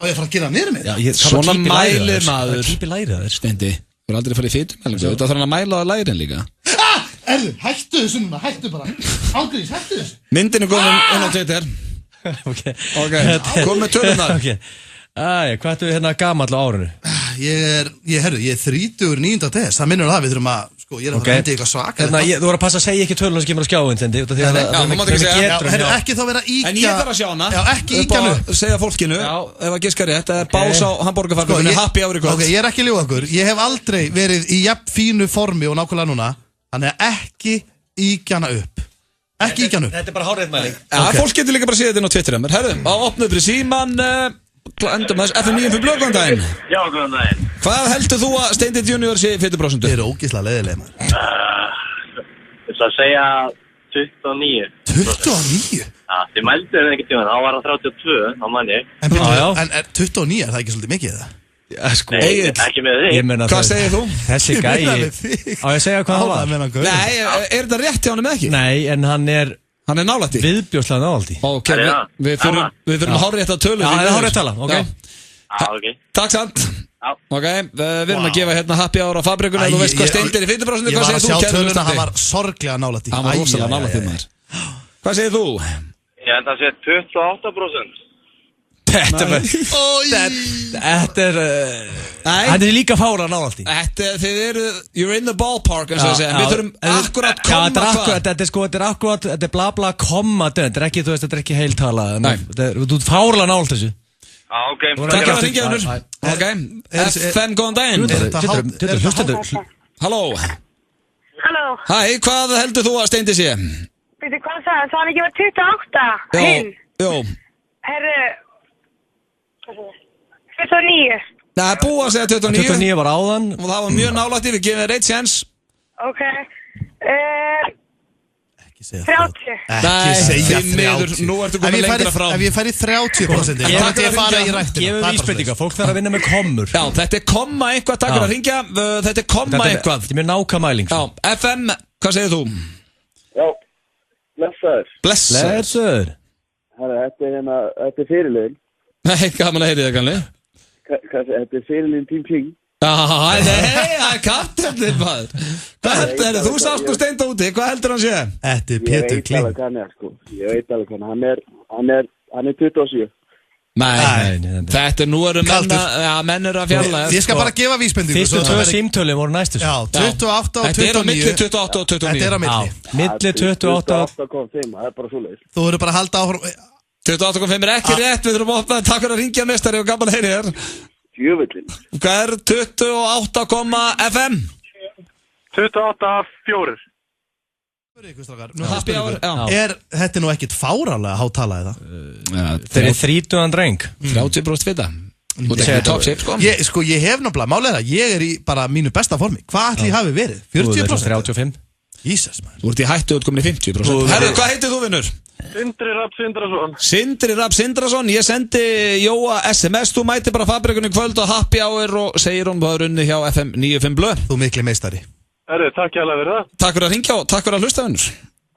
S1: Og ég þarf að gera niður með?
S2: Svona mælir maður.
S3: Það kýpi lærið þér.
S2: Steindi, þú er aldrei að fara í fitumælingu. Þetta þarf hann að mæla á lærin líka.
S1: Hættu þessu núna, hættu bara. Ángurís, hættu þessu.
S2: Myndin er komin inn á Twitter. Ok, kom með tölunar.
S3: Hvað ættu við hérna gamall á árinu?
S1: Ég er 30.9. des. Það minnur það, við þurfum að, sko, ég er að hendi eitthvað svaka.
S3: Þú voru að passa að segja ekki töluna sem kemur á skjáin, Steindi.
S2: Já, þú mátt ekki segja.
S1: Ekki þá vera íkja.
S2: En ég þarf að sjá hana.
S1: Já, ekki íkja nú.
S2: Segja fólkinu, ef að giska rétt, það er bás á Hamborgarfabrikunni, happy hour í kvöld.
S1: Ok, ég er ekki að ljúga okkur. Ég hef aldrei verið í jafn fínu formi og nákvæmlega núna. Þannig að ekki íkja hana upp. Ekki íkja hana upp.
S3: Þetta er bara hárið mæling.
S2: Fólk getur líka bara að segja þetta inn á Twitter. Herðu, á opnuð fyrir síman endum þess FM 95 blöð, góðan daginn.
S17: Já, góðan daginn.
S2: Hvað heldur þú að Steindi Junior sé 40%?
S1: Þið eru ógeðslega leiðilegir maður.
S17: Ég ætla að segja 29.
S1: 29?
S17: Já, þið mældu þér ekkert tíma, þá var það 32, þá mann ég.
S1: En 29, er það ekki svolítið mikið það?
S17: Sko, nei, ekki með þig.
S2: Hvað segir þú?
S3: Þessi gæi. Á ég að segja hvað hann var?
S2: Nei, er þetta rétt hjá hann með ekki?
S3: Nei, en hann er
S2: nálægt í.
S3: Viðbjóðslega nálægt í.
S2: Ok, við þurfum að hárið þetta tölu.
S3: Já, það er hárið að tala, ok.
S2: Takk samt. Ok, við erum að gefa hérna happy hour á fabrikunni. Þú veist hvað Steindi er í 40%. Hvað segir þú?
S1: Ég var að sjá töluna, hann var sorglega nálægt í.
S2: Hann var rosalega nálægt í maður. Hvað segir þú?
S17: Ég enda að segja 28%.
S3: Þetta er líka fára nálægt í.
S2: Þið eru, you're in the ballpark eins og það segja. Við þurfum akkurat komma hvað.
S3: Þetta er bla bla komma, þetta er ekki, þú veist, þetta er ekki heiltala. Þú ert fára nálægt þessu.
S17: Ok.
S2: Takk að ringja hennur. Ok, FM, góðan daginn. Halló.
S6: Halló.
S2: Hæ, hvað heldur þú að Steindi sé?
S6: Veitu hvað það, það var ekki 28 hinn.
S2: Jó.
S6: Herru, 29.
S2: Það er búið að segja 29.
S3: 29 var áðan.
S2: Og það var mjög nálægt í, við gefum þér 1 séns.
S6: Ok.
S1: Ekki segja
S6: 30.
S1: Ekki segja 30.
S2: Nú ertu komin lengra frá.
S1: Ef ég færi 30%, ég fara í rættina.
S3: Gefum vísbendingar, fólk þarf að vinna með kommur.
S2: Já, þetta er komma eitthvað, takk fyrir að ringja. Þetta er komma eitthvað.
S3: Þetta er mjög nákvæmæling.
S2: Já, FM, hvað segir þú?
S18: Já, blessaður.
S2: Blessaður.
S18: Þetta er fyrirlegin.
S2: Nei, gaman að heyri það kannli.
S18: Þetta er fyrirlegin Team King.
S2: Já, nei, það er kaptennir maður. Hvað heldur, þú sást nú Steinda úti, hvað heldur hann sé?
S1: Þetta er Pétur Kling.
S18: Ég veit alveg hvað hann er, hann er 27.
S2: Nei, þetta nú eru menn eru að fjalla.
S1: Ég skal bara gefa vísbendingu.
S3: Fyrstu 2 símtölum voru næstur.
S1: Já, 28 og 29.
S2: Þetta er á milli 28 og 29.
S1: Þetta er á milli.
S3: Milli 28
S18: og 5, það er bara svoleiðis.
S1: Þú verður bara að halda áfram.
S2: 28,5 er ekki rétt, við þurfum að opna. Takk fyrir að ringja mestari og gaman að heyri þér.
S18: Jöfullin.
S2: Hvað er 28,FM?
S17: 28,4.
S1: Þetta er nú ekkit fáralega hátala eða?
S3: Þeir eru 30 dreng.
S2: 30% fita. Þú segir top shape sko?
S1: Ég hef náttúrulega, málega það, ég er í bara mínu besta formi. Hvað ætli ég hafi verið? 40%?
S3: 35.
S1: Jísas maður.
S2: Þú ert í hættu útkomin í 50%. Herðu, hvað heitir þú vinnur?
S17: Sindri Rapp Sindrason.
S2: Sindri Rapp Sindrason. Ég sendi Jóa SMS. Þú mæti bara fabrikunni kvöld og happy hour og segir hún hvað er unni hjá FM 95 Blö.
S1: Þú mikli meistari.
S17: Takk hjá fyrir það.
S2: Takk fyrir að ringja og takk fyrir að hlusta vinnur.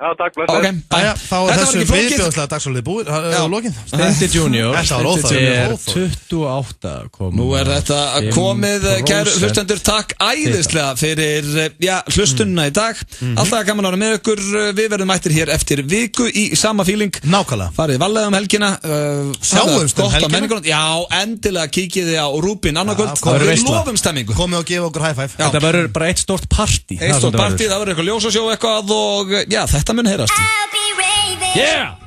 S17: Já, takk, blessa.
S2: Ok,
S1: þá er þessu viðbjóðslega dagsfólkið búið á lokin.
S3: Steindi Junior.
S1: Þetta var óþægilegt.
S3: Þetta er 28.
S2: Nú er þetta komið, kæru hlustendur, takk æðislega fyrir hlustunna í dag. Alltaf gaman að vera með ykkur. Við verðum mættir hér eftir viku í sama feeling.
S1: Nákvæmlega.
S2: Farið varlega helgina.
S1: Sjáumst
S2: helgina. Já, endilega kíkiði á Rúbin annarkvöld. Við lofum stemmingu.
S1: Komið og gefa okkur high five.
S3: Þetta verður bara eitt stórt partí.
S2: Eitt stórt partí, það verður eitthvað ljósasjó eitthvað og já, þetta mun heyrast.
S21: Yeah!